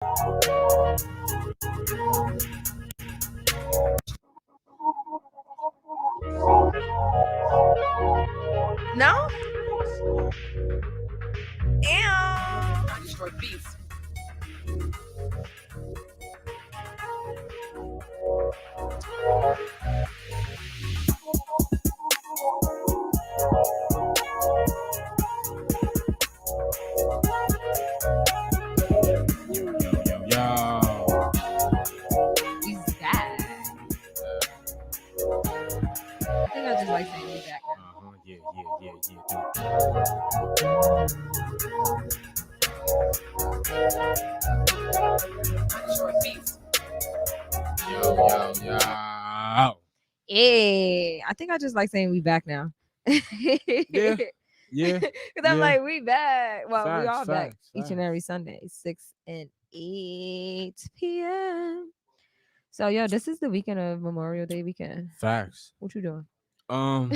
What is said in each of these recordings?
No? Ew. Destroy beats. Yo. He's back. I think I just like saying he's back. Destroy beats. Yo. Hey, I think I just like saying we back now. Yeah. Because I'm like, we back. Well, we Facts, all back facts, each and every Sunday, 6 and 8 p.m. So, yo, this is the weekend of Memorial Day weekend. Facts. What you doing? Want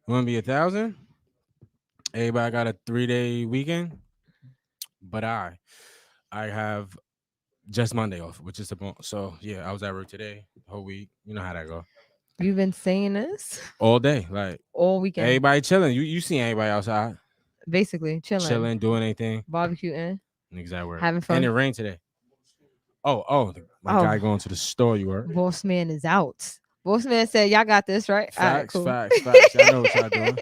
to be 1,000? Everybody got a 3-day weekend, but I have just Monday off, which is the bon- so yeah. I was at work today, whole week. You know how that go. You've been saying this All day, like all weekend. everybody chilling. You see anybody outside Basically, chilling, doing anything? barbecuing, Exactly. having fun. And it rained today. My guy going to the store. You heard? Boss man is out. Boss man said, "Y'all got this, right?" Facts, All right, cool. facts. I know what y'all doing.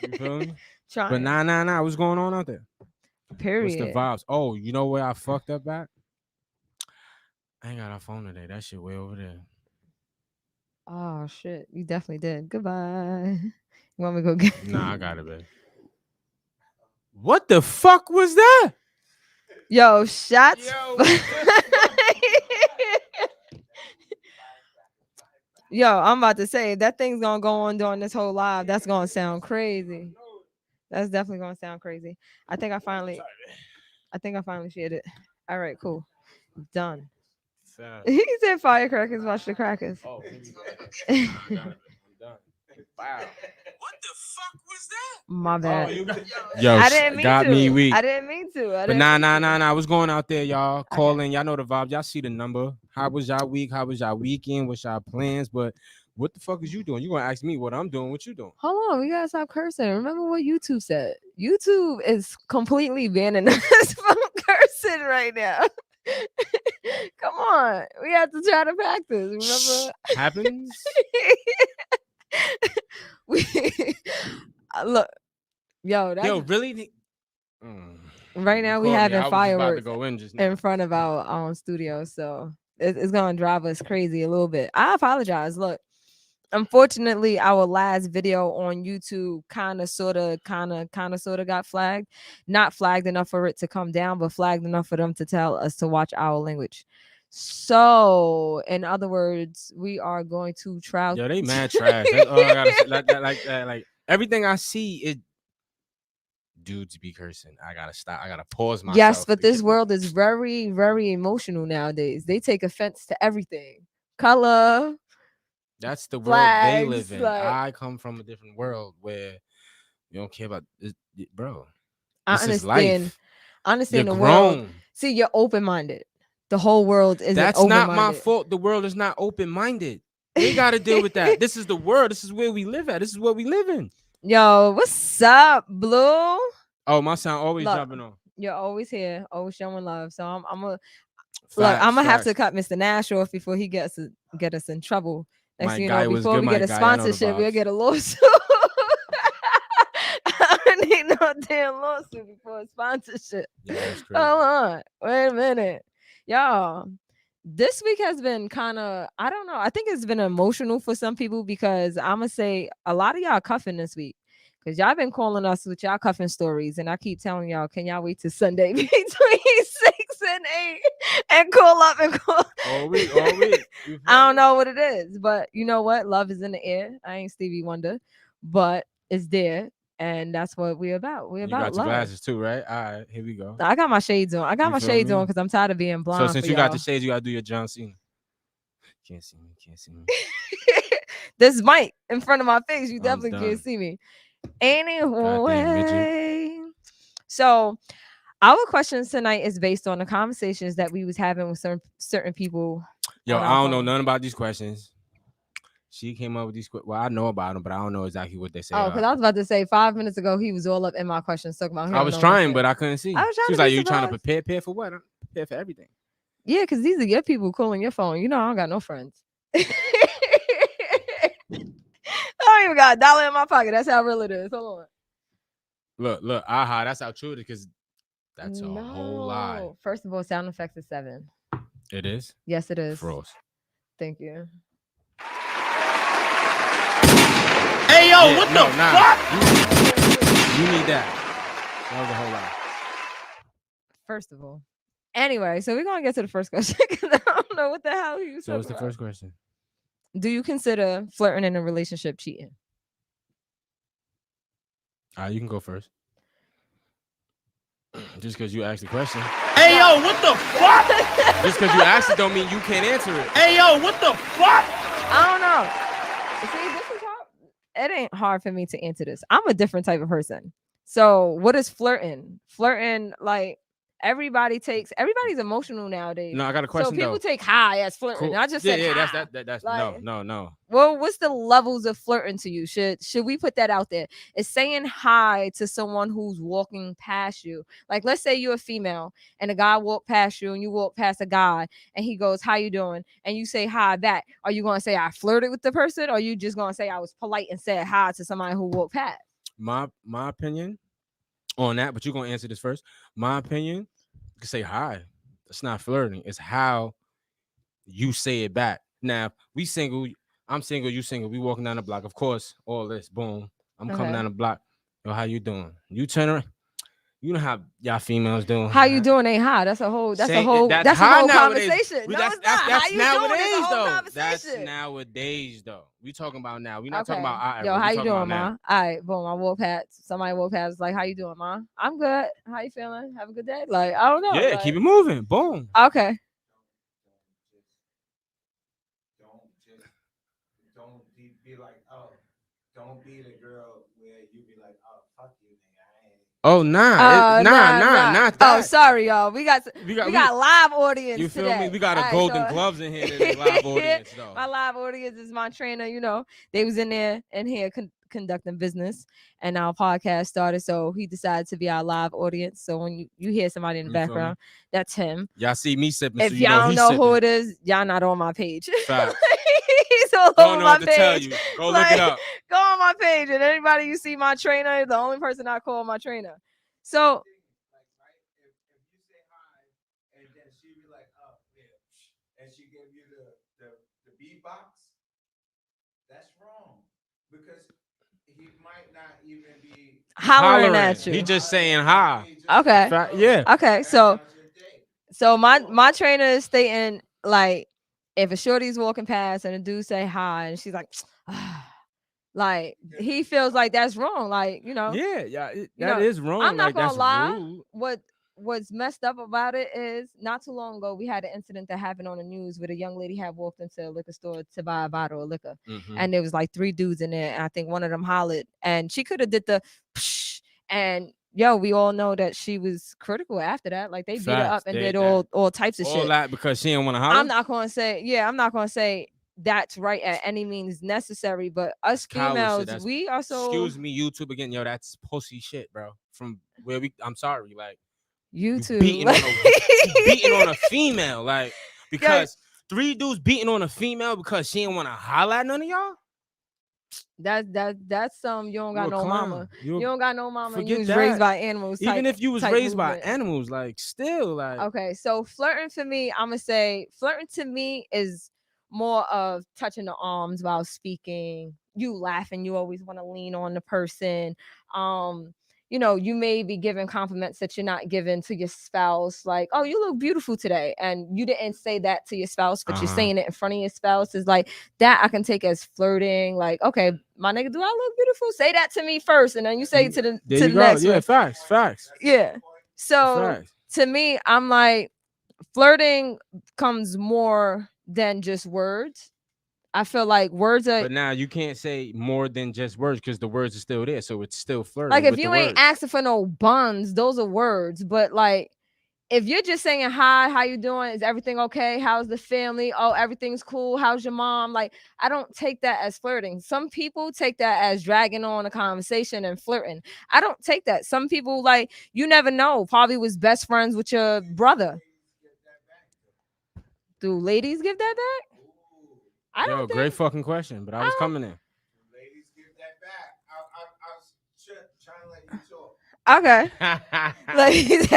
You feel me? Trying. But nah. What's going on out there? Period. What's the vibes? Oh, you know where I fucked up at? I ain't got a phone today. That shit way over there. Oh shit, you definitely did. Goodbye. You want me to go get? Nah, I got it, babe. What the fuck was that? Yo, shots. Yo, I'm about to say that thing's gonna go on during this whole live. That's gonna sound crazy. That's definitely gonna sound crazy. I think I finally shared it. All right, cool. Done. He said firecrackers, watch the crackers. Oh, I'm done. Wow. What the fuck was that? My bad. Yo, I didn't mean got to. me weak. I didn't mean to. But nah. What's going out there, y'all? Calling. Y'all know the vibe. Y'all see the number. How was y'all week? How was y'all weekend? What's y'all plans? But what the fuck is you doing? You gonna ask me what I'm doing? What you doing? Hold on, we gotta stop cursing. Remember what YouTube said. YouTube is completely banning us from cursing right now. Come on, we have to try to practice. Remember? Happens. Look, yo, really? Right now we having fireworks in in front of our studio, so it's gonna drive us crazy a little bit. I apologize. Look, unfortunately, our last video on YouTube kind of sort of got flagged. Not flagged enough for it to come down, but flagged enough for them to tell us to watch our language. So, in other words, we are going to try. Yo, they mad trash. That's all I gotta say. Like everything I see, it dudes be cursing. I gotta stop. I gotta pause myself. Yes, but this world is very, very emotional nowadays. They take offense to everything. Color. That's the flags, world they live in. like, I come from a different world where you don't care about this, bro. I This is understand. life. I understand You're the world. grown. See, you're open-minded. The whole world isn't That's open-minded. not my fault. The world is not open-minded. They got to deal with that. This is the world. This is where we live at. This is what we live in. Yo, what's up, Blue? Oh, my sound always jumping on. You're always here, always showing love. So I'm gonna have to cut Mr. Nash off before he get us in trouble. Next thing you know, before we get a sponsorship, we'll get a lawsuit. I don't need no damn lawsuit before a sponsorship. Yeah, that's crazy. Hold on, wait a minute, y'all. This week has been kind of, I don't know. I think it's been emotional for some people because I'm gonna say a lot of y'all cuffing this week because y'all been calling us with y'all cuffing stories, and I keep telling y'all, can y'all wait till Sunday between 6 and 8 and call up and call? All week. I don't know what it is, but you know what? Love is in the air. I ain't Stevie Wonder, but it's there. And that's what we're about. We're about love. You got your glasses too, right? All right, here we go. I got my shades on. I got my shades on because I'm tired of being blind. So since you got the shades, you gotta do your John Cena. Can't see me. This mic in front of my face, you definitely can't see me. Anyway, so Our questions tonight is based on the conversations that we was having with certain people Yo, on I our don't know phone. nothing about these questions. She came up with these. Well, I know about them, but I don't know exactly what they say. Oh, because I was about to say 5 minutes ago he was all up in my questions talking about he I don't was know trying, nothing. but I couldn't I see. was She trying was to be like, "You trying to surprised. prepare for what? I'm prepared for everything." Yeah, because these are your people calling your phone. You know I don't got no friends. I don't even got a dollar in my pocket. That's how real it is. Hold on. Look, aha, that's how true it is. Because that's a whole lie. No. First of all, sound effects is 7. It is Yes, it is. frost. Thank you. Hey yo, Yeah, what no, the nah. fuck? You need that. That was a whole lie. First of all. Anyway, so we're gonna get to the first question because I don't know what the hell he was So what's talking the about. first question? Do you consider flirting in a relationship cheating? You can go first. Just because you asked the question. Hey yo, what the fuck? Just because you asked it don't mean you can't answer it. Hey yo, what the fuck? I don't know. See, this is how it ain't hard for me to answer this. I'm a different type of person. So, what is flirting? Flirting, like everybody's emotional nowadays. No, I got a So question people though. take high as flirting. Cool. I just Yeah, said yeah. high. That's Like, no. well, what's the levels of flirting to you? Should we put that out there? Is saying hi to someone who's walking past you. Like, let's say you're a female and a guy walked past you and you walk past a guy and he goes, "How you doing?" and you say hi back. Are you gonna say I flirted with the person, or are you just gonna say I was polite and said hi to somebody who walked past? My opinion on that, but you're gonna answer this first. My opinion, you can say hi. It's not flirting. It's how you say it back. Now we single. I'm single. You single. We walking down the block. Of course, all this. Boom. I'm coming Okay. down the block. Yo, how you doing? You turn around. You know how y'all females doing. How you doing ain't hi. That's a whole That's that's a high whole nowadays. conversation. No, it's That's not. How that's you doing is a nowadays whole though. That's conversation. nowadays though. We talking about now. We not talking Okay. about our Yo, era. how We you talking about doing, now. ma? All right, boom. I walk past. Somebody walk past. Like, how you doing, ma? I'm good. How you feeling? Have a good day. Like, I don't know. Yeah, keep Like, it moving. Boom. okay. Don't be like, oh, don't be the girl where you be like, oh, fuck you, nigga. I ain't. Oh nah, Oh, nah. not Oh, that. sorry, y'all. We got We got we we. got live audience You feel me? today. We got a All right, Golden so Gloves in here today. Live audience though. my live audience is my trainer. You know, they was in here conducting business, and our podcast started. So he decided to be our live audience. So when you hear somebody in the You feel me? background, that's him. Y'all see me sipping, so If you know y'all don't he's know who sipping. it is, y'all not on my page. Facts. He's all Don't over know my what to tell page. you. Go look it Like, up. go on my page, and anybody you see my trainer, the only person I call my trainer. So Like, right? If you say hi and then she be like, oh, yeah, and she give you the beatbox, that's wrong because he might not even be hollering Hollering. at He you. just saying hi. He just Okay. saying, oh, Yeah. Okay. that sounds your day. So my Cool. my trainer is stating like if a shorty's walking past and a dude say hi and she's like, like he feels like that's wrong. Like, Yeah, you that know, is wrong. I'm not Like gonna that's lie. rude. What's messed up about it is not too long ago we had an incident that happened on the news where a young lady had walked into a liquor store to buy a bottle of liquor, Mm-hmm. and there was like 3 dudes in there, and I think one of them hollered, and she could have did the psh, and yo, we all know that she was critical after that. Like they beat her up Facts. and They did that all types of all shit. that because she didn't want to I'm holler. not gonna say, yeah, I'm not gonna say that's right at any means necessary, but us That's coward shit. females, That's we are so excuse me, YouTube again. Yo, that's pussy shit, bro. From where we I'm sorry, like you YouTube. beating on a you beating on a female, like Yeah, because 3 dudes beating on a female because she didn't want to holler at none of y'all. that's you don't You got a no clown. mama. You don't got no mama and you Forget was raised that. by animals Even type if you was type raised by movement. animals, like still, like Okay, so flirting for me, I'm gonna say flirting to me is more of touching the arms while speaking. You laughing, you always want to lean on the person. Um, you may be giving compliments that you're not giving to your spouse, like, "Oh, you look beautiful today," and you didn't say that to your spouse, but you're saying it in front of your spouse. Is like that I can take as flirting. Like, okay, my nigga, do I look beautiful? Say that to me first, and then you say it to the there to you the go. next Yeah, one. facts. Yeah. So Facts. to me, I'm like, flirting comes more than just words. I feel like words are But now you can't say more than just words because the words are still there, so it's still like flirting if with the you ain't words. asking for no buns, those are words. But like if you're just saying hi, how you doing? Is everything okay? How's the family? Oh, everything's cool. How's your mom? Like, I don't take that as flirting. Some people take that as dragging on a conversation and flirting. I don't take that. Some people like you never know. Probably was best friends with your brother. Do ladies give that back? I Yo, don't great think. fucking question, but I was I coming in. Ladies, give that back. I was trying to let you talk. don't. Okay. Ladies,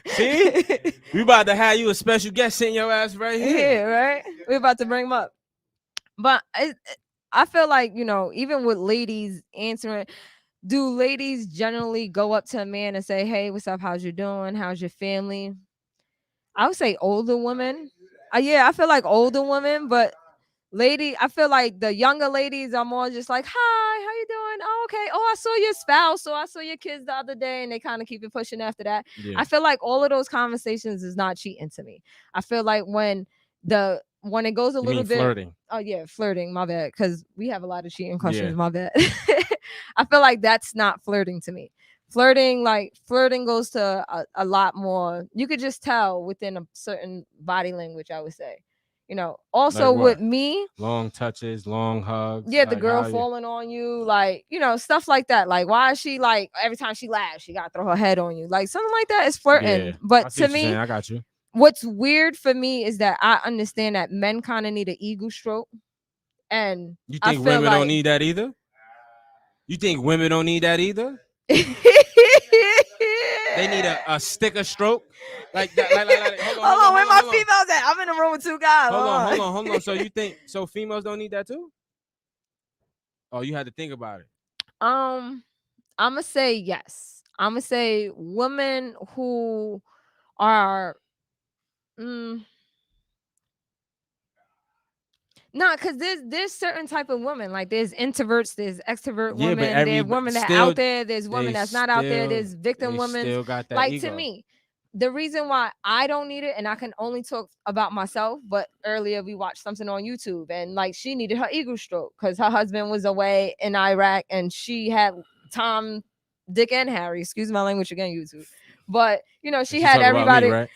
See, we about to have you a special guest sitting your ass right here. here, right? We're about to bring them up. But I feel like, even with ladies answering, do ladies generally go up to a man and say, "Hey, what's up? How's you doing? How's your family?" I would say older women. Yeah, I feel like older women, but I feel like the younger ladies are more just like, "Hi, how you doing? Oh, okay. Oh, I saw your spouse. So I saw your kids the other day," and they kind of keep it pushing after that. Yeah, I feel like all of those conversations is not cheating to me. I feel like when it goes a you little mean bit, flirting? oh yeah, flirting. My bad, because we have a lot of cheating questions. Yeah, My bad. I feel like that's not flirting to me. Flirting goes to a lot more. You could just tell within a certain body language, I would say. like Also with what? me, Long touches, long hugs. yeah, the Like girl how you? falling on you, like, stuff like that. Like, why is she like every time she laughs, she gotta throw her head on you? Like something like that is Yeah, flirting. I But see to what you're saying. me, I got you. what's weird for me is that I understand that men kind of need an ego stroke. And You I think feel women don't like need that either? You think women don't need that either? They need a sticker stroke, like that. Like, hold on, Hold hold on, on, where hold on, my hold on, females at? I'm in the room with two guys. hold on, hold Hold on, hold on. on. So you think so females don't need that too? Oh, you had to think about it. um, I'm gonna say yes. I'm gonna say women who are mm, nah, because there's certain type of women. Like there's introverts, there's extrovert Yeah, but women, every there's women that still out there, there's women they that's not out there, still there's victim they women. still got that Like to ego. me, the reason why I don't need it, and I can only talk about myself, but earlier we watched something on YouTube and like she needed her ego stroke because her husband was away in Iraq and she had Tom, Dick, and Harry. Excuse my language again, YouTube. But And she she had talk about me, everybody, right?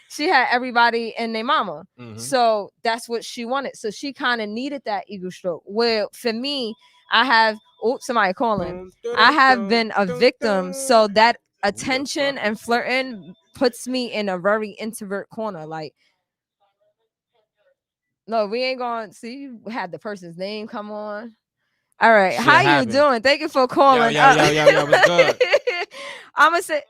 and their mama. Mm-hmm. So that's what she wanted. So she kind of needed that ego stroke. Where for me, I have somebody calling. I have been a victim. So that Who the attention fuck is and this? flirting puts me in a very introvert corner. Like, no, we ain't going to see you had the person's name come on. All right. Shit How you happened. doing? Thank you for Yo, calling yo, up. yo, yo, yo, what's good? I'm going to say,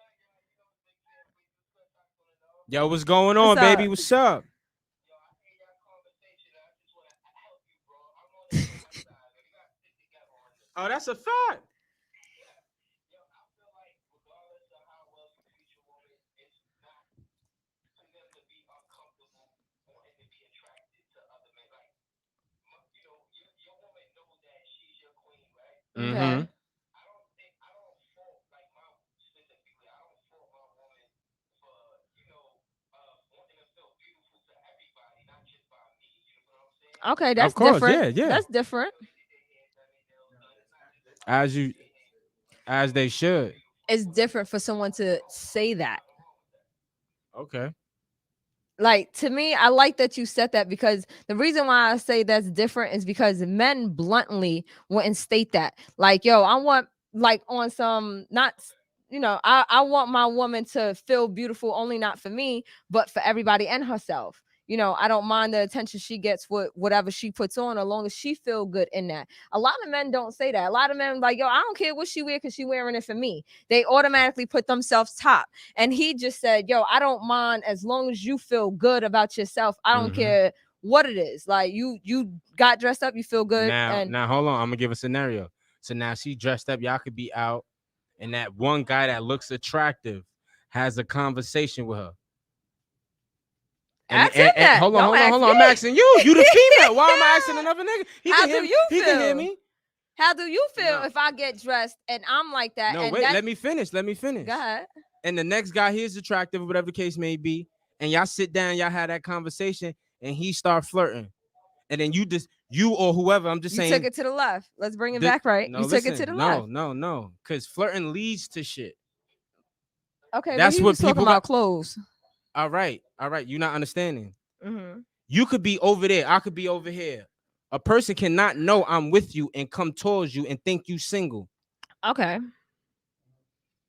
Yo, what's going what's on, baby? up? What's up? Oh, that's a fact. Mm-hmm. Okay. Okay, Of that's course, different. yeah, yeah. That's different. As you, as they should. It's different for someone to say that. Okay. Like to me, I like that you said that because the reason why I say that's different is because men bluntly wouldn't state that. Like, yo, I want like on some not I want my woman to feel beautiful only not for me, but for everybody and herself. I don't mind the attention she gets with whatever she puts on, as long as she feel good in that. A lot of men don't say that. A lot of men like, yo, I don't care what she wear because she wearing it for me. They automatically put themselves top. And he just said, yo, I don't mind as long as you feel good about yourself. I don't Mm-hmm. care what it is. Like you got dressed up, you feel good. And Now, hold on. I'm gonna give a scenario. So now she dressed up. Y'all could be out, and that one guy that looks attractive has a conversation with her. ask him And that. hold on, Don't hold on, ask hold on. me. I'm asking you. You the female. Why am I asking another nigga? He How can do hear me. you He can hear feel? me. How do you feel No. if I get dressed and I'm like that? No, And wait. that Let me finish. Let me finish. go ahead. And the next guy, he's attractive, or whatever the case may be, and y'all sit down, y'all have that conversation, and he start flirting. and then you or whoever. I'm just You saying. took it to the left. Let's bring it the- back right. no, You took it to listen, the no, left. no, because flirting leads to shit. Okay, but That's he what was talking people got. about clothes. All right. You're not understanding. Mm-hmm. You could be over there. I could be over here. A person cannot know I'm with you and come towards you and think you single. Okay.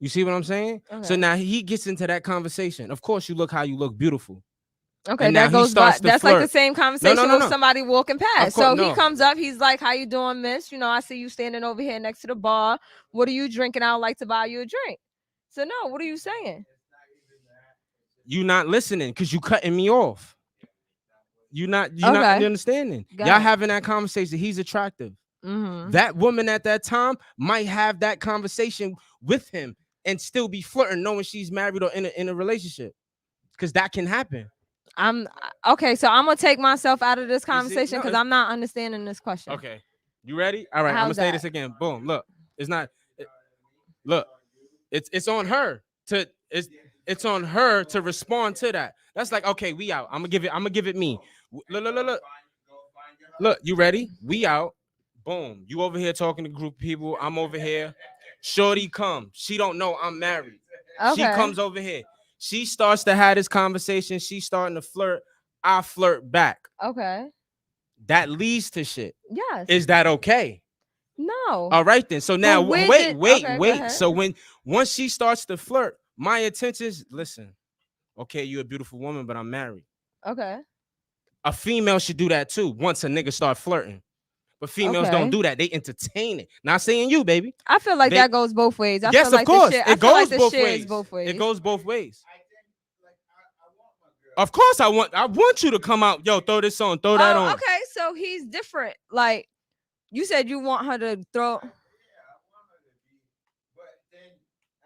You see what I'm saying? So Okay. now he gets into that conversation. Of course, you look how you look, beautiful. Okay, And now that he goes by. starts to That's like the flirt. same No, no, conversation no, of no. somebody walking Of past. course, So he no. comes up, he's like, "How you doing, miss? You know, I see you standing over here next to the bar. What are you drinking? I'd like to buy you a drink." So no, what are you saying? You not listening because you cutting me off. You not Okay, understanding. go Y'all ahead. having that conversation. He's attractive. Mm-hmm. That woman at that time might have that conversation with him and still be flirting, knowing she's married or in a relationship. Because that can happen. I'm okay. So I'm gonna take myself out of this You see? conversation No, because it's I'm not understanding this question. okay. You ready? All right, I'm gonna How's say that? this again. Boom. Look, it's not. Look, it's on her to it's on her to respond to that. That's like, okay, we out. I'm gonna give it me. Look, you ready? We out. Boom. You over here talking to a group of people. I'm over here. Shorty come. She don't know I'm married. She Okay. comes over here. She starts to have this conversation. She's starting to flirt. I flirt back. Okay. That leads to shit. Yes. Is that okay? No. All right then. So now But where wait, did? wait, Okay, go wait. ahead. So once she starts to flirt, my intentions, listen, okay, you're a beautiful woman, but I'm married. Okay. A female should do that too once a nigga start flirting. But females don't Okay. do that. They entertain it. Not saying you, baby. I feel like They that goes both ways. I yes, feel of like the course. shit. I It feel like goes the both shit is ways. both ways. It goes both ways. I think like I want my girl. Of course, I want you to come out. Yo, throw this on, throw that Oh, on. okay. So he's different. Like you said, you want her to throw. Yeah, I want her to be, but then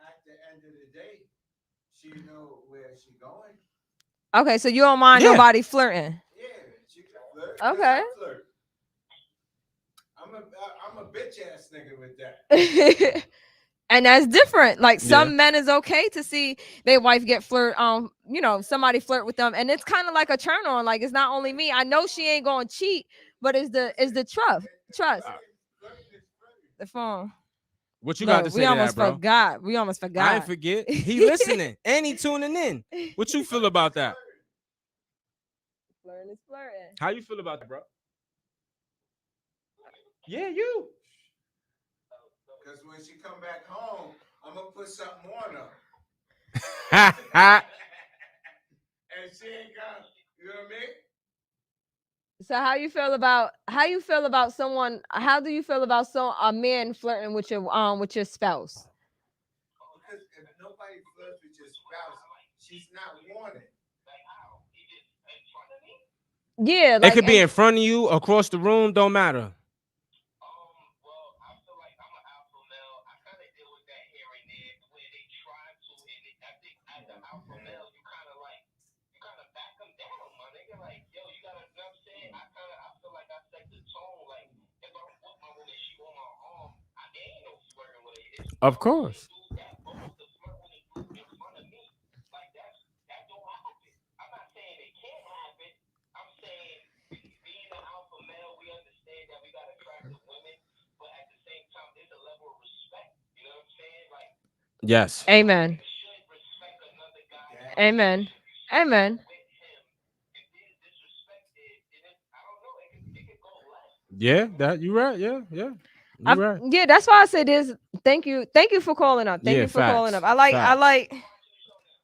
at the end of the day, she know where she going. Okay, so you don't mind Yeah. nobody flirting. Yeah, she can flirt. 'Cause Okay. I flirt. I'm a bitch ass nigga with that. And that's different. Like some Yeah. men is okay to see their wife get flirt, somebody flirt with them, and it's kind of like a turn on. Like it's not only me. I know she ain't gonna cheat, but it's the trust. The phone. What you got to Look, say we to almost that, bro? forgot. We almost forgot. I ain't forget. He listening and he tuning in. What you feel about that? Flirting is flirting. How you feel about that, bro? Yeah, you. Cause when she come back home, I'm gonna put something on her. And she ain't gonna, you know what I mean? So how you feel about someone? How do you feel about a man flirting with your spouse? Because if nobody flirts with your spouse, she's not wanted. Yeah, It like could be in front of you, across the room, don't matter. Well, I feel like I'm an alpha male. I kind of deal with that here and there, where they try to, and I think as an alpha male, you kind of back them down, my nigga. Like, yo, you gotta, you know what I'm saying? I feel like I set the tone. Like, if I'm with my woman, she on my arm, there ain't no flirting with her. It's Of course. dudes that bold to flirt when they do in front of me. Like, that don't happen. I'm not saying it can't happen. I'm saying being an alpha male, we understand that we got attractive women, but at the same time, there's a level of respect. You know what I'm saying? Like, Yes. amen. you should respect another guy. Amen. Amen. With him, if he's disrespected, then I don't know. It could go left. Yeah, that you right. Yeah. You right. Yeah, that's why I said this. Thank you for calling up. Thank Yeah, you for calling facts. up. I like.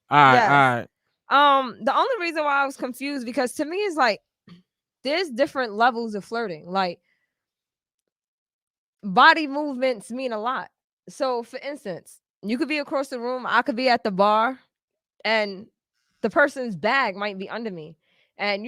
All right, Yes. all right. The only reason why I was confused because to me it's like there's different levels of flirting. Like body movements mean a lot. So for instance, you could be across the room, I could be at the bar, and the person's bag might be under me. And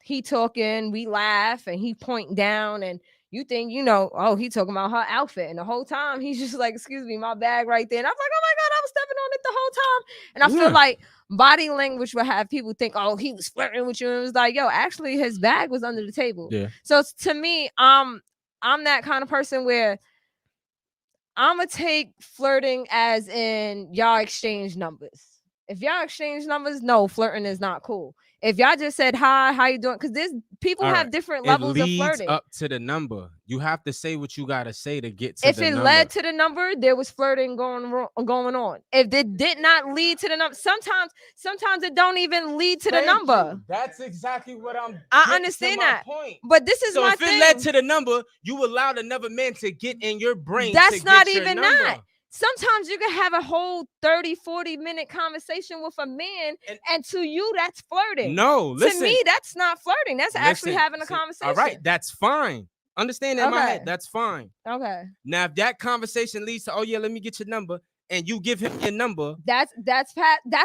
he talking, we laugh, and he point down, and you think, oh, he talking about her outfit. And the whole time he's just like, excuse me, my bag right there. And I was like, oh my God, I was stepping on it the whole time. And I feel Yeah. like body language would have people think, oh, he was flirting with you. And it was like, yo, actually his bag was under the table. Yeah. So to me, I'm that kind of person where I'm gonna take flirting as in y'all exchange numbers. If y'all exchange numbers, no, flirting is not cool. If y'all just said hi, how you doing? Because there's people All have right. different It levels of leads flirting. up to the number. You have to say what you gotta say to get to If the it number. led to the number, there was flirting going on. If it did not lead to the number, sometimes it don't even lead to the Thank number. you. That's exactly what I'm I getting to understand my that, point. but this is So my if it led thing. to the number, you allowed another man to get in your brain to That's not get your even number. that. Sometimes you can have a whole 30-40 minute conversation with a man, And and to you that's flirting. no, To listen, me, that's not flirting. That's actually listen. having a See, all right, conversation. that's fine. Understand that in my Okay. head, that's fine. Okay. Now, if that conversation leads to, oh yeah, let me get your number, and you give him your number, That's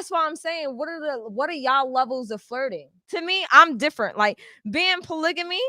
why I'm saying, what are y'all levels of flirting? To me, I'm different. Like, being polygamy,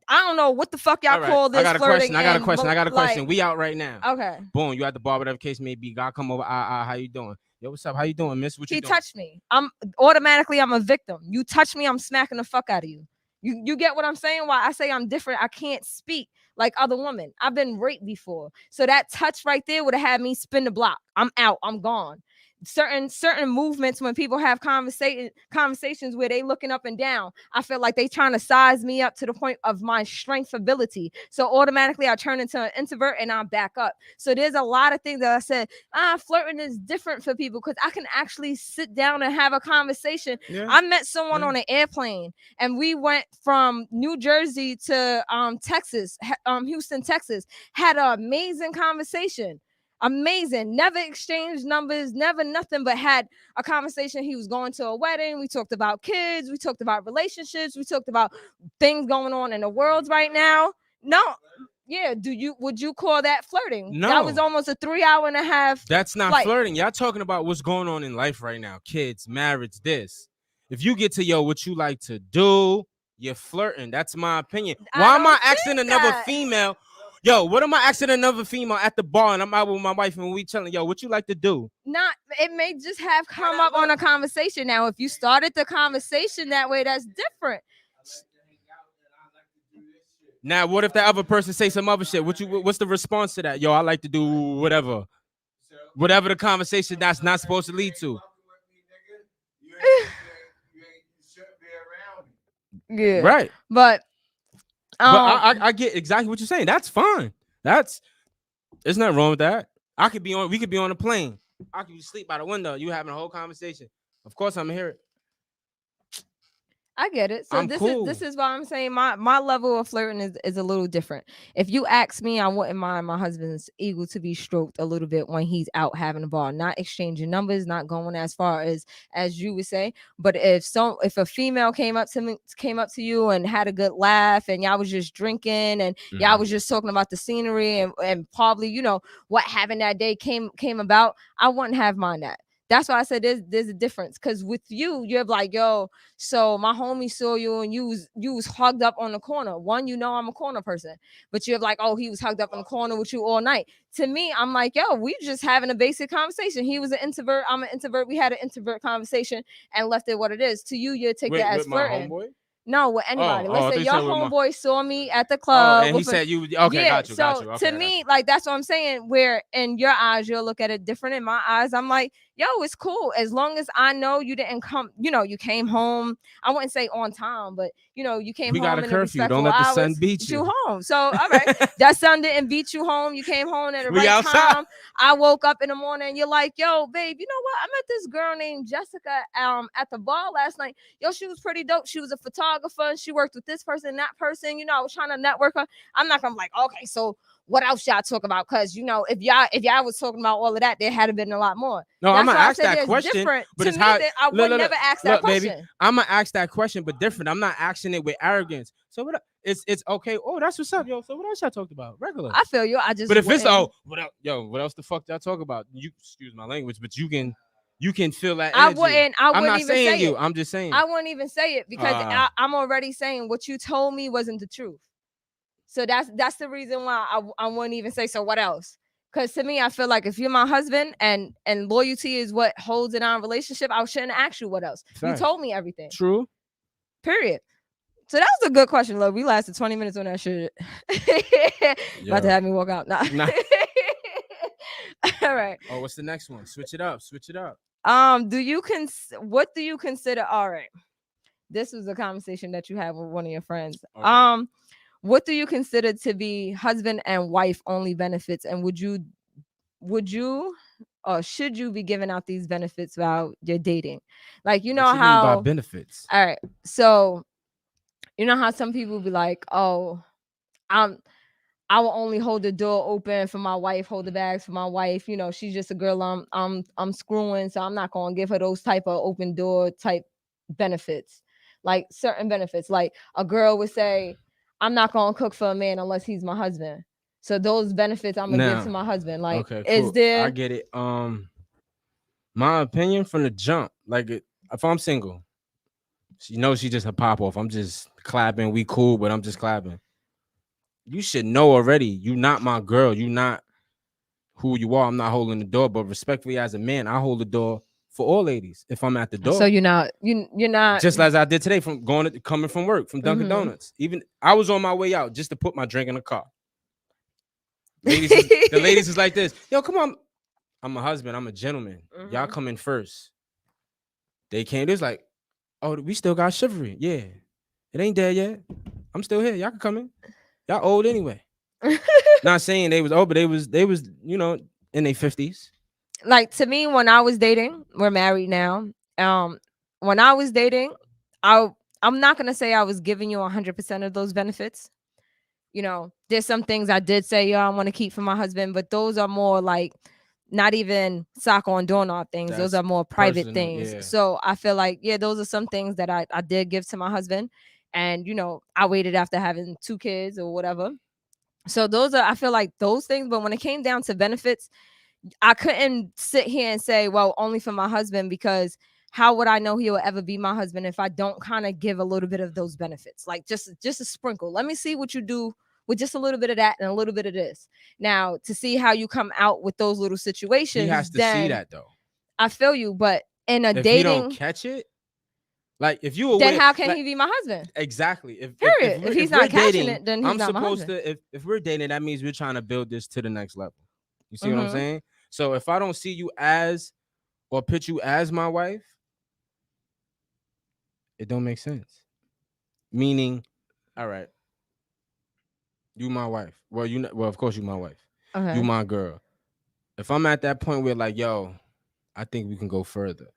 I don't know what the fuck y'all all right. call I this got a question. flirting, I got a and question. I got a like, question. We out right now. okay. Boom, you at the bar, whatever case may be. God come over. How you doing? Yo, what's up? How you doing, miss? What you He doing? touched me. I'm a victim. You touch me, I'm smacking the fuck out of you. You get what I'm saying? Why I say I'm different. I can't speak like other women. I've been raped before. So that touch right there would have had me spin the block. I'm out. I'm gone. Certain movements when people have conversations where they looking up and down, I feel like they trying to size me up to the point of my strength ability. So automatically I turn into an introvert and I back up. So there's a lot of things that I said, flirting is different for people because I can actually sit down and have a conversation. Yeah. I met someone Yeah. on an airplane, and we went from New Jersey to Texas, Houston, Texas. Had an amazing conversation. Amazing. Never exchanged numbers, never nothing, but had a conversation. He was going to a wedding. We talked about kids. We talked about relationships. We talked about things going on in the world right now. No, yeah. Would you call that flirting? That was No. almost a 3 hour and a half That's not flight. flirting. Y'all talking about what's going on in life right now. Kids, marriage, this. If you get to what you like to do, you're flirting. That's my opinion. Why am I don't asking think another that. female? Yo, what am I asking another female at the bar and I'm out with my wife and we chilling? Yo, what you like to do? Not, it may just have come up on a conversation. Now, if you started the conversation that way, that's different. Now, what if the other person say some other shit? What's the response to that? Yo, I like to do whatever. Whatever the conversation that's not supposed to lead to. Yeah, Right. but I get exactly what you're saying. That's fine. There's nothing wrong with that. We could be on a plane. I could be asleep by the window. You having a whole conversation. Of course I'm gonna hear it. I get it. So I'm this cool. is why I'm saying my level of flirting is a little different. If you ask me, I wouldn't mind my husband's ego to be stroked a little bit when he's out having a ball, not exchanging numbers, not going as far as you would say. But if a female came up to you and had a good laugh and y'all was just drinking and y'all was just talking about the scenery and probably what having that day came about, I wouldn't have mind that. That's why I said there's a difference. Because with you're like, yo, so my homie saw you and you was hugged up on the corner. One, I'm a corner person, but you're like, oh, he was hugged up in the corner with you all night. To me, I'm like, yo, we just having a basic conversation. He was an introvert, I'm an introvert. We had an introvert conversation and left it what it is. To you take that as with my flirting. homeboy? No, with anybody. I Let's say thought you your said with my- homeboy saw me at the Oh, club. and he said you okay, yeah, got you. So Okay, to me, like that's what I'm saying. Where in your eyes you'll look at it different. In my eyes, I'm like, yo, it's cool as long as I know you didn't come. You came home. I wouldn't say on time, but you came we home got a in curfew. respectful Don't let the sun hours. beat you. Home. So all right, that sun didn't beat you home. You came home at the We right outside. time. I woke up in the morning. And you're like, yo, babe, you know what? I met this girl named Jessica at the bar last night. Yo, she was pretty dope. She was a photographer and she worked with this person, that person. I was trying to network her. I'm not gonna be like, okay, so what else y'all talk about? Because if y'all was talking about all of that, there had been a lot more. No, I'm That's gonna why I ask said that there's question. different. But To it's me, how that I would never ask that question. Baby, I'm gonna ask that question, but different. I'm not asking it with arrogance. So what? It's okay. Oh, that's what's up, yo. So what else y'all talked about? Regular. I feel you. I just. But if it's wouldn't- what else, what else the fuck y'all talk about? You excuse my language, but you can feel that I energy. wouldn't. I I'm wouldn't not even saying say you. it. I'm just saying. I wouldn't even say it because I'm already saying what you told me wasn't the truth. So that's the reason why I wouldn't even say. So what else? Because to me, I feel like if you're my husband and loyalty is what holds in our relationship, I shouldn't ask you what else. Facts. You told me everything. True. Period. So that was a good question, love. We lasted 20 minutes on that shit. About to have me walk out. Nah. Nah. All right. Oh, what's the next one? Switch it up. Switch it up. Do you what do you consider? All right, this was a conversation that you had with one of your friends. Okay. What do you consider to be husband and wife only benefits, and would you or should you be giving out these benefits while you're dating? Like, you What know you mean by how, benefits? all right, so you know how some people be like, oh, I'm I will only hold the door open for my wife, hold the bags for my wife. You know, she's just a girl I'm screwing, so I'm not gonna give her those type of open door type benefits. Like certain benefits. Like a girl would say, I'm not gonna cook for a man unless he's my husband. So those benefits I'm gonna give to Now, my husband. Like, okay, is cool. I there get it. My opinion from the jump, like if I'm single, she knows she just a pop off. I'm just clapping. We cool, but I'm just clapping. You should know already. You not my girl. You not who you are. I'm not holding the door, but respectfully as a man, I hold the door for all ladies. If I'm at the so door, you're not just as I did today from coming from work from Dunkin' mm-hmm. Donuts. Even I was on my way out just to put my drink in the car. The ladies is like this. Yo, come on. I'm a husband. I'm a gentleman. Y'all Mm-hmm. come in first. They came. There's like, oh, we still got chivalry. Yeah, it ain't dead yet. I'm still here. Y'all can come in. Y'all old anyway. Not saying they was old, but they was in their 50s. Like to me, when I was dating, we're married now. Um, when I was dating, I I'm not gonna say I was giving you 100% of those benefits. You know, there's some things I did say, yo, I want to keep for my husband, but those are more like not even sock on doorknob things. Those That's are more private personal. things. Yeah. So I feel like, yeah, those are some things that I did give to my husband. And, I waited after having two kids or whatever. So those are, I feel like those things. But when it came down to benefits, I couldn't sit here and say, well, only for my husband, because how would I know he will ever be my husband if I don't kind of give a little bit of those benefits? Like just a sprinkle. Let me see what you do with just a little bit of that and a little bit of this. Now, to see how you come out with those little He has situations, to see then that though. I feel you. But in a If he don't dating, catch it, like if you then aware, how can like he be my husband? exactly. Period. If he's If we're not catching dating, it, then he's I'm not my supposed husband. to if we're dating, that means we're trying to build this to the next level. You see what I'm Mm-hmm. saying? So if I don't see you as or put you as my wife, it don't make sense. Meaning, all right, you my wife. Well, well, of course you my wife. You Okay. my girl. If I'm at that point where like, yo, I think we can go further.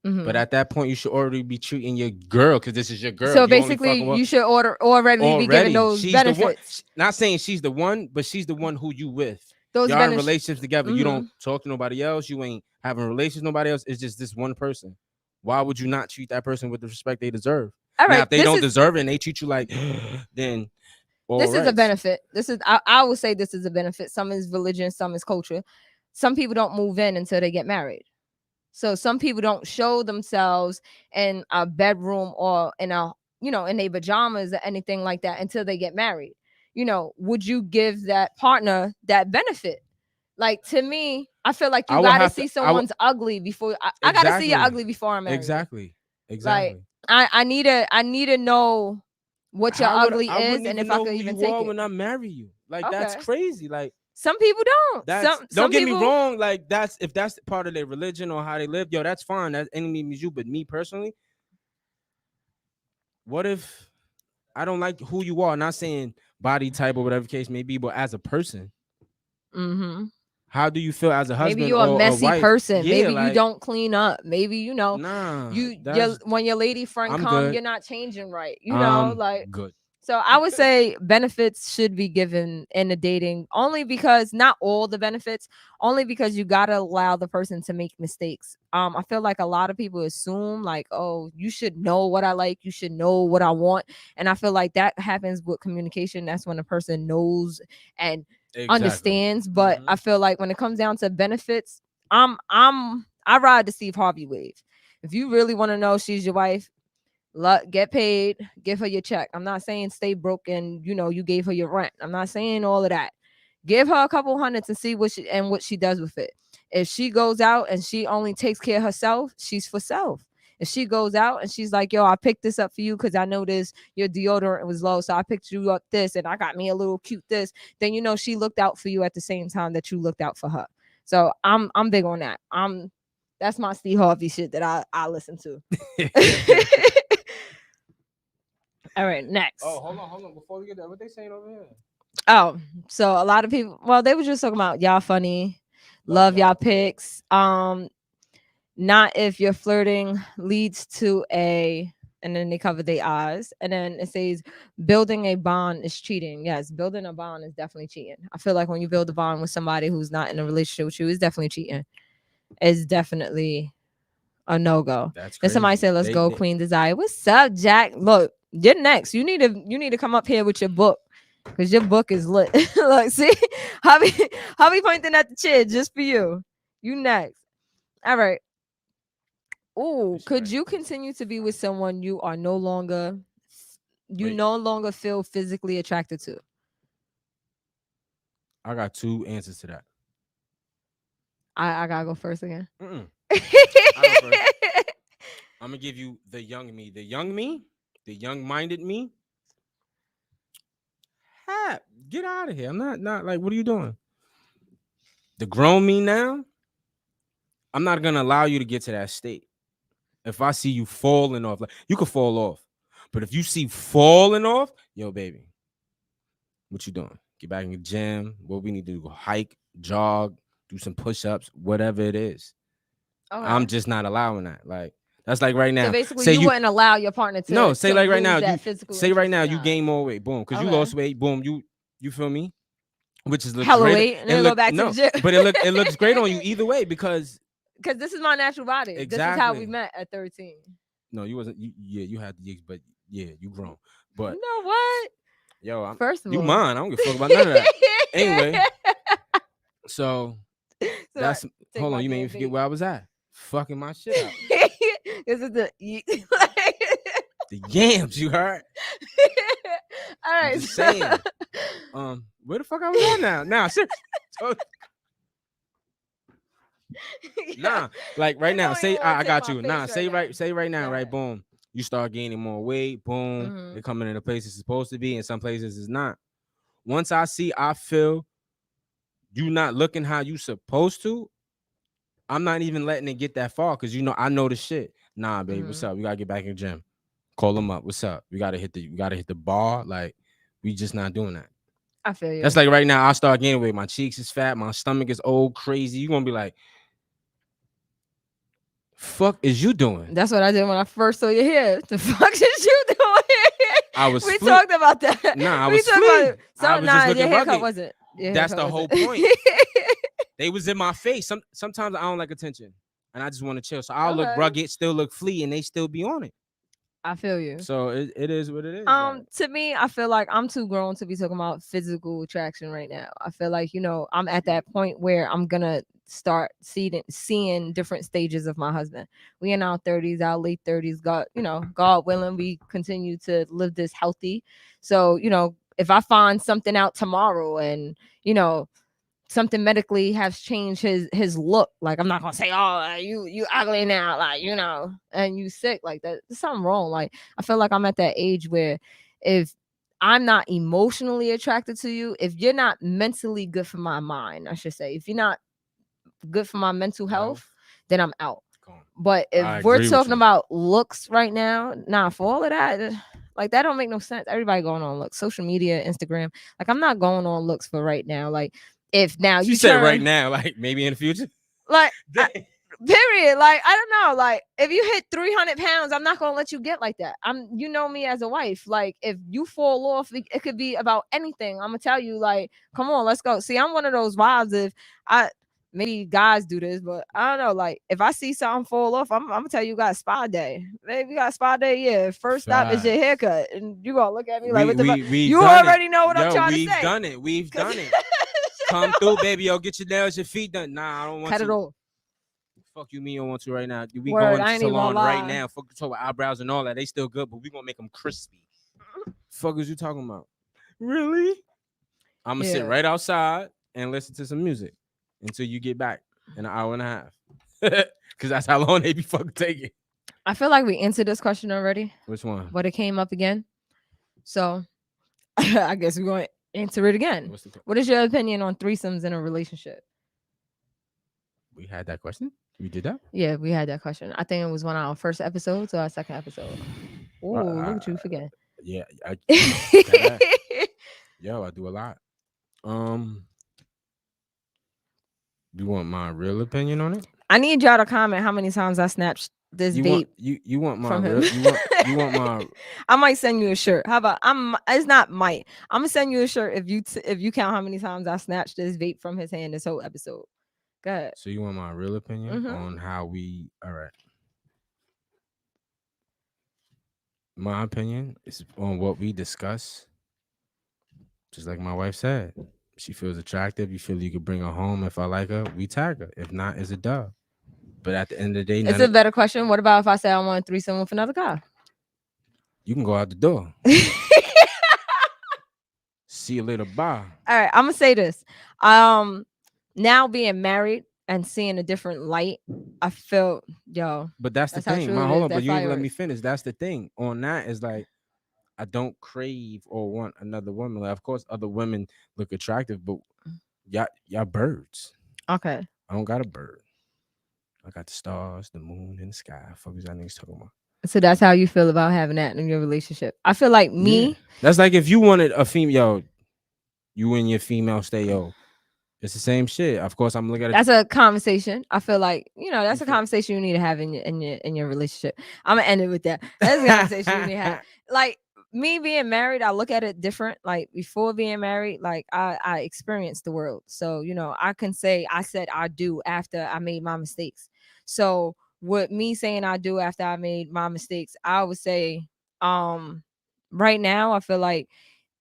But Mm-hmm. at that point, you should already be treating your girl because this is your girl. So You only basically, fucking well you should order already be given already. those She's the one. benefits. Not saying she's the one, but she's the one who you with. Those Y'all in benefits. relationships together. You Mm-hmm. don't talk to nobody else. You ain't having relations with nobody else. It's just this one person. Why would you not treat that person with the respect they deserve? All Now, right. if they don't deserve it and they treat you like, then all This is a right. benefit. I would say this is a benefit. Some is religion, some is culture. Some people don't move in until they get married. So some people don't show themselves in a bedroom or in their pajamas or anything like that until they get married. Would you give that partner that benefit? Like to me, I feel like you I would gotta have to. see someone's ugly before I gotta see you Exactly, ugly before I'm marrying you. exactly, Like exactly. I need to know what your ugly I is wouldn't and even if I know could who even you take are it. when I marry you? Like that's Okay. crazy. Like Some people don't. that's don't Some get me people. wrong. Like that's if that's part of their religion or how they live, yo, that's fine. That's any means you. But me personally, what if I don't like who you are? Not saying body type or whatever case may be, but as a person, Mm-hmm. how do you feel as a Maybe husband you're a or a messy wife? person. Yeah, Maybe you like don't clean up. Maybe nah, you that's when your lady friend I'm come, good. you're not changing right. Like Good. so I would say benefits should be given in the dating only because not all the benefits, only because you gotta allow the person to make mistakes. I feel like a lot of people assume like, oh, you should know what I like, you should know what I want. And I feel like that happens with communication. That's when a person knows and Exactly. understands. But Hmm. I feel like when it comes down to benefits, I ride the Steve Harvey wave. If you really want to know she's your wife, get paid, give her your check. I'm not saying stay broke and you gave her your rent. I'm not saying all of that. Give her a couple hundreds and see what she does with it. If she goes out and she only takes care of herself, she's for self. If she goes out and she's like, yo, I picked this up for you because I noticed your deodorant was low. So I picked you up this and I got me a little cute this, then she looked out for you at the same time that you looked out for her. So I'm big on that. That's my Steve Harvey shit that I listen to. All right, Oh, next. hold on. Before we get that, what they saying over here? Oh, so a lot of people. Well, they were just talking about y'all funny, love y'all pics. Not if your flirting leads to a, and then they cover their eyes, and then it says building a bond is cheating. Yes, building a bond is definitely cheating. I feel like when you build a bond with somebody who's not in a relationship with you, it's definitely cheating. It's definitely a no go. That's Then somebody crazy. said, "Let's go, Queen Desire." What's up, Jack? Look, you're next. You need to come up here with your book because your book is lit. Look, see, Hobby pointing at the chair just for you. You next. All right. Oh, This shit could right you here. continue to be with someone you Wait, no longer feel physically attracted to? I got two answers to that. I gotta go first again. Mm-mm. I go first. I'm gonna give you the young me. The young minded me. Ha, get out of here. I'm not like. What are you doing? The grown me now. I'm not gonna allow you to get to that state. If I see you falling off, like you could fall off, but if you see falling off, yo, baby, what you doing? Get back in the gym. What we need to do? Go hike, jog, do some push-ups, whatever it is. I'm Okay. just not allowing that. Like that's like right So now. basically, Say you you wouldn't allow your partner no. Say to like right now. lose You that physical say right interest now in you y'all. gain more weight. Boom, because you Okay. lost weight. Boom, you feel me? Which is looks Hella great. weight, and It then go look back to the no, gym. but it looks great on you either way because Because this is my natural body. This is how we exactly. met at 13. No, you wasn't. Yeah, you had the jigs, but yeah, you grown. But You know what? yo, I'm First of you all, mine. I don't give a fuck about none of that. Anyway, so so that's take hold on. my You made me damn forget bait. where I was at. Fucking my shit up. This is the The yams, you heard? all I'm right. just saying. Where the fuck I was at now? Now, seriously. So, Yeah, nah, like right you now, don't even say want I to take got my you. Nah, face right now. say right now, right? Yeah. Boom. You start gaining more weight. Boom. Mm-hmm. They're coming in the places it's supposed to be, and some places it's not. Once I feel you not looking how you supposed to, I'm not even letting it get that far because I know the shit. Nah, baby, what's Mm-hmm. up? We gotta get back in the gym. Call them up. What's up? We gotta hit the bar. Like, we just not doing that. I feel That's you. like right now, I start gaining weight. My cheeks is fat, my stomach is old, crazy. You gonna be like, fuck is you doing? That's what I did when I first saw you here. The fuck did you doing? I was We flea. talked about that. Nah, I We was talked about flea. it. I So was just nah, your looking haircut rugged. wasn't. Your That's haircut the whole wasn't. point. They was in my face. Sometimes I don't like attention, and I just want to chill. So I'll look Okay. rugged, still look flea, and they still be on it. I feel you. So it is what it is. Like, To me, I feel like I'm too grown to be talking about physical attraction right now. I feel like, I'm at that point where I'm gonna start seeing different stages of my husband. We in our 30s, our late 30s. God willing, we continue to live this healthy. So, if I find something out tomorrow and, you know, something medically has changed his look. Like, I'm not gonna say, oh, you ugly now, like, and you sick, like that. There's something wrong. Like, I feel like I'm at that age where if I'm not emotionally attracted to you, if you're not mentally good for my mind, I should say, if you're not good for my mental health. health, then I'm out. Come on. But if I we're agree with talking you. about looks right now, nah, for all of that, like, that don't make no sense. Everybody going on looks, social media, Instagram. Like, I'm not going on looks for right now. Like, if now She you said right turn, now, like maybe in the future. like, Damn. period. Like, I don't know. Like, if you hit 300 pounds, I'm not gonna let you get like that. You know me as a wife. Like, if you fall off, it could be about anything. I'm gonna tell you, like, come on, let's go. See, I'm one of those wives. If I maybe guys do this, but I don't know. Like, if I see something fall off, I'm gonna tell you, got spa day. Maybe you got spa day. Yeah. First stop is your Facts. haircut, and you gonna look at me like, what the fuck? We've You done it. already know what I'm Yo, trying to we've say. done it. We've 'Cause- done it. Come through, baby. Yo, get your nails, your feet done. Nah, I don't want Cut it to. off. Fuck you, me. You don't want to right now. We Word, going I to ain't even gonna salon right lie. now. Fuck you, talk with eyebrows and all that. They still good, but we gonna make them crispy. Fuck is you talking about? Really? I'm gonna sit Yeah. right outside and listen to some music until you get back in an hour and a half. Cause that's how long they be fucking taking. I feel like we answered this question already, Which one? but it came up again. So I guess we're going to answer it again. What's the? What is your opinion on threesomes in a relationship? We had that question. We did that. Yeah, we had that question. I think it was one of our first episodes or our second episode. Well, Oh, look at you forgetting. yeah, that ass. Yo, I do a lot. Um, do you want my real opinion on it? I need y'all to comment how many times I snatched this vape You want my from him. real you want my I might send you a shirt. How about I'm? It's not might. I'm gonna send you a shirt if you count how many times I snatched this vape from his hand this whole episode. Go ahead. so you want my real opinion Mm-hmm. on how we all right. My opinion is on what we discuss. Just like my wife said, she feels attractive. You feel you could bring her home. If I like her, we tag her. If not, it's a dub. But at the end of the day, It's none a of better question. What about if I say I want a threesome with another guy? you can go out the door. See you later. Bye. All right, I'm gonna say this. Um, now being married and seeing a different light, I feel yo. But that's the That's how thing. true My it hold is. on, but That you ain't let me fireworks. finish. That's the thing. On that is like I don't crave or want another woman. Like, of course, other women look attractive, but y'all birds. Okay, I don't got a bird. I got the stars, the moon, and the sky. Fuck is that niggas talking about? so that's how you feel about having that in your relationship. I feel like Yeah. me. That's like if you wanted a female, you and your female stay, yo. It's the same shit. Of course, I'm looking at it. That's a conversation. I feel like You that's a feel? conversation you need to have in your relationship. I'm gonna end it with that. That's a conversation you need to have. Like me being married, I look at it different. Like before being married, like I experienced the world, so I can say I said I do after I made my mistakes. So with me saying I do after I made my mistakes, I would say um right now I feel like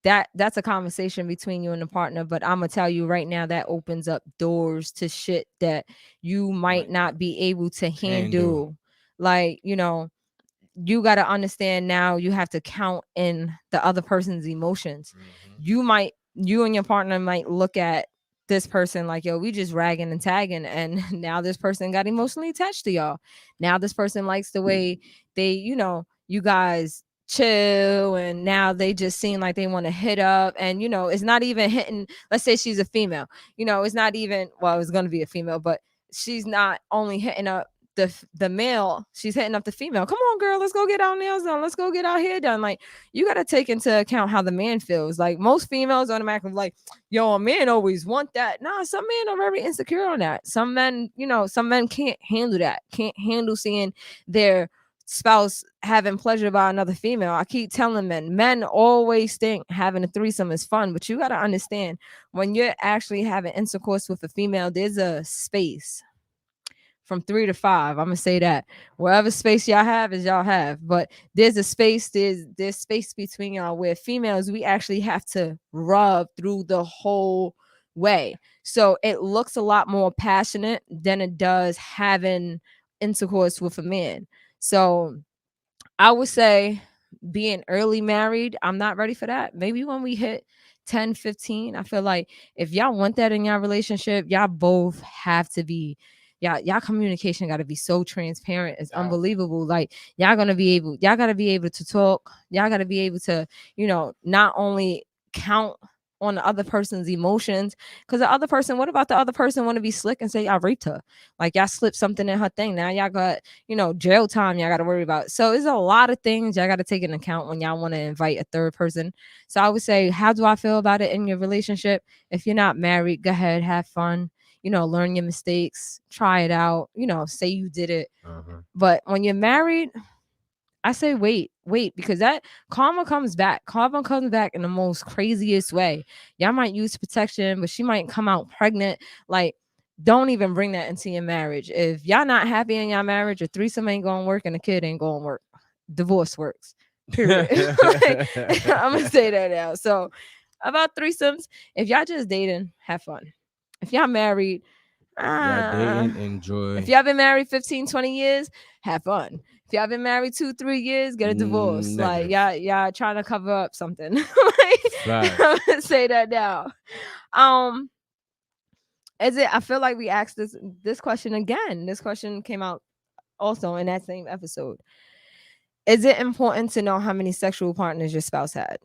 that's a conversation between you and the partner, but I'm gonna tell you right now that opens up doors to shit that you might Might not not be able to handle. handle. Like you got to understand now you have to count in the other person's emotions. Mhm. You and your partner might look at this person like, yo, we just ragging and tagging, and now this person got emotionally attached to y'all. Now this person likes the way they you guys chill, and now they just seem like they want to hit up, and it's not even hitting. Let's say she's a female, it's not even, well, it's going to be a female, but she's not only hitting up the male, she's hitting up the female. Come on, girl, let's go get our nails done. Let's go get our hair done. Like, you got to take into account how the man feels. Like, most females automatically like, yo, a man always want that. Nah, some men are very insecure on that. Some men can't handle that. Can't handle seeing their spouse having pleasure by another female. I keep telling men always think having a threesome is fun, but you got to understand when you're actually having intercourse with a female, there's a space from 3 to 5. I'm gonna say that wherever space y'all have is y'all have, but there's a space, there's space between y'all where females we actually have to rub through the whole way. So it looks a lot more passionate than it does having intercourse with a man. So I would say being early married, I'm not ready for that. Maybe when we hit 10, 15, I feel like if y'all want that in your relationship, y'all both have to be, y'all communication got to be so transparent. It's unbelievable. Like y'all gotta be able to talk. Y'all gotta be able to, not only count on the other person's emotions, because the other person, what about the other person want to be slick and say y'all raped her? Like y'all slipped something in her thing. Now y'all got jail time y'all got to worry about. So it's a lot of things y'all got to take into account when y'all want to invite a third person. So I would say, how do I feel about it in your relationship? If you're not married, go ahead, have fun. Learn your mistakes, try it out. Say you did it. Uh-huh. But when you're married, I say wait, because that karma comes back. Karma comes back in the most craziest way. Y'all might use protection, but she might come out pregnant. Like, don't even bring that into your marriage. If y'all not happy in your marriage, a threesome ain't gonna work and a kid ain't gonna work. Divorce works. Period. Like, I'm gonna say that now. So about threesomes, if y'all just dating, have fun. If y'all married, Y'all uh, dating, if enjoy. y'all been married 15, 20 years, have fun. If y'all been married 2, 3 years, get a divorce. Like Negative. y'all trying to cover up something. Like, I'm Facts. gonna say that now. Um, is it? I feel like we asked this question again. This question came out also in that same episode. Is it important to know how many sexual partners your spouse had?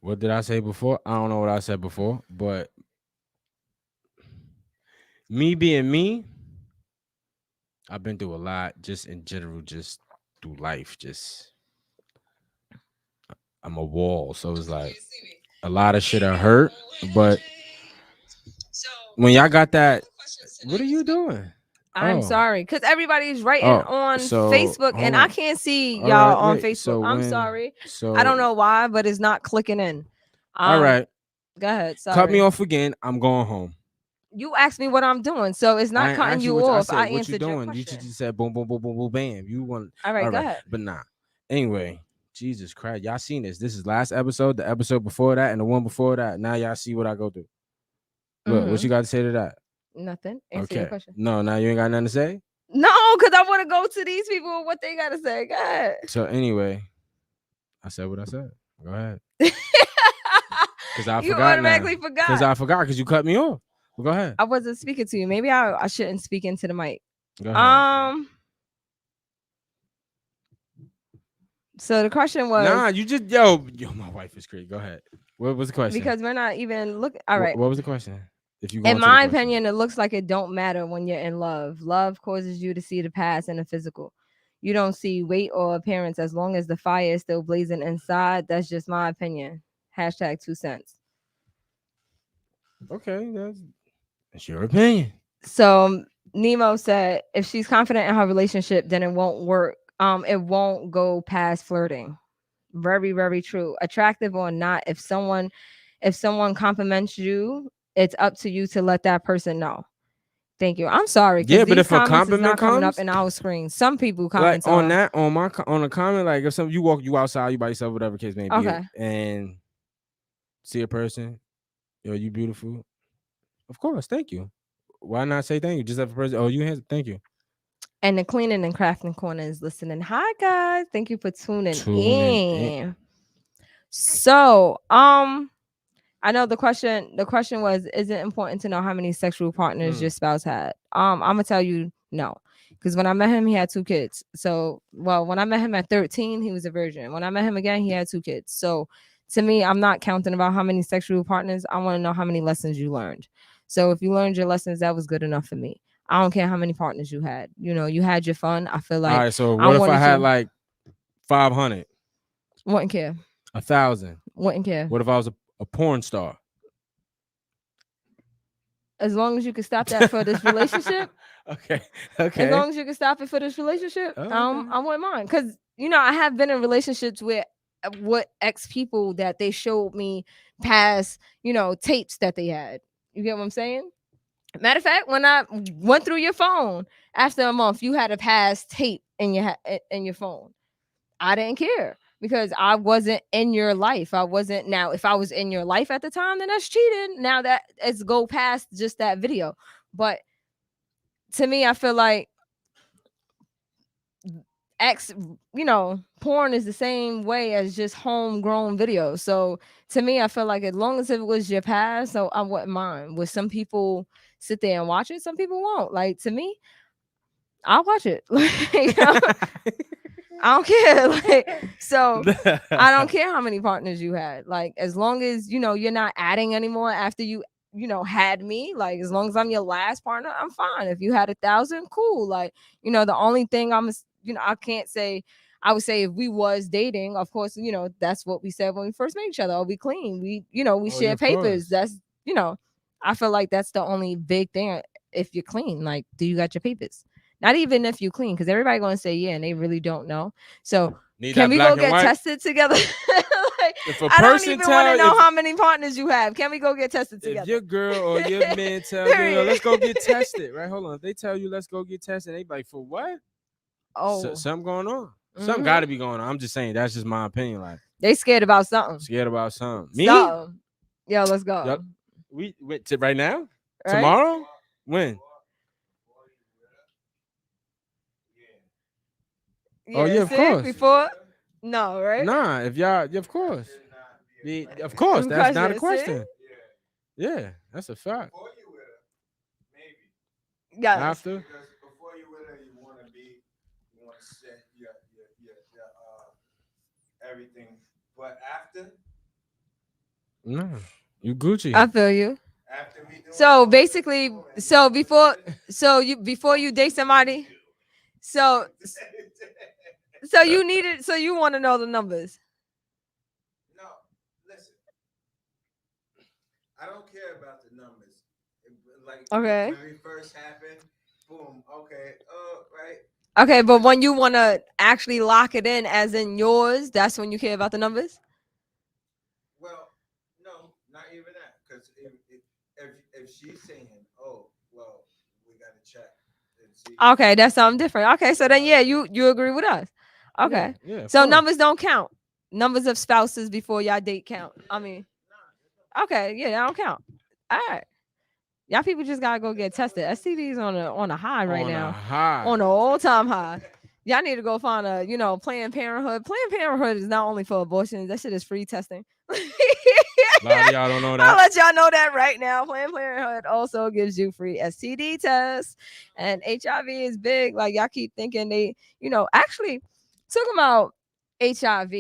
What did I say before? I don't know what I said before, but Me being me, I've been through a lot just in general, just through life. Just I'm a wall. So it's like a lot of shit I hurt. But when y'all got that, what are you doing? I'm Oh, sorry, because everybody's writing oh, on so Facebook and hold I on. can't see All y'all right, on wait. Facebook. So I'm when, sorry. I so don't know why, but it's not clicking in. all Um, right, Go ahead. cut me Sorry. off again. I'm going home. You asked me what I'm doing, so it's I not ain't cutting asked you you what I off. said. I What you answered your doing? You just question. said boom, boom, boom, boom, boom, bam. You want All right, all go right, ahead. but nah. Anyway, Jesus Christ, y'all seen this? This is last episode, the episode before that, and the one before that. Now y'all see what I go through. Look, what Mm-hmm. you got to say to that? Nothing. Answer your Okay. question. No, now you ain't got nothing to say. No, because I want to go to these people and what they got to say. Go ahead. So anyway, I said what I said. Go ahead. Cause I You forgot now. automatically Cause forgot. I forgot. Cause you cut me off. Well, go ahead. I wasn't speaking to you. Maybe I shouldn't speak into the mic. Go ahead. Um. So the question was Nah, you just yo. My wife is crazy. Go ahead. What was the question? because we're not even looking. All What, right. what was the question? If you go In into the my question. opinion, it looks like it don't matter when you're in love. Love causes you to see the past and the physical. You don't see weight or appearance as long as the fire is still blazing inside. That's just my opinion. Hashtag 2 cents. Okay, that's your opinion. So Nemo said if she's confident in her relationship, then it won't work. It won't go past flirting. Very, very true. Attractive or not, if someone compliments you, it's up to you to let that person know. Thank you. I'm sorry because Yeah, but these if a comments is compliment not coming up comes, in our screen. Some people like comments on are. that, on a comment, like if some you outside, you by yourself, whatever case may be, Okay. and see a person, yo, you beautiful. Of course, thank you. Why not say thank you? Just have a person. Oh, you handsome. Thank you. And the cleaning and crafting corner is listening. Hi guys. Thank you for tuning Tuning in. in. So, I know the question was, is it important to know how many sexual partners Mm. your spouse had? I'm gonna tell you no. Because when I met him, he had 2 kids. So, well, when I met him at 13, he was a virgin. When I met him again, he had 2 kids. So, to me, I'm not counting about how many sexual partners. I want to know how many lessons you learned. So, if you learned your lessons, that was good enough for me. I don't care how many partners you had. You had your fun. I feel All like right. So I what if I wanted had you. like 500, Wouldn't care. 1,000? Wouldn't care. What if I was a porn star? As long as you can stop that for this relationship, Okay. as Okay. long as you can stop it for this relationship, Oh, okay. I wouldn't mind. Cause I have been in relationships with ex people that they showed me past, tapes that they had. You get what I'm saying? Matter of fact, when I went through your phone after a month, you had a past tape in your phone. I didn't care because I wasn't in your life. I wasn't. Now, if I was in your life at the time, then that's cheating. Now that it's go past just that video. But to me, I feel like X, porn is the same way as just homegrown videos. So to me, I feel like as long as it was your past, so I wouldn't mind. With some people sit there and watch it, some people won't. Like to me, I'll watch it. I don't care. So I don't care how many partners you had. Like as long as you're not adding anymore after you had me. Like as long as I'm your last partner, I'm fine. If you had 1,000, cool. Like the only thing I can't say. I would say if we was dating, of course, that's what we said when we first met each other. Oh, we clean. We Oh yeah, share of papers. course. I feel like that's the only big thing. If you're clean, like, do you got your papers? Not even if you clean, because everybody gonna say yeah, and they really don't know. So Need can that we go black and get white. tested together? Like, If a I don't person even want tell to know how many partners you have. Can we go get tested if together? your girl or your man tell you, yo, Period. let's go get tested, right? Hold on. If they tell you let's go get tested, they be like, for what? Oh, Something going on. Something got hmm to be going on. I'm just saying. That's just my opinion. Like they scared about something. scared about something. Me? So, yo, let's Yup. go. We went to right now. Right? Tomorrow? When? Oh Yeah. yeah, of See, course. before, no, right? Nah, if y'all, yeah, of course. Of course, that's not a Question. See, question. Yeah, that's a fact. Before you with her, maybe. yes. After? Because before you with her, you want to set your everything. But after, Nah, you Gucci. I feel you. after we So basically, so before you date somebody, so so you needed, so you want to know the numbers. No, listen. I don't care about the numbers. Like Okay. when we first happened, boom. Okay. Oh, right. Okay, but when you want to actually lock it in, as in yours, that's when you care about the numbers. Well, no, not even that. Because if she's saying, "Oh, well, we got to check and see," Okay, that's something different. Okay, so you then know what yeah, I mean? you agree with us. Yeah, Okay, yeah, of so course. numbers don't count. Numbers of spouses before y'all date count. I mean, Nah, that's not, okay, yeah, that don't count. All right, y'all people just gotta go that's get not what tested. I'm. STDs on a high right On a now, high. on an all time high. Y'all need to go find a, Planned Parenthood. Planned Parenthood is not only for abortions. That shit is free testing. A lot of y'all don't know I'll that. let y'all know that right now. Planned Parenthood also gives you free STD tests, and HIV is big. Like y'all keep thinking actually talking about HIV.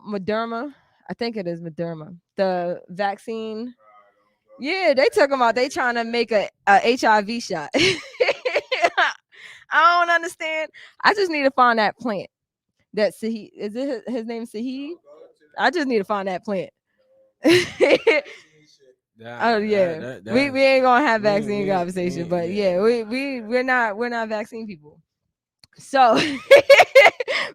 Moderna. I think it is Moderna, the vaccine. Yeah, they talking about they trying to make a HIV shot. I don't understand. I just need to find that plant. That Sahi, is it his name Sahi? I just need to find that plant. Oh yeah, we That's ain't gonna have vaccine conversation, we but yeah. yeah, we're not vaccine people. So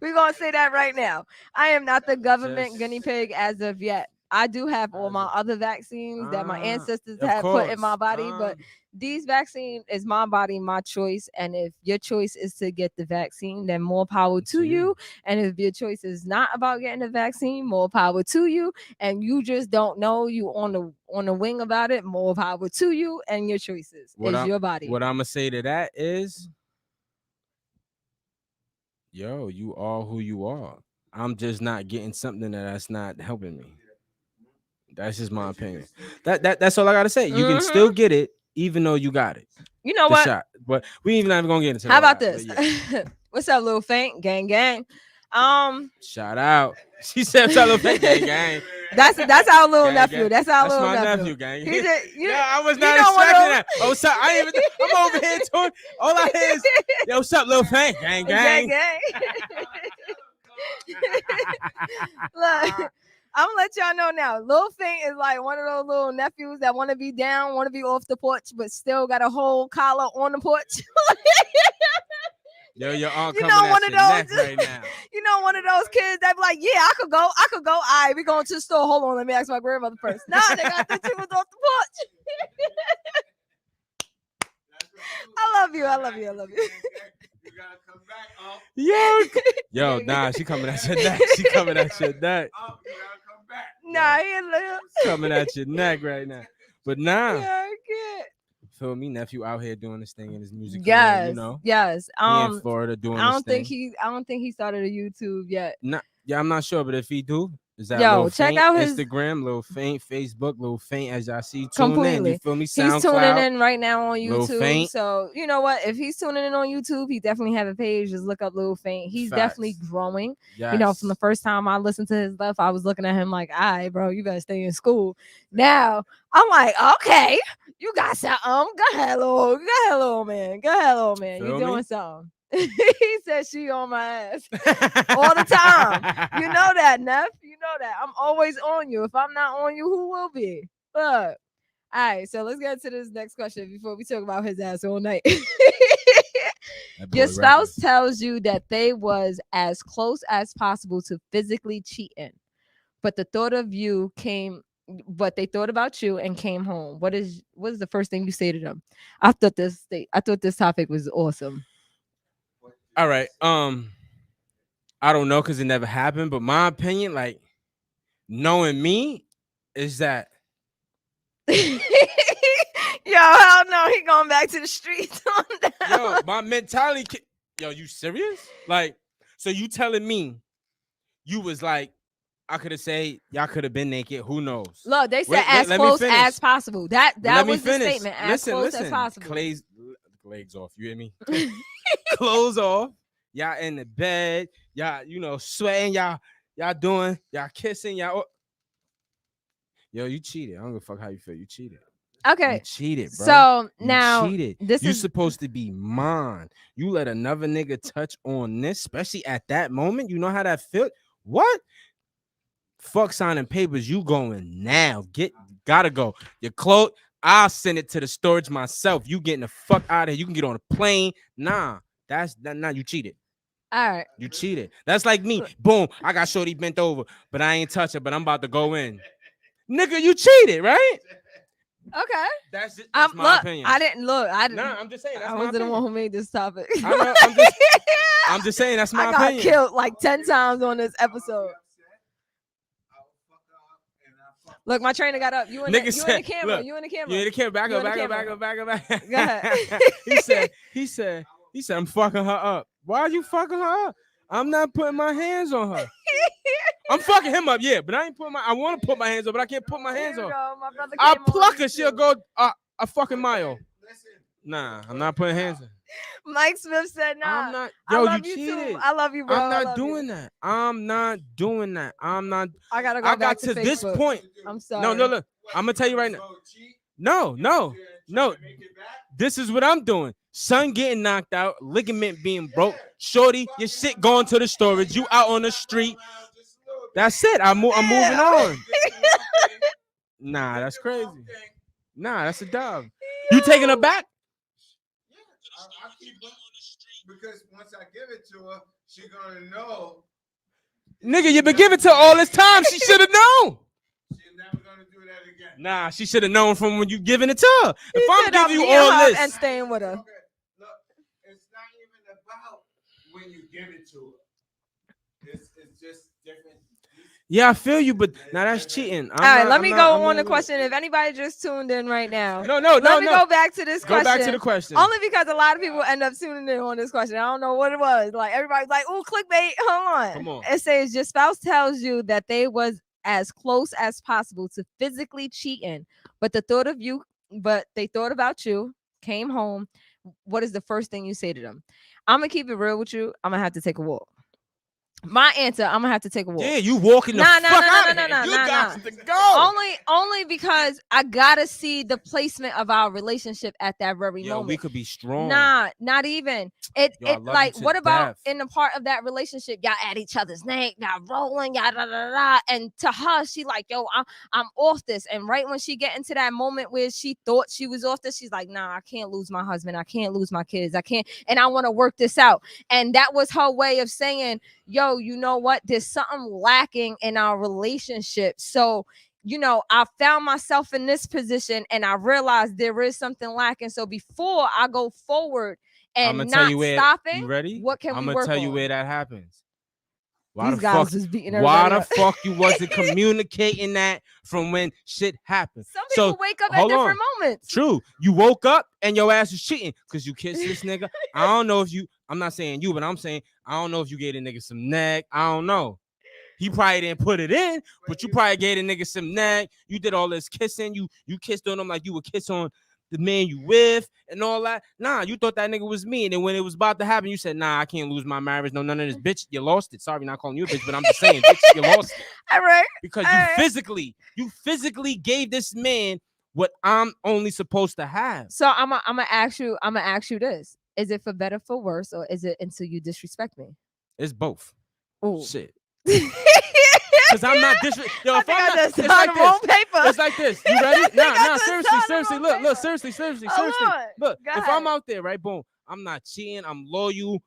we're gonna say that right now. I am not the government Just guinea pig as of yet. I do have all as my a other vaccines that my ancestors of had put in my course. body, but these vaccine is my body, my choice. And if your choice is to get the vaccine, then more power to To you. you. And if your choice is not about getting the vaccine, more power to you. And you just don't know, you on the wing about it, more power to you. And your choices What is I'm your body. what I'm gonna say to that is, yo, you are who you are. I'm just not getting something that's not helping me. That's just my But you can opinion. still get it. That's all I gotta say. You can Hmm. still get it even though you got it, You know the what? shot. But we ain't even gonna get into How all about that. But this? yeah, What's up, little faint? Gang, gang. Um, shout out. She said, "Tell her gang, gang, that's our little gang, nephew. gang." That's our That's little my nephew. nephew, gang. He's a you. Yeah, I was You not know one expecting of that. Oh, so I ain't even. I'm over here doing. All I hear is, "Yo, what's up, little fan, gang, those gang, gang." gang. Look, I'm gonna let y'all know now. Lil Fink is like one of those little nephews that want to be down, want to be off the porch, but still got a whole collar on the porch. Yo, your aunt You coming know, at one of your neck right those. now. One of those kids that be like, "Yeah, I could go, I could go. All right, we going to the store. Hold on, let me ask my grandmother first." Nah, they got the two was off the porch. That's what you. I love you. I All love right, you. I love you. you gotta come back up. Yo, nah, she coming at your neck. She coming at your neck. Up, you gotta come back. Nah, Yo, he a little. coming at your neck right now. But nah, Yeah, kid. feel me, nephew out here doing this thing in his music career. You Yes, know, yes. he in Florida doing I this don't think thing. he started a YouTube yet. Not, yeah, I'm not sure, but if he do, is that Lil Yo, check Faint out his Instagram, Lil Faint Facebook, Lil Faint as y'all see. Tune in. You completely. feel me? He's tuning SoundCloud, in right now on Lil YouTube. Faint. So you know what? If he's tuning in on YouTube, he definitely have a page. Just look up Lil Faint. He's definitely Facts. growing. From the Yes. first time I listened to his stuff, I was looking at him like, "All right, bro, you better stay in school." Now I'm like, "Okay, you got something. Go ahead, little man. Go ahead, little man. You Feel doing me? something." He said she on my ass all the time. You know that, Neff. You know that. I'm always on you. If I'm not on you, who will be? Look. All right, so let's get to this next question before we talk about his ass all night. That Your boy spouse reckless. tells you that they was as close as possible to physically cheating, but they thought about you and came home. What is the first thing you say to them? I thought this topic was awesome. What do All you right. say? I don't know because it never happened, but my opinion, like knowing me, is that Yo, hell no, he going back to the streets on that yo, one. my mentality. Yo, you serious? Like, so you telling me you was like, I could have said y'all could have been naked. Who knows? Look, they said Wait, as let me close finish. as possible. That But let that me was the finish. statement. As Listen, close as listen. possible. Clay's legs off. You hear me? Clothes off. Y'all in the bed. Y'all, sweating. Y'all doing. Y'all kissing. Yo, you cheated. I don't give a fuck how you feel. You cheated. You Okay. cheated, bro. So You now cheated. this You is supposed to be mine. You let another nigga touch on this, especially at that moment. You know how that felt? What? Fuck signing papers. You going now. Gotta go. Your clothes. I'll send it to the storage myself. You getting the fuck out of here. You can get on a plane. Nah. Nah, you cheated. all right. You cheated. That's like me. Boom. I got shorty bent over, but I ain't touch her, but I'm about to go in. Nigga, you cheated, right? Okay. That's it. That's my Look, opinion. I didn't look. I didn't. Nah, I'm just saying that's I my wasn't the one opinion. who made this topic. I know. I'm just saying that's my I got opinion. killed like 10 times on this episode. Look, my trainer got up. You in the, Nigga you in the said, camera. look, You in the camera. you in the camera. Back You up, in the back up, camera. back up, back up, back up. Go ahead. he said, I'm fucking her up. Why are you fucking her up? I'm not putting my hands on her. I'm fucking him up, yeah, but I ain't putting I want to put my hands on, but I can't put my hands Here we on. go. My brother I'll came on pluck her. YouTube. She'll go a fucking mile. Nah, I'm not putting hands on. Mike Smith said, "Nah, I'm not. I Yo, love you you cheated. too. I love you, bro. I'm I not love doing you. that. I'm not doing that. I'm not. I gotta go I back got to to this Facebook. point. I'm sorry. No, look. I'm gonna tell you right now. No. This is what I'm doing. Son getting knocked out, ligament being broke. Shorty, your shit going to the storage. You out on the street. That's it. I'm moving on. Nah, that's crazy. Nah, that's a dub. You taking her back? I keep her because once I give it to her, she gonna know. Nigga, you been giving to her all this time. She should have known. She's never gonna do that again. Nah, she should have known from when you giving it to her. If He I'm said, giving you meeting all her this, and staying with her. Okay, look, it's not even about when you give it to her. It's just different. yeah, I feel you, but now that's cheating. All right, let me go on the question. If anybody just tuned in right now, No. let me go back to this Go question. back to the question. Only because a lot of people end up tuning in on this question. I don't know what it was. Like everybody's like, "Oh, clickbait." Hold on. Come on. It says your spouse tells you that they was as close as possible to physically cheating, but they thought about you, came home. What is the first thing you say to them? I'm gonna keep it real with you. I'm gonna have to take a walk. My answer, I'm gonna have to take a walk. Yeah, you walking the fuck out of here. You got to go. Only because I gotta see the placement of our relationship at that very Yo, moment. we could be strong. Nah, not even. It Yo, I it love like you to what about death. in the part of that relationship, y'all at each other's neck, y'all rolling, y'all da da da. And to her, she like, yo, I'm off this. And right when she get into that moment where she thought she was off this, she's like, nah, I can't lose my husband, I can't lose my kids, I can't, and I want to work this out. And that was her way of saying, yo, you know what? There's something lacking in our relationship. So, I found myself in this position and I realized there is something lacking. So before I go forward and not stopping, you ready? what can I'm we gonna work tell you on? where that happens. These guys was beating everybody up. You wasn't communicating that from when shit happened? Some people wake up at different moments. True. You woke up and your ass was cheating because you kissed this nigga. I don't know if you, I'm not saying you, but I'm saying I don't know if you gave the nigga some neck. I don't know. He probably didn't put it in, but you probably gave the nigga some neck. You did all this kissing. You kissed on him like you would kiss on the man you with and all that. Nah, you thought that nigga was me. And then when it was about to happen, you said, nah, I can't lose my marriage. No, none of this. Bitch, you lost it. Sorry, not calling you a bitch, but I'm just saying, bitch, you lost it. All right. Because you physically gave this man what I'm only supposed to have. So I'm gonna ask you this. Is it for better, for worse, or is it until you disrespect me? It's both. Oh shit. Because I'm not disrespecting. I think I just signed the wrong paper. It's like this. You ready? Nah, seriously. Look, seriously. Look, if I'm out there, right, boom, I'm not cheating. I'm loyal.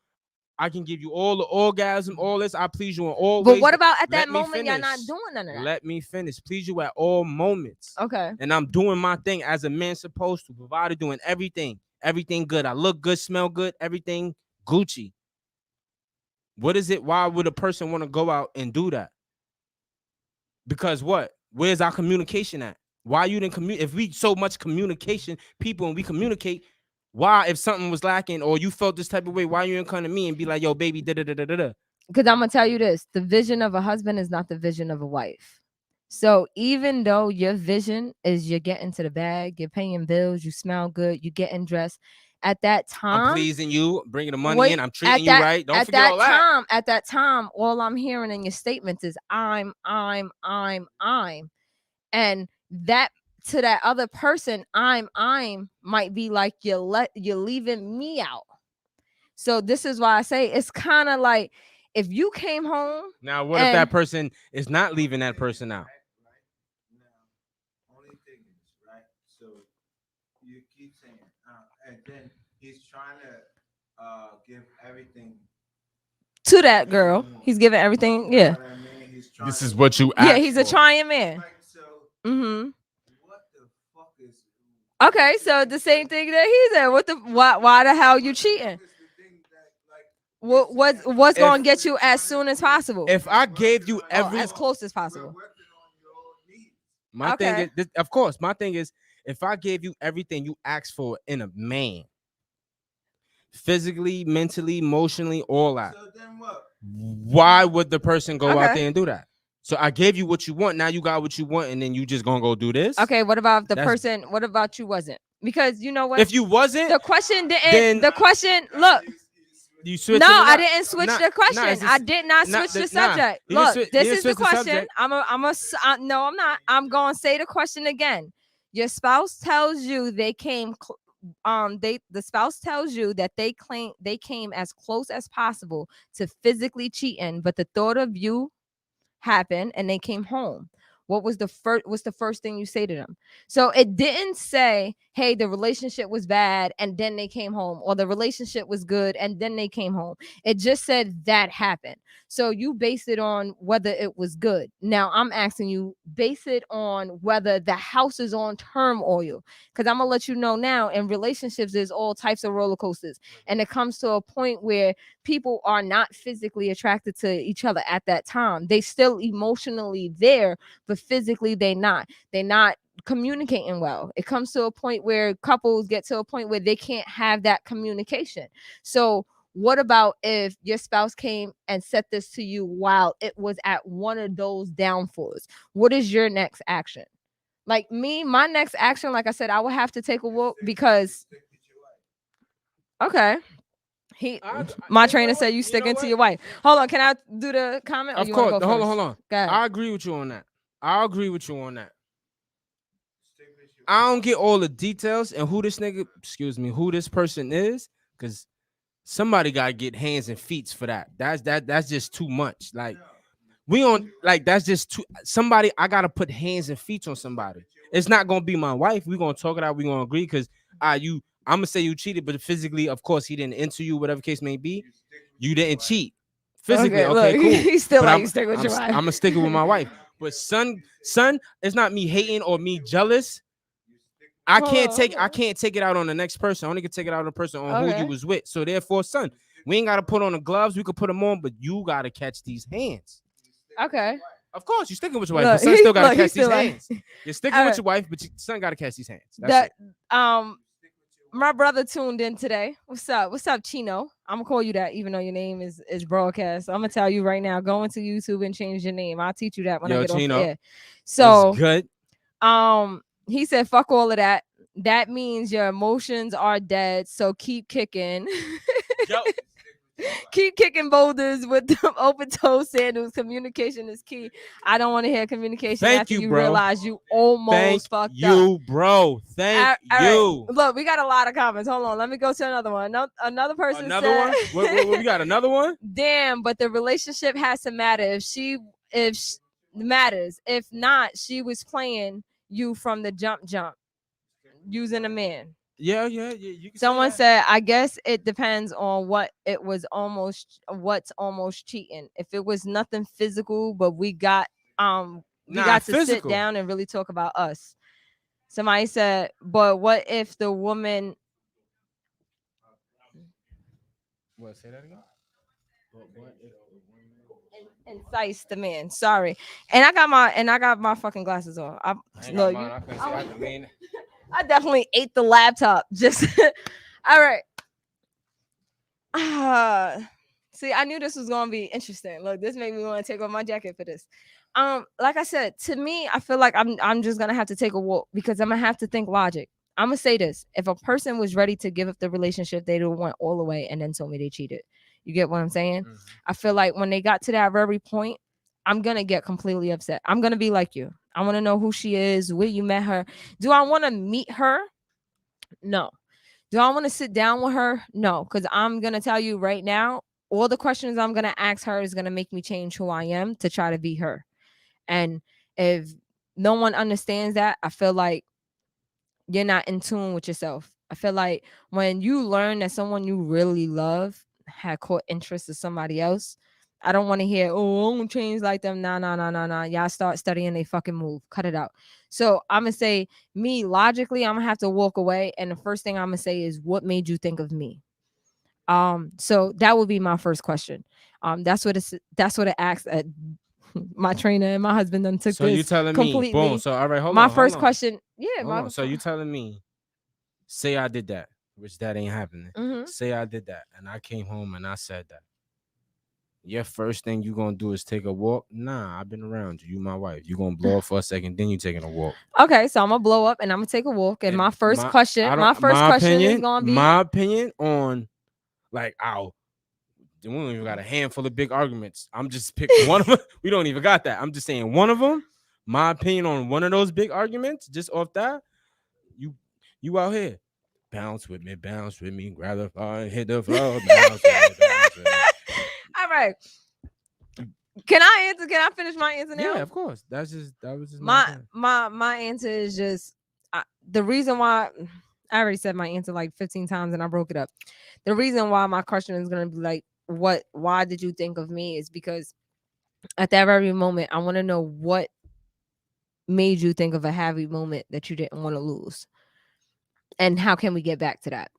I can give you all the orgasm, all this. I please you in all ways. But what about at that moment you're not doing none of that? Let me finish. Please you at all moments. Okay. And I'm doing my thing as a man supposed to. Provided doing everything. Everything good. I look good, smell good, everything Gucci. What is it? Why would a person want to go out and do that? Because what? Where's our communication at? Why you didn't communicate? If we so much communication, people, and we communicate, why, if something was lacking or you felt this type of way, why you didn't come to me and be like, yo, baby, da da da da da? Because I'm gonna tell you this: the vision of a husband is not the vision of a wife. So even though your vision is you're getting to the bag, you're paying bills, you smell good, you're getting dressed, at that time, I'm pleasing you, bringing the money in, I'm treating you right. Don't forget all that. At that time, all I'm hearing in your statements is I'm, and that to that other person, I'm might be like you're leaving me out. So this is why I say it's kind of like if you came home Now, what if and that person is not leaving that person out? Right now, only thing is right. So you keep saying, and then he's trying to give everything to that he girl, wants. he's giving everything. You know Yeah, what I mean? He's trying This to is what you yeah, asked he's a for. trying man. right. So Mm-hmm. what the fuck is? Okay, so the same thing that he said. What the why the hell you What the fuck cheating? is the thing that like you're What saying? what's If gonna get you as soon as possible? if I gave you Oh, every, as close as We're possible. working on your needs. my thing Okay. is, this, of course, my thing is, if I gave you everything you asked for in a man, physically, mentally, emotionally, all that, So then what? why would the person go out Okay. there and do that? So I gave you what you want. Now you got what you want, and then you just gonna go do this? Okay, what about if the That's person? What about you wasn't? Because you know what? if you wasn't, The question didn't. then The question. Look. you No, switching it I up. didn't switch Nah, the nah, question. it's I just did not not switch the the, nah. subject. You didn't, Look, you this didn't is the switch the question. subject. No, I'm not. I'm going to say the question again. Your spouse tells you they came the spouse tells you that they came as close as possible to physically cheating, but the thought of you happened and they came home. What's the first thing you say to them? So it didn't say, hey, the relationship was bad and then they came home, or the relationship was good and then they came home. It just said that happened. So you base it on whether it was good. Now I'm asking you, base it on whether the house is on turmoil. Because I'm gonna let you know now, in relationships there's all types of roller coasters, and it comes to a point where people are not physically attracted to each other at that time. They still emotionally there, but physically they're not communicating well. It comes to a point where couples get to a point where they can't have that communication. So what about if your spouse came and said this to you while it was at one of those downfalls? What is your next action? Like me, my next action, like I said, I would have to take a walk because okay. He my You know trainer what? said you You know sticking to what? your wife. Hold on, can I do the comment or Of you want to course. go Hold on, first? hold on. Go ahead. I agree with you on that. I agree with you on that. I don't get all the details and who this nigga, excuse me, who this person is, because somebody gotta get hands and feet for that. That's just too much. Like we on like that's just too somebody. I gotta put hands and feet on somebody. It's not gonna be my wife. We gonna talk it out. We gonna agree because I'm gonna say you cheated, but physically, of course, he didn't enter you. Whatever case may be, you didn't cheat. Physically, Okay, okay, look, cool. he's still But like you stick with I'm your wife. I'm gonna stick it with my wife. But son, it's not me hating or me jealous. Hold on, hold I on. can't take it out on the next person. I only can take it out on the person on who you Okay. was with. So therefore, son, we ain't gotta put on the gloves. We could put them on, but you gotta catch these hands. Okay. Of course, you're sticking with your wife, but Look, son still gotta he's catch these still like hands. You're sticking all with right. your wife, but your son gotta catch these hands. That's That it. my brother tuned in today. What's up? What's up, Chino? I'm gonna call you that, even though your name is broadcast. I'm gonna tell you right now. Go into YouTube and change your name. I'll teach you that when I Yo, get off the Chino, air. what's So, good? he said, "Fuck all of that. That means your emotions are dead. So keep kicking." Yo, Keep kicking boulders with them open toe sandals. Communication is key. I don't want to hear communication thank after you, you bro. realize you Thank almost fucked up. you, bro. Thank All right. you. Look, we got a lot of comments. Hold on. Let me go to another one. Another person Another said, one? What we got? Another one? damn, but the relationship has to matter. If matters. If not, she was playing you from the jump, using a man. Yeah. You can say Someone that. said, I guess it depends on what's almost cheating. If it was nothing physical, but we Nah, got to sit physical. down and really talk about us. Somebody said, but what if the woman What? Say that again. incites the man? Sorry. And I got my fucking glasses on. I ain't got Look, mine. I couldn't see. I had to lean. I definitely ate the laptop. Just all right. See, I knew this was gonna be interesting. Look, this made me want to take off my jacket for this. Like I said, to me, I feel like I'm just gonna have to take a walk because I'm gonna have to think logic. I'm gonna say this: if a person was ready to give up the relationship, they don't want all the way, and then told me they cheated. You get what I'm saying? Mhm. I feel like when they got to that very point, I'm gonna get completely upset. I'm gonna be like you. I want to know who she is, where you met her. Do I want to meet her? No. Do I want to sit down with her? No, because I'm gonna tell you right now, all the questions I'm gonna ask her is gonna make me change who I am to try to be her. And if no one understands that, I feel like you're not in tune with yourself. I feel like when you learn that someone you really love had caught interest in somebody else, I don't want to hear, oh, I won't change like them. Nah, nah, nah, nah, nah. Y'all start studying they fucking move. Cut it out. So I'm gonna say, me logically, I'm gonna have to walk away. And the first thing I'm gonna say is, what made you think of me? So that would be my first question. That's what it asks at my trainer and my husband then took So you this telling me, boom. completely. So all right, My first question, yeah, hold on. So you telling me, say I did that, which that ain't happening. mm-hmm. Say I did that, and I came home and I said that. Your first thing you gonna do is take a walk? Nah, I've been around you. You my wife. You gonna blow up for a second, then you taking a walk. Okay, so I'm gonna blow up and I'm gonna take a walk. And And my first my I question, don't my first question is gonna be, my opinion on like we don't even got a handful of big arguments. I'm just pick one of them. We don't even got that. I'm just saying one of them. My opinion on one of those big arguments, just off that, you you out here. Bounce with me, grab the floor, hit the floor, bounce with me, bounce with me. all right. You- Can I answer? Can I finish my answer Yeah, now? of course. That was just my My opinion. my answer is just, the reason why I already said my answer like 15 times and I broke it up. The reason why my question is gonna be like, what? Why did you think of me? Is because at that very moment, I want to know what made you think of a happy moment that you didn't want to lose, and how can we get back to that?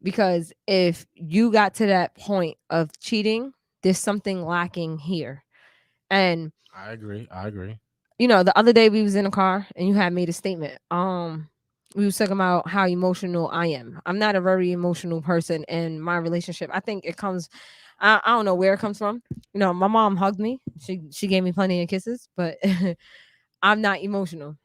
Because if you got to that point of cheating, there's something lacking here. And I agree. I agree. the other day we was in a car and you had made a statement. We was talking about how emotional I am. I'm not a very emotional person in my relationship. I think it comes, I don't know where it comes from. My mom hugged me. She gave me plenty of kisses, but I'm not emotional.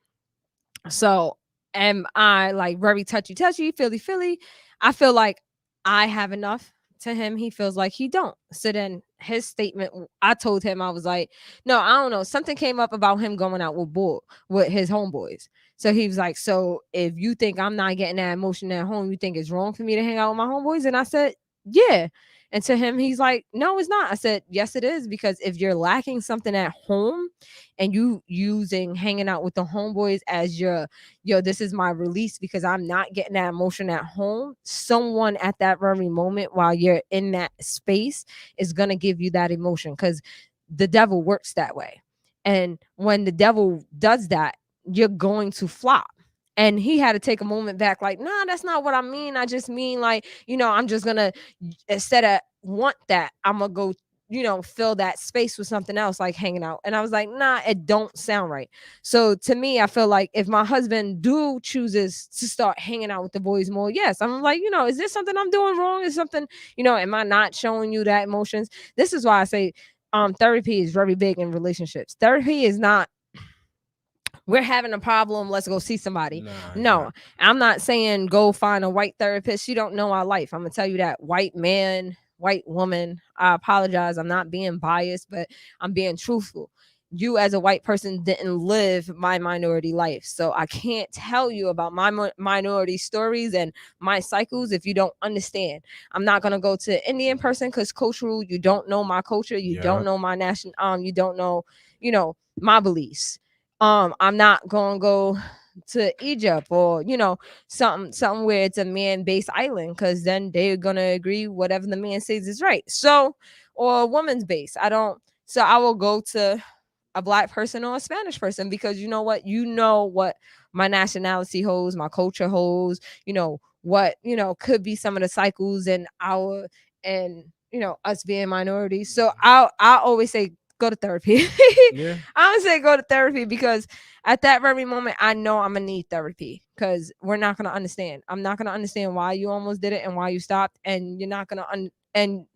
So am I like very touchy touchy, feely feely? I feel like I have enough. To him, he feels like he don't. So then his statement, I told him, I was like, no, I don't know. Something came up about him going out with his homeboys. So he was like, so if you think I'm not getting that emotion at home, you think it's wrong for me to hang out with my homeboys? And I said, yeah. And to him, he's like, no, it's not. I said, yes, it is. Because if you're lacking something at home and you using hanging out with the homeboys as your, yo, this is my release because I'm not getting that emotion at home, someone at that very moment while you're in that space is going to give you that emotion, because the devil works that way. And when the devil does that, you're going to flop. And he had to take a moment back, like, nah, that's not what I mean. I just mean, like, I'm just gonna, instead of want that, I'm gonna go, fill that space with something else, like hanging out. And I was like, nah, it don't sound right. So to me, I feel like if my husband do chooses to start hanging out with the boys more, yes, I'm like, is this something I'm doing wrong? Is something, am I not showing you that emotions? This is why I say therapy is very big in relationships. Therapy is not, we're having a problem, let's go see somebody. Nah, it's No, not. I'm not saying go find a white therapist. You don't know our life. I'm gonna tell you that. White man, white woman, I apologize, I'm not being biased, but I'm being truthful. You as a white person didn't live my minority life, so I can't tell you about my minority stories and my cycles if you don't understand. I'm not gonna go to Indian person because cultural, you don't know my culture, you don't Yep. know my national, you don't know, my beliefs. I'm not gonna go to Egypt or something where it's a man-based island, because then they're gonna agree whatever the man says is right. So, or a woman's base. I don't. So I will go to a black person or a Spanish person, because you know what my nationality holds, my culture holds. What could be some of the cycles and our, and us being minorities. So I always say go to therapy. Yeah. I would say go to therapy, because at that very moment, I know I'm gonna need therapy, because we're not gonna understand. I'm not gonna understand why you almost did it and why you stopped, and and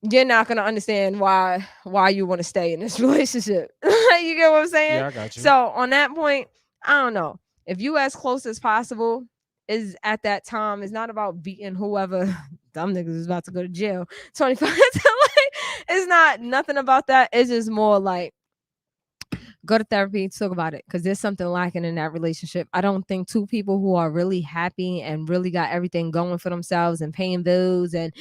you're not gonna understand why you want to stay in this relationship. You get what I'm saying? Yeah, I got you. So on that point, I don't know. If you as close as possible is at that time, it's not about beating whoever dumb niggas is about to go to jail. 25 to like, it's not nothing about that. It's just more like go to therapy, talk about it, because there's something lacking in that relationship. I don't think two people who are really happy and really got everything going for themselves and paying bills and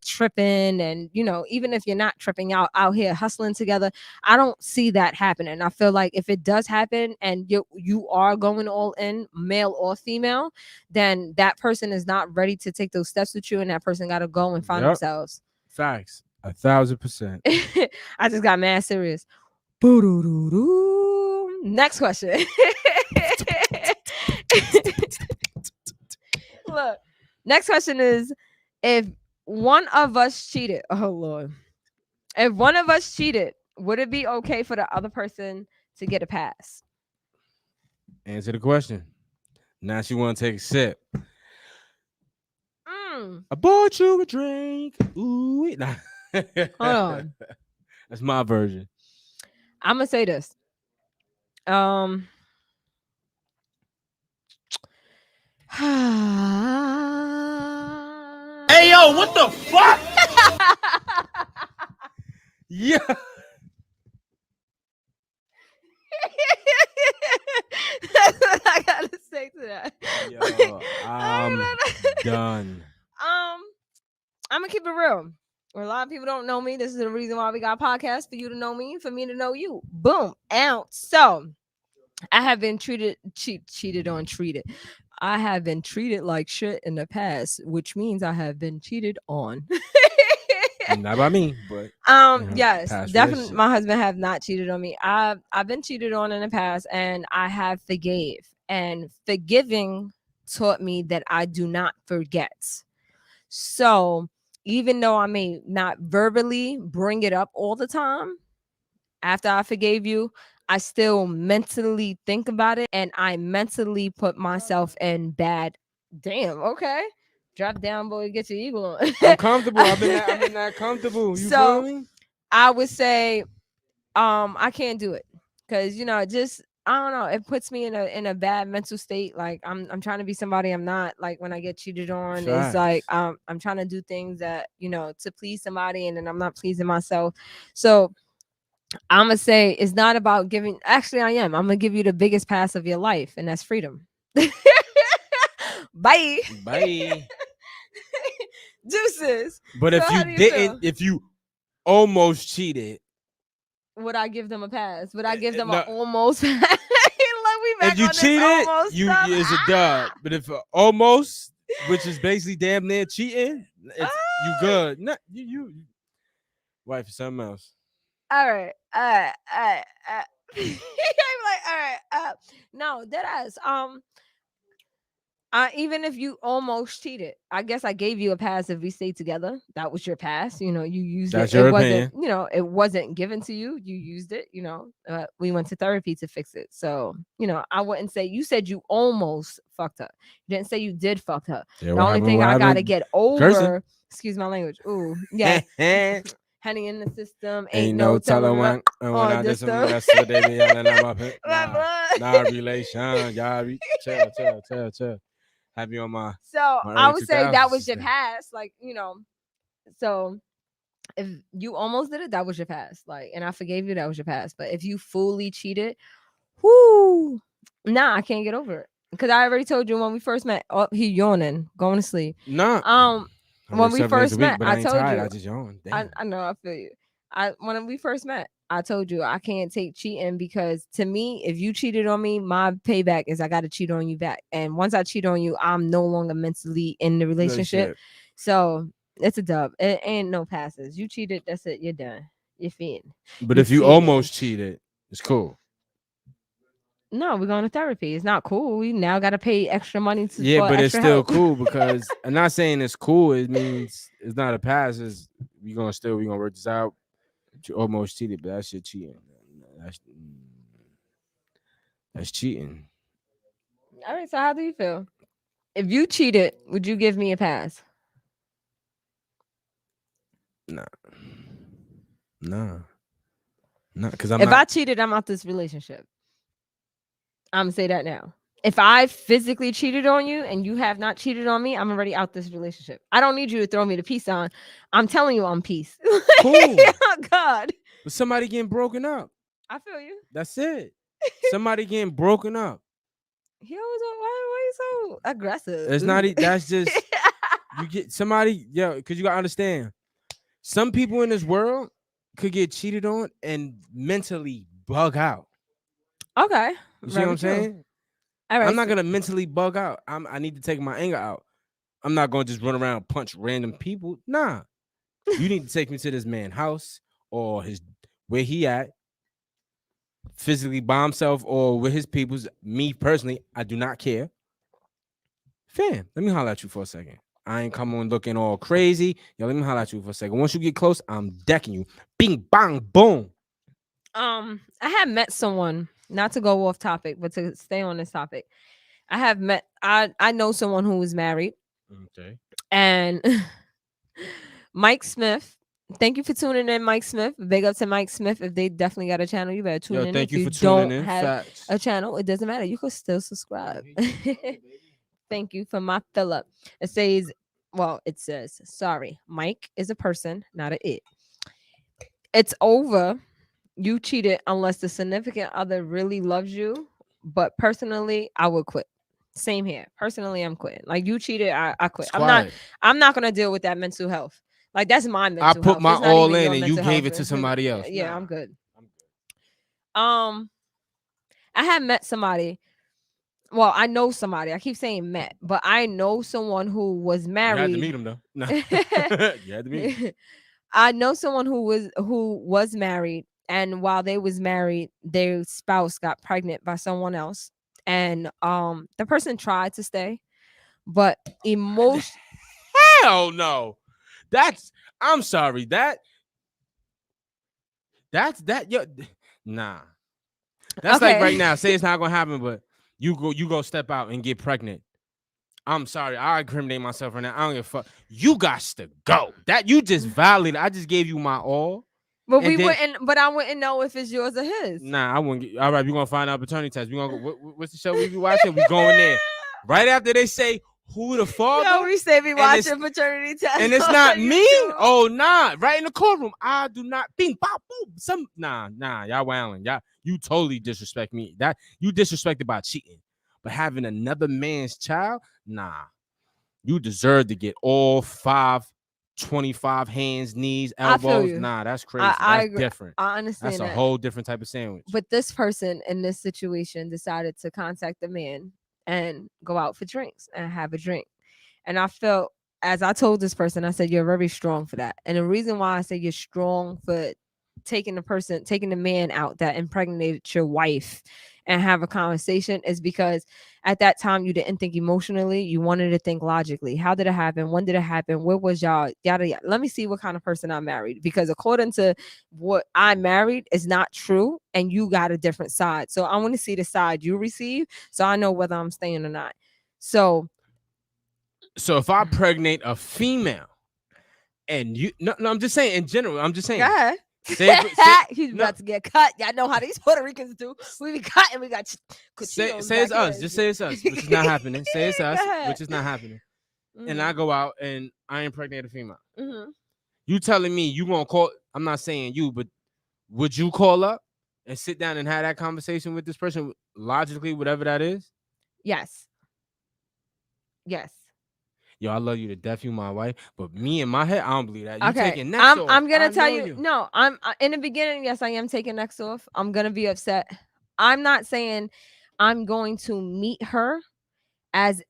tripping, and even if you're not tripping out here hustling together, I don't see that happening. I feel like if it does happen and you are going all in, male or female, then that person is not ready to take those steps with you, and that person got to go and find Yep. themselves. Facts. 1,000%. I just got mad serious. Boo-doo-doo-doo. Next question. Look, next question is, if one of us cheated, oh Lord, if one of us cheated, would it be okay for the other person to get a pass? Answer the question. Now she want to take a sip. Mm, I bought you a drink. Ooh, nah. hold on. That's my version. I'm gonna say this. Um, Hey yo, what the fuck? Yeah. That's what I gotta say to that. Yo, I'm done. I'm gonna keep it real. A lot of people don't know me. This is the reason why we got podcasts, for you to know me, for me to know you. Boom, out. So I have been cheated on, treated. I have been treated like shit in the past, which means I have been cheated on. Not by me, but Yes, past definitely. relationship. My husband have not cheated on me. I've been cheated on in the past, and I have forgave. And forgiving taught me that I do not forget. So even though I may not verbally bring it up all the time, after I forgave you, I still mentally think about it, and I mentally put myself in bad. Damn, okay. Drop down, boy, get your eagle on. I'm comfortable. I've been that comfortable. You feel So me? I would say I can't do it, because just I don't know, it puts me in a bad mental state. Like I'm trying to be somebody I'm not. Like when I get cheated on, it's like Facts. I'm trying to do things that to please somebody, and then I'm not pleasing myself. So I'm gonna say it's not about giving. Actually, I'm gonna give you the biggest pass of your life, and that's freedom. Bye. Bye. Deuces. But So if how you do you didn't, feel? if you almost cheated, Would I give them a pass? Would I give them a no. almost pass? Look, we If back you on this cheated, almost you stuff. is a dub. But if almost, which is basically damn near cheating, it's you Ah. good. No, you wife for something else. All right, all right, all right. I'm like, all right. No, that ass. Even if you almost cheated, I guess I gave you a pass if we stayed together. That was your pass. You used it. That's It your wasn't, opinion. it wasn't given to you. You used it. We went to therapy to fix it. So, I wouldn't say you said you almost fucked her. You didn't say you did fuck her. Yeah, The what only happened? thing What I gotta happened? get Cursing. over, excuse my language. Ooh, yes. Ain't Honey in the system, ain't no no telling telling what when on I did this some stuff. rest of they be yelling I'm up it. My Nah, blood. relation. Y'all chill. Have you on So my I early would say that 2000s was your system. past, so if you almost did it, that was your past. And I forgave you, that was your past. But if you fully cheated, whoo, nah, I can't get over it. Because I already told you when we first met. Oh, he yawning, going to sleep. Nah. Um, I when work we 7 days a first week, met, but I I ain't told tired. I you. just yawn. I, Damn. I know, I feel you. When we first met, I told you I can't take cheating, because to me, if you cheated on me, my payback is I got to cheat on you back. And once I cheat on you, I'm no longer mentally in the relationship. Relationship. So it's a dub. It ain't no passes. You cheated, that's it. You're done. You're finished. But You if you almost finished. cheated, it's cool. No, we're going to therapy. It's not cool. We now got to pay extra money Yeah, for but it's extra still help. cool because I'm not saying it's cool. It means it's not a pass. It's we gonna work this out. You almost cheated, but that shit cheating. That's that's cheating. All right. So how do you feel? If you cheated, would you give me a pass? Nah, nah, nah. Because I'm If not. I cheated, I'm out this relationship. I'm gonna say that now. If I physically cheated on you and you have not cheated on me, I'm already out this relationship. I don't need you to throw me the peace sign. I'm telling you, I'm peace. Cool. Oh God, But somebody getting broken up. I feel you. That's it. Somebody getting broken up. He always why you so aggressive? It's not. Ooh. That's just you get somebody. Yeah, because you gotta understand. Some people in this world could get cheated on and mentally bug out. Okay, You see what very I'm true. saying? All I'm right, not gonna mentally bug out. I need to take my anger out. I'm not gonna just run around and punch random people. Nah, you need to take me to this man's house or his where he at physically by himself or with his peoples. Me personally, I do not care. Fam, let me holler at you for a second. I ain't coming looking all crazy. Yo, let me holler at you for a second. Once you get close, I'm decking you. Bing, bang, boom. I had met someone, not to go off topic, but to stay on this topic. I know someone who was married, Okay. and Mike Smith. Thank you for tuning in, Mike Smith. Big up to Mike Smith. If they definitely got a channel, you better tune Yo, in. thank If you you for tuning don't in. have Facts. a channel, it doesn't matter. You could still subscribe. Thank you for my fill up. It says, well, it says, sorry, Mike is a person, not a it. It's over. You cheated unless the significant other really loves you. But personally, I would quit. Same here. Personally, I'm quitting. Like you cheated, I quit. It's quiet. I'm not gonna deal with that mental health. Like that's my I mental put health. my It's not all even in your and you mental gave health. it to somebody else. Yeah, Nah, I'm good. I'm Um, I had met somebody. Well, I know somebody. I keep saying met, but I know someone who was good. You had to meet married. him though. Nah. You had to meet him. I know someone who was married, and while they was married, their spouse got pregnant by someone else, and the person tried to stay, but emotion. Hell no. That's I'm sorry. That's yo. Nah. That's like right Okay, now. Say it's not gonna happen, but you go step out and get pregnant. I'm sorry. I incriminate myself right now. I don't give a fuck. You got to go. That you just violated. I just gave you my all. but And we then wouldn't. But I wouldn't know if it's yours or his. nah, I wouldn't get all right. We're gonna find out paternity test. We're gonna go. What's the show we be watching? We going there. Right after they say who the Yo, father, we say we and it's watching paternity test and it's on not me. YouTube. Oh nah, right in the courtroom. I do not bing bop boom. Some nah, y'all wilding. Y'all you totally disrespect me. That you disrespected by cheating. But having another man's child, nah. You deserve to get all 25 hands, knees, I feel elbows. you. Nah, that's I crazy. I That's agree. different. I That's understand a that. whole different type of sandwich. But this person in this situation decided to contact the man and go out for drinks and have a drink. And I felt, as I told this person, I said, you're very strong for that. And the reason why I say you're strong for taking the man out that impregnated your wife and have a conversation is because at that time you didn't think emotionally, you wanted to think logically. How did it happen? When did it happen? Where was y'all? Yada yada. Let me see what kind of person I married. Because according to what I married is not true, and you got a different side. So I want to see the side you receive so I know whether I'm staying or not. So So if I pregnate a female and you no, I'm just saying in general, I'm just go saying. ahead. Say He's no, about to get cut. Y'all know how these Puerto Ricans do. We be cutting. We got cuchillos say it's back us. here. Just say it's us, which is not happening. Say it's us, Go ahead. which is not happening. And I Mm-hmm. go out and I impregnate a female. Mm-hmm. You telling me you gonna call? I'm not saying you, but would you call up and sit down and have that conversation with this person logically, whatever that is? Yes. Yes. Yo, I love you to death, you my wife. But me in my head, I don't believe that. You Okay. taking next I'm off. I'm gonna I tell know you. you. No, I'm in the beginning. Yes, I am taking next off. I'm gonna be upset. I'm not saying I'm going to meet her as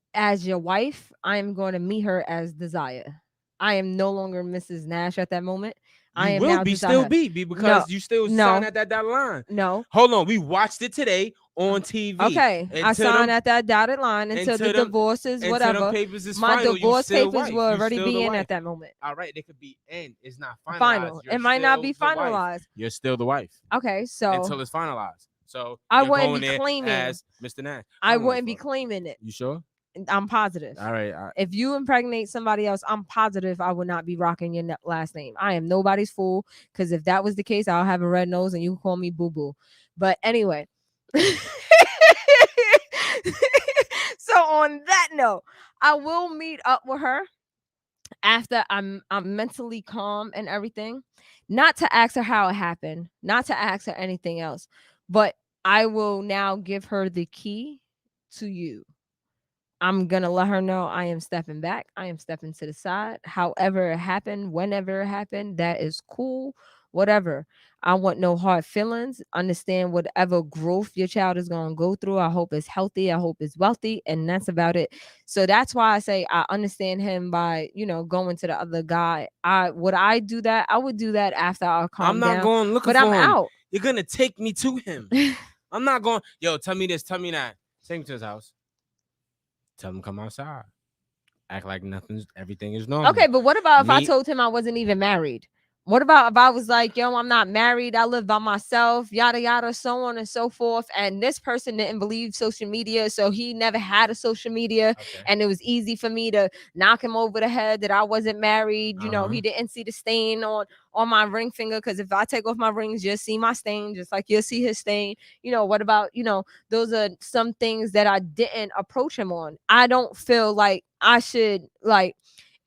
your wife. I am going to meet her as Desire. I am no longer Mrs. Nash at that moment. I You am will now be still Desire. be No, because you still sign no, at that dotted line. no. Hold on, we watched it today on TV. Okay, I Until signed them, at that dotted line until the until them, divorce is until them whatever. papers is My final. You divorce still papers will wife. You already still the be in at wife. that moment. All right, they could be in. It's not finalized. Final. You're It might not still be the wife. finalized. You're still the wife Okay, so until it's finalized. So I you're wouldn't going be there claiming. as Mr. Nash. I I don't give a wouldn't be fuck. claiming it. You sure? I'm positive. All right. If you impregnate somebody else, I'm positive I would not be rocking your last name. I am nobody's fool. Because if that was the case, I'll have a red nose and you call me boo boo. But anyway. So on that note, I will meet up with her after I'm mentally calm and everything. Not to ask her how it happened, not to ask her anything else, but I will now give her the key to you. I'm gonna let her know I am stepping back. I am stepping to the side. However it happened, whenever it happened, that is cool. Whatever. I want no hard feelings. Understand whatever growth your child is gonna go through. I hope it's healthy. I hope it's wealthy, and that's about it. So that's why I say I understand him by going to the other guy. I do that. I would do that after I I'm calm not down. going looking But I'm for him. out. You're gonna take me to him. I'm not going. Yo, tell me this, tell me that. Take me to his house. Tell him come outside. Act like everything is normal. Okay, but what about if I Me, told him I wasn't even married? What about if I was like, yo, I'm not married, I live by myself, yada yada, so on and so forth. And this person didn't believe social media, so he never had a social media, okay. and it was easy for me to knock him over the head that I wasn't married. Uh-huh. He didn't see the stain on my ring finger, because if I take off my rings, you'll see my stain, just like you'll see his stain. What about, those are some things that I didn't approach him on. I don't feel like I should, like,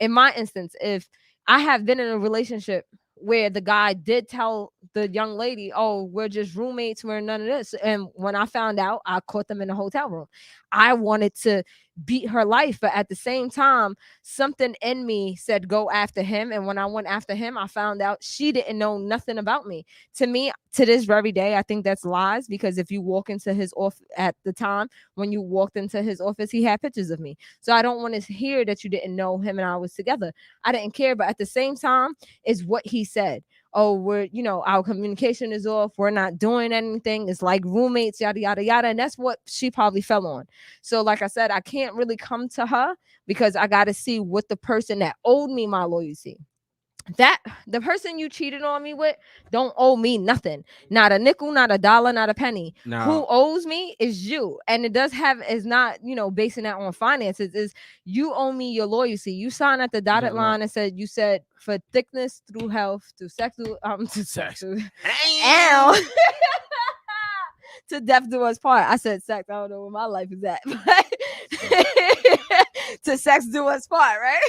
in my instance, if I have been in a relationship where the guy did tell the young lady, "Oh, we're just roommates, we're none of this." And when I found out, I caught them in a hotel room. I wanted to beat her life, but at the same time, something in me said go after him. And when I went after him, I found out she didn't know nothing about me. To me, to this very day, I think that's lies, because if you walk into his office at the time, when you walked into his office, he had pictures of me. So I don't want to hear that you didn't know him and I was together. I didn't care. But at the same time, is what he said. Oh, our communication is off. We're not doing anything. It's like roommates, yada, yada, yada. And that's what she probably fell on. So, like I said, I can't really come to her, because I got to see what the person that owed me my loyalty, that the person you cheated on me with, don't owe me nothing, not a nickel, not a dollar, not a penny. Who Now, owes me is you. And it does have, is not, basing that on finances, is you owe me your loyalty. You signed at the dotted look, line and said, you said, for thickness through health, through sex through to sex sex. through Hey! ow, to death do us part. I said sex, I don't know where my life is at, but to sex do us part, right?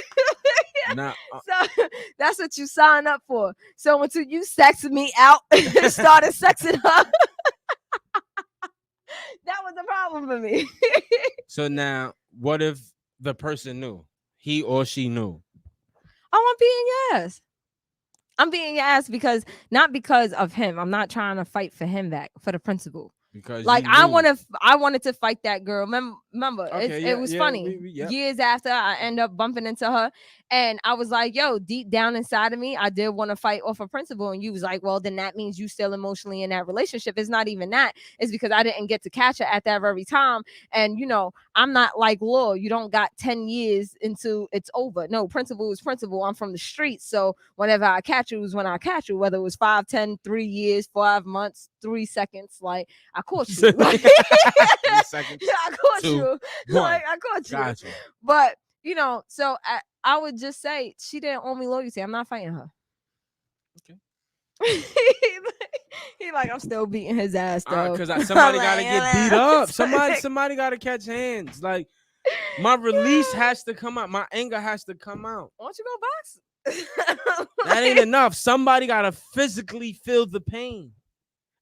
Now, So that's what you sign up for. So until you sex me out and started sexing her, that was the problem for me. so now, what if the person knew? He or she knew. Oh, I'm being yes. I'm being asked because, not because of him. I'm not trying to fight for him back, for the principal. Because Like you knew. I wanted to fight that girl. Remember, Okay, it yeah, was yeah, funny. yep. Years after, I end up bumping into her, and I was like, "Yo," deep down inside of me, I did want to fight off a principal. And you was like, "Well, then that means you still emotionally in that relationship." It's not even that. It's because I didn't get to catch her at that very time. And I'm not like law. You don't got 10 years into it's over. No, principal is principal. I'm from the streets, so whenever I catch you is when I catch you. Whether it was 5, 10, 3 years, 5 months, 3 seconds, like. I caught you. 3 seconds. I caught Two, you. one. Like I caught you. Got you. But so I would just say she didn't owe me loyalty. I'm not fighting her. Okay. he like, I'm still beating his ass though. Because I'm somebody got to like, get beat up. Somebody got to catch hands. Like, my release has to come out. My anger has to come out. Why don't you go box? That ain't enough. Somebody got to physically feel the pain.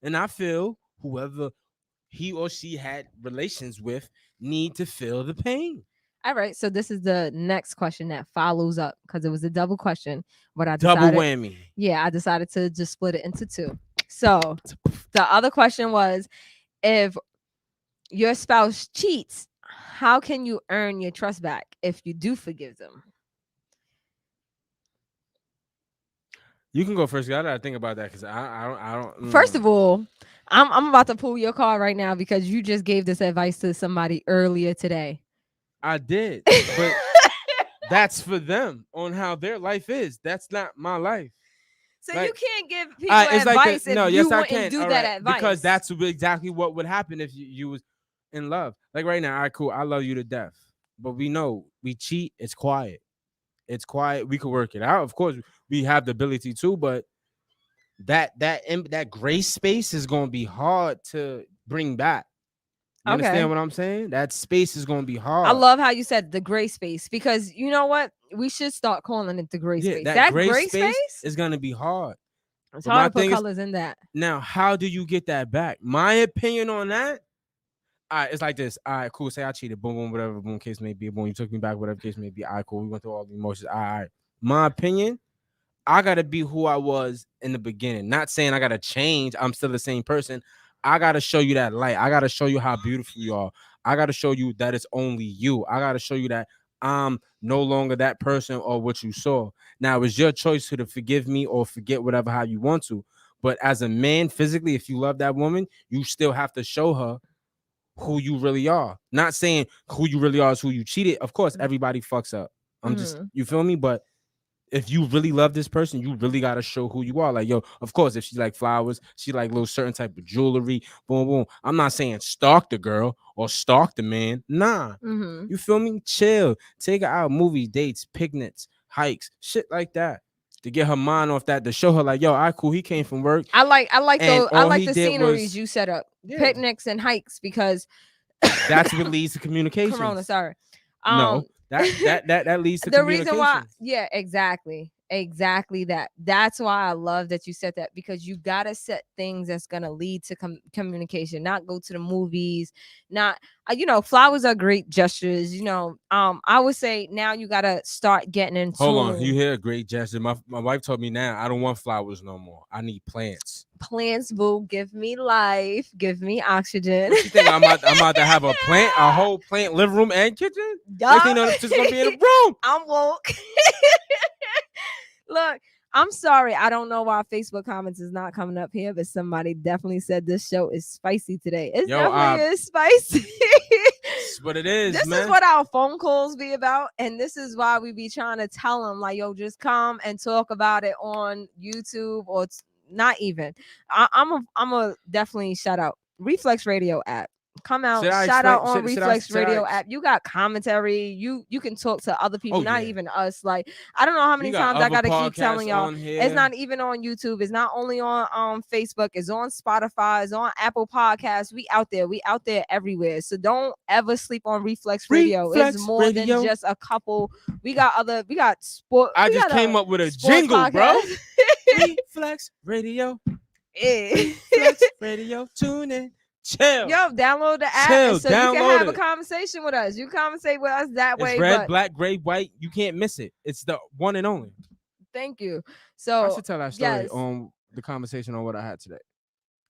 And I feel whoever he or she had relations with need to feel the pain. All right, so this is the next question that follows up, because it was a double question, but I Double decided, whammy. I decided to just split it into two. So the other question was, if your spouse cheats, how can you earn your trust back if you do forgive them? You can go first. I gotta think about that because I don't. First of all, I'm about to pull your card right now, because you just gave this advice to somebody earlier today. I did, but that's for them on how their life is. That's not my life. So Like, you can't give people it's like advice if no, you yes, I wouldn't can. do All that right, advice. because that's exactly what would happen if you was in love. Like right now, all right, cool. I love you to death, but we know we cheat. It's quiet. It's quiet. We could work it out. Of course, we have the ability to, but that gray space is gonna be hard to bring back. You understand Okay. what I'm saying? That space is gonna be I hard. love how you said the gray space because you know what? We should start calling it the gray Yeah, space. that That gray gray space space, is gonna be hard. it's But my hard to put thing is, colors in that. now, how do you get that back? My opinion on that, all right, it's like this. All right, cool. Say I cheated, boom, boom, whatever, boom, case may be, boom. You took me back, whatever case may be. All right, cool. We went through all the emotions. All right. My opinion, I gotta be who I was in the beginning. Not saying I gotta change. I'm still the same person. I gotta show you that light. I gotta show you how beautiful you are. I gotta show you that it's only you. I gotta show you that I'm no longer that person or what you saw. Now it's your choice to forgive me or forget whatever how you want to. But as a man, physically, if you love that woman, you still have to show her who you really are. Not saying who you really are is who you cheated. Of course, everybody fucks up. I'm just, Hmm. you feel me? But if you really love this person, you really gotta show who you are. Like, yo, of course, if she like flowers, she like little certain type of jewelry, boom, boom. I'm not saying stalk the girl or stalk the man. Nah. Hmm. You feel me? Chill. Take her out, movie dates, picnics, hikes, shit like that. To get her mind off that, to show her like, yo, all right, cool. He came from work and I all like he the did sceneries was, you set up, yeah. picnics and hikes because That's what leads to Corona. communications. Sorry. No, Um, that leads to the reason why, communications. yeah, exactly that. That's why I love that you said that because you gotta set things that's gonna lead to communication. Not go to the movies. Not, flowers are great gestures. I would say now you gotta start getting in Hold on, you tune. hear a great gesture. My wife told me now I don't want flowers no more. I need plants. Plants will give me life, give me oxygen. What you think? I'm about to have a whole plant living room and kitchen. Next thing Yup. you know, it's just gonna be in a room. I'm woke. Look, I'm sorry. I don't know why Facebook comments is not coming up here, but somebody definitely said this show is spicy today. It Yo, definitely is spicy. it's what it is, This is man. what our phone calls be about, and this is why we be trying to tell them, like, yo, just come and talk about it on YouTube or not even. I'm a definitely shout out Reflex Radio app. Come Should out, I shout out explain? on Reflex Should I? Radio app. You got commentary. You can talk to other Oh people, not yeah, even us. Like, I don't know how we many got times I other gotta keep podcasts telling y'all. on It's here. not even on YouTube. It's not only on Facebook. It's on Spotify. It's on Apple Podcasts. We out there. We out there everywhere. So don't ever sleep on Reflex Radio. It's Reflex more than Radio. just a couple. We got other. We got sport. I We just got came a up with a sports jingle, bro. podcast. Reflex Radio. Eh. Reflex Radio. Tune in. Chill. Yo, download the app, and Chill. so you can Download have a it. conversation with us. You conversate with us that It's way. red, But black, gray, white. You can't miss it. It's the one and only. thank you. I So should tell that story yes. on the conversation on what I had today.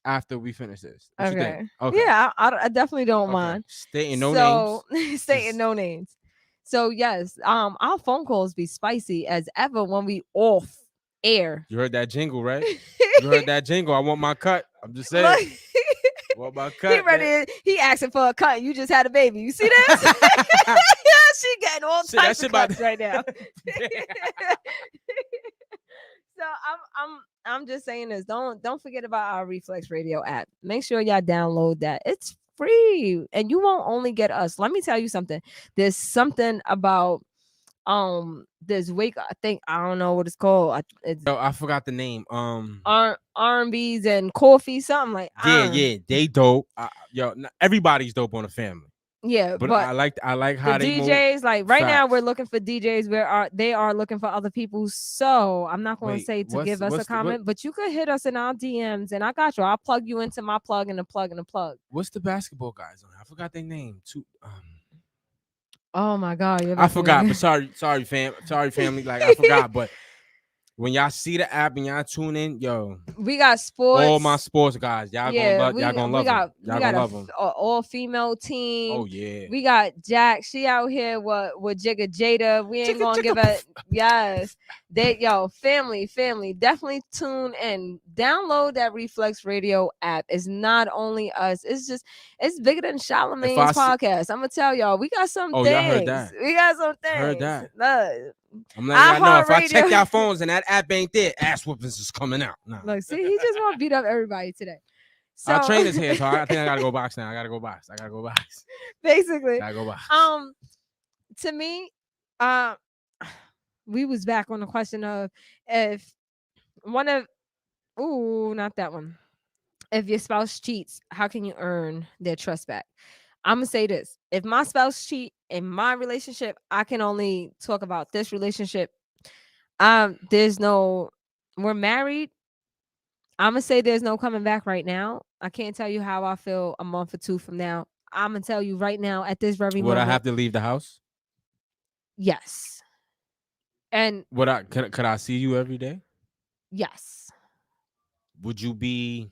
After we finish this, what you think? Okay. Okay, Yeah, I definitely don't okay. mind. Stating no So names. stating Just no names. So yes, our phone calls be spicy as ever when we off air. you heard that jingle, right? You heard that jingle. I want my cut. I'm just saying. Look, I want my he cut, man. ready. He asking for a cut. You just had a baby. You see this? She getting all Shit, that types shit of about cuts right now. So I'm just saying this. Don't forget about our Reflex Radio app. Make sure y'all download that. It's free, and you won't only get us. Let me tell you something. There's something about there's wake. I think I don't know what it's called. It's Yo, I forgot the name. R&B's and coffee, something like Yeah, they dope. Yo, everybody's dope on the family, yeah, but but I like the how they move. DJs, like right now, we're Facts. looking for DJs. Where they are looking for other people. So I'm not going to Wait, say to give us a what? comment, but you could hit us in our DMs, and I got you. I'll plug you into my plug and the plug and the plug. What's the basketball guys on? I forgot their name. Oh my God, you're I about forgot, but to. sorry, family. Like I forgot, but when y'all see the app and y'all tune in, yo, We got all my sports. sports guys, Yeah, y'all gonna we love them. got Y'all gonna love them. a all female team. Oh yeah. We got Jack. She out here with Jigga Jada. We ain't Chicka, gonna give chicka, a poof. yes. Family. Definitely tune in. Download that Reflex Radio app. It's not only us. It's bigger than If I Charlemagne's see, podcast. I'm gonna tell y'all, we got some oh y'all heard things. that? We got some Heard things. that? Look, I'm letting y'all know if I check iHeartRadio. y'all phones and that app ain't there, ass whoopings is coming out. Nah. Look, see, he just want to beat up everybody today. Our So trainer's here, so I think I gotta go box now. I gotta go box. basically, Gotta go box. to me, uh, we was back on the question of if one of not that one. If your spouse cheats, how can you earn their trust back? I'm gonna say this: if my spouse cheat in my relationship, I can only talk about this relationship. There's no. We're married. I'm gonna say there's no coming back right now. I can't tell you how I feel a month or two from now. I'm gonna tell you right now at this very Would I moment. have to leave the house? Yes, and Would I could I see you every day? yes, Would you be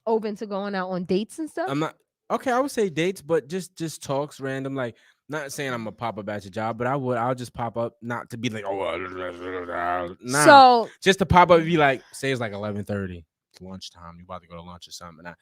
open to going out on dates and stuff. I'm not okay, I would say dates, but just talks random, like not saying I'm a pop up at your job, but I'll just pop up not to be like, nah. So Just to pop up and be like, say it's like 11:30. It's lunchtime. You about to go to lunch or something. And I you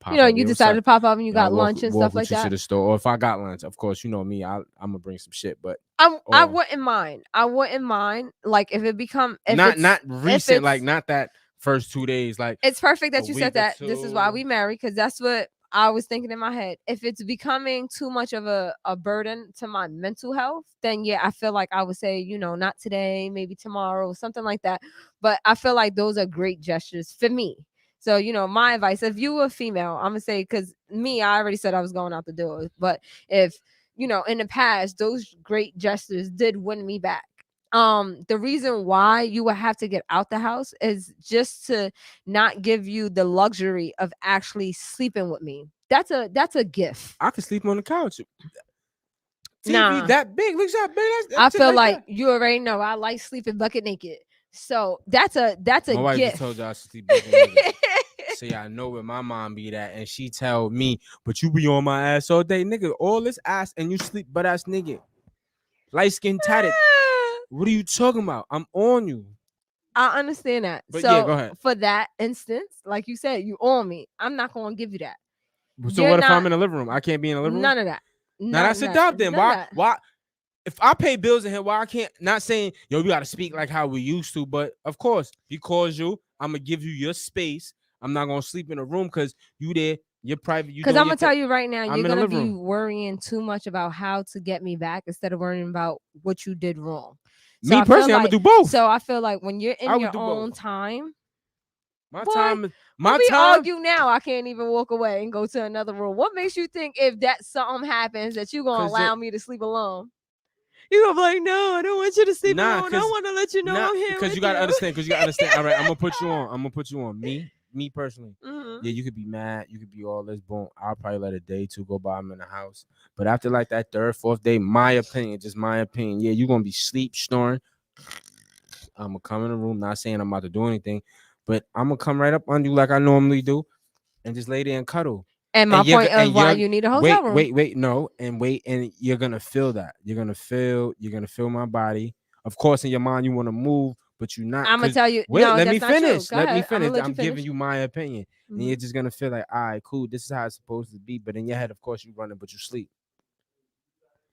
pop know, up. you Yeah, what's decided up? to pop up and you And I got walk lunch and walk stuff like with you to that. the store. Or if I got lunch, of course, you know me, I'm gonna bring some shit, but I or wouldn't mind. I wouldn't mind. Like if it become not if recent, like it's not that first 2 days, like it's perfect a that you said week or that. This is why two. we marry, because that's what I was thinking in my head. If it's becoming too much of a burden to my mental health, then yeah, I feel like I would say, not today, maybe tomorrow, something like that. But I feel like those are great gestures for me. So, my advice, if you were female, I'm gonna say, because me, I already said I was going out the door. But if, in the past, those great gestures did win me back. The reason why you would have to get out the house is just to not give you the luxury of actually sleeping with me. That's a gift. I could sleep on the couch. TV Nah, that big. Look how big I that shit feel like like that. you already know I like sleeping bucket naked. So that's a My wife just told gift. you I should sleep bucket naked. See, I know where my mom be at, and she tell me, but you be on my ass all day, nigga. All this ass, and you sleep butt ass nigga. Light skin tatted. What are you talking about? I'm on you. I understand that. But yeah, go So ahead. for that instance, like you said, you own me. I'm not gonna give you that. So You're what if I'm not in the living room? I can't be in the living room. none of that. Now None that's of a that. dub. Then None of why? that. Why? If I pay bills in here, why I can't? Not saying yo, we gotta speak like how we used to, but of course, because I'm gonna give you your space. I'm not gonna sleep in a room because you there, you're private, you Because doing I'm your gonna thing. tell you right now, I'm you're in the gonna living be room. worrying too much about how to get me back instead of worrying about what you did wrong. So Me I feel personally, I'm gonna like do both. when you're I in would your do both. own time, My boy, time, when my we time, argue now, I can't even walk away and go to another room. What makes you think if that something happens that you gonna cause allow me to sleep alone? You gonna be like, no, I don't want you to sleep nah, alone. I cause want to let you know nah, I'm here cause you with gotta you. understand. Cause you gotta understand. All right, I'm gonna put you on. I'm gonna put you on. Me personally. Mhm. Yeah, you could be mad. You could be all this. Boom. I'll probably let a day two go by. I'm in the house. But after like that third, fourth day, my opinion, just my opinion. Yeah, you gonna be sleep snoring. I'm gonna come in the room. Not saying I'm about to do anything, but I'm gonna come right up on you like I normally do, and just lay there and cuddle. And my point of And why you're you need a hotel wait, room. wait, wait, no, and wait, and you're gonna feel that. You're gonna feel my body. Of course, in your mind, you want to move, but you're not. I'm gonna Cause tell you, wait, no, let me that's not true. finish. Go Let me ahead. I'm gonna finish. let you I'm giving finish. you my opinion, and you're Mhm. just gonna feel like, all right, cool. This is how it's supposed to be. But in your head, of course, you running, but you sleep.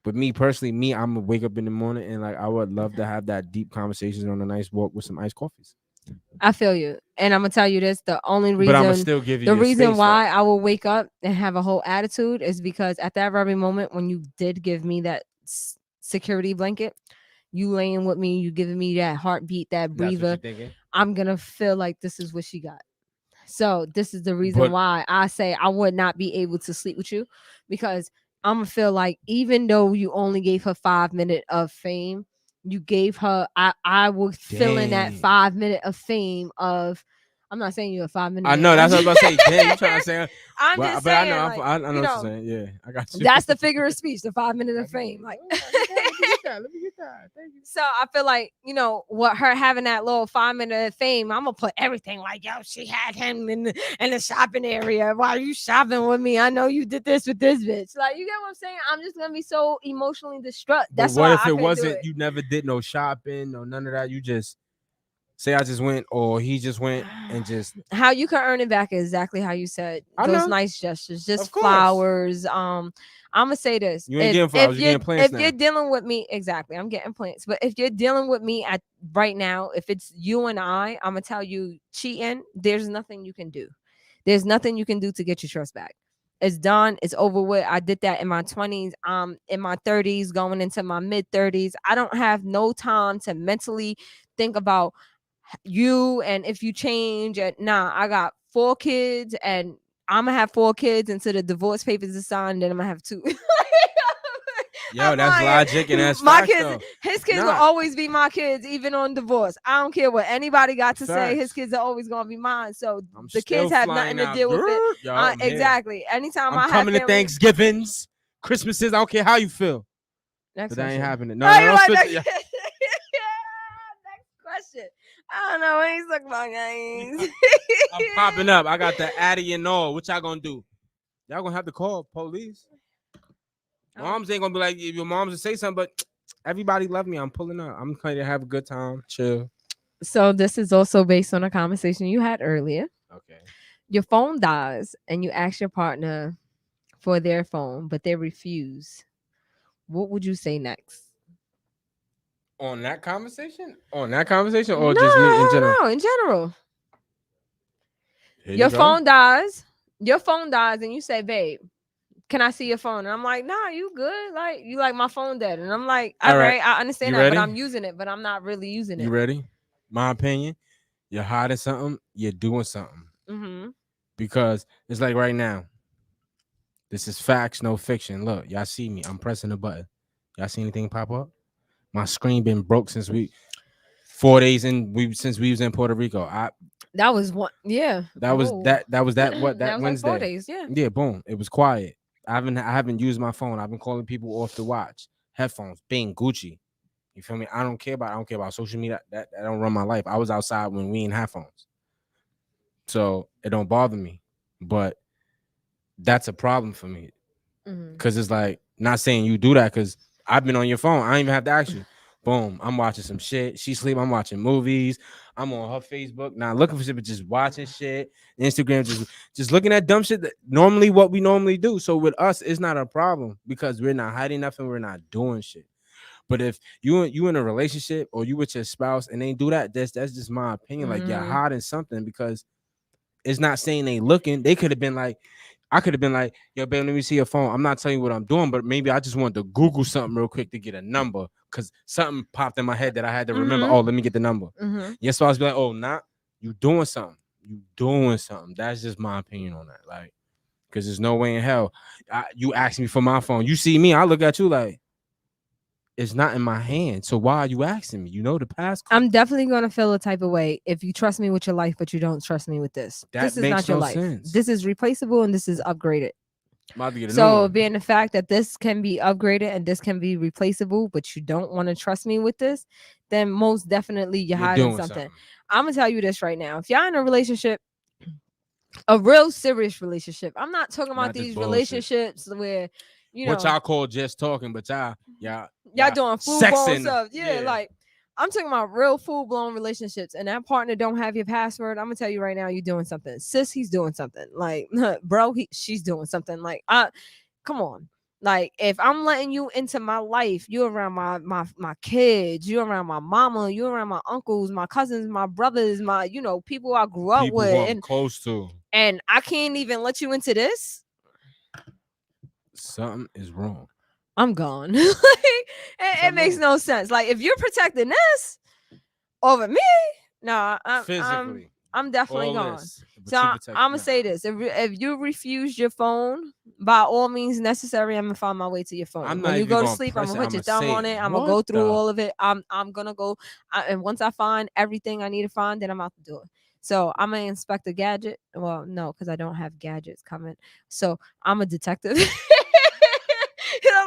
But me personally, I'm gonna wake up in the morning and like I would love to have that deep conversations on a nice walk with some iced coffees. I feel you. And I'm gonna tell you this: But I'm gonna still give you the your reason space though. why I will wake up and have a whole attitude is because at that very moment when you did give me that security blanket, you laying with me, you giving me that heartbeat, that That's what breather, you're thinking. I'm gonna feel like this is what she got. So this is the reason But why I say I would not be able to sleep with you, because I'm gonna feel like even though you only gave her 5 minutes of fame, you gave her I would fill in that dang. 5 minute of fame of. I'm not saying you're a 5 minute I man. know that's what I was about to say. Damn, you trying to say, I'm just but I know, saying, like, I know what you're saying. Yeah, I got you. that's the figure of speech, the 5 minutes of fame. Like Let me get that. Let me get that. Thank you. so I feel like, what her having that little 5 minute of fame, I'm gonna put everything like, yo, she had him in the shopping area while you shopping with me. I know you did this with this bitch. Like, you get what I'm saying? I'm just gonna be so emotionally distraught. But That's what why if I it couldn't do wasn't? it. You never did no shopping, no none of that. You just say I just went, or he just went and just. How you can earn it back is exactly how you said. I Those know, nice gestures, of just course. flowers. I'm gonna say this: You ain't if getting if flowers. You you're getting plants if you're now. dealing with me, exactly, I'm getting plants. But if you're dealing with me at right now, if it's you and I'm gonna tell you cheating. There's nothing you can do. There's nothing you can do to get your trust back. It's done. It's over with. I did that in my 20s. In my 30s, going into my mid 30s. I don't have no time to mentally think about you and if you change. And nah, I got 4 kids and I'm gonna have 4 kids until the divorce papers are signed. Then I'm gonna have 2. Yo, I'm that's lying. logic and that's My facts kids, though. his kids will Not always be my kids, even on divorce. I don't care what anybody got to say. His facts. kids are always gonna be mine. So I'm the still kids have nothing flying to out. deal with it. Yo, I'm here. Exactly. Anytime I'm I have coming to family. Thanksgivings, Christmases. I don't care how you feel, Next but that ain't question. happening. No, Oh, no, you no. like Switch that? it. Yeah. Next question. I don't know when he's talking about games. I'm popping up. I got the Addy and all. What y'all gonna do? Y'all gonna have to call police. Moms ain't gonna be like if your moms will say something, but everybody love me. I'm pulling up. I'm trying to have a good time, chill. So this is also based on a conversation you had earlier. Okay. Your phone dies and you ask your partner for their phone, but they refuse. What would you say next? On that conversation? On that conversation, No, or just me in general? no, in general. Here you Your go. phone dies. Your phone dies and you say, babe, can I see your phone? And I'm like, nah, you good. Like, you like my phone dead. And I'm like, all All right. right, I understand You that, but ready? I'm using it, but I'm not really using You it. ready? My opinion. You're hiding something. You're doing something Mm-hmm. because it's like right now. This is facts, no fiction. Look, y'all see me. I'm pressing the button. Y'all see anything pop up? My screen been broke since we 4 days in. We since we was in Puerto Rico. That was one. Yeah. That was Oh, that. That was that. What that that was like 4 Wednesday? days. Yeah. Yeah, boom. It was quiet. I haven't used my phone. I've been calling people off the watch. Headphones, Bing, Gucci. You feel me? I don't care about social media. That don't run my life. I was outside when we ain't have phones, so it don't bother me. But that's a problem for me Mm-hmm. because it's like not saying you do that because I've been on your phone. I ain't even have to ask you. Boom, I'm watching some shit. She sleep. I'm watching movies. I'm on her Facebook, not looking for shit, but just watching shit. Instagram, just looking at dumb shit. That normally, what we normally do. So with us, it's not a problem because we're not hiding nothing. We're not doing shit. But if you in a relationship or you with your spouse and they do that, that's just my opinion. Like you're Mm-hmm. hiding something because it's not saying they looking. They could have been like, I could have been like, yo, babe, let me see your phone. I'm not telling you what I'm doing, but maybe I just wanted to Google something real quick to get a number because something popped in my head that I had to remember. Mm-hmm. Oh, let me get the number. Mm-hmm. Your spouse be like, oh, not you doing something. You doing something. That's just my opinion on that. Like, because there's no way in hell you ask me for my phone. You see me, I look at you like it's not in my hand. So why are you asking me? You know the passcode. I'm definitely gonna feel a type of way if you trust me with your life, but you don't trust me with this. That This is makes not your no life. sense. This is replaceable and this is upgraded. I'm about to get a new So one. being the fact that this can be upgraded and this can be replaceable, but you don't want to trust me with this, then most definitely you're You're hiding doing something. something. I'm gonna tell you this right now. If y'all in a relationship, a real serious relationship, I'm not talking about Not this these bullshit. relationships where, What y'all call just talking, but y'all doing full blown sexing. stuff. Yeah, Yeah. like I'm talking about real full blown relationships, and that partner don't have your password. I'm gonna tell you right now, you're doing something. Sis, he's doing something. Like, bro, she's doing something. Like, come on. Like, if I'm letting you into my life, you're around my kids, you're around my mama, you're around my uncles, my cousins, my brothers, my people I grew up People who with, I'm close to. and I can't even let you into this. Something is wrong. I'm gone. Like, it makes Something no sense. Like, if you're protecting this over me, no, physically. I'm definitely All gone. this. So But you protect I'm gonna nah. say this: if you refuse your phone, by all means necessary, I'm gonna find my way to your I'm phone. When not you even go to gonna sleep, I'm press gonna it. put I'm your gonna thumb say on it. it. I'm gonna What go through the all of it. I'm gonna go, and once I find everything I need to find, then I'm out the door. So I'm gonna inspect a gadget. Well, no, because I don't have gadgets coming. So I'm a detective.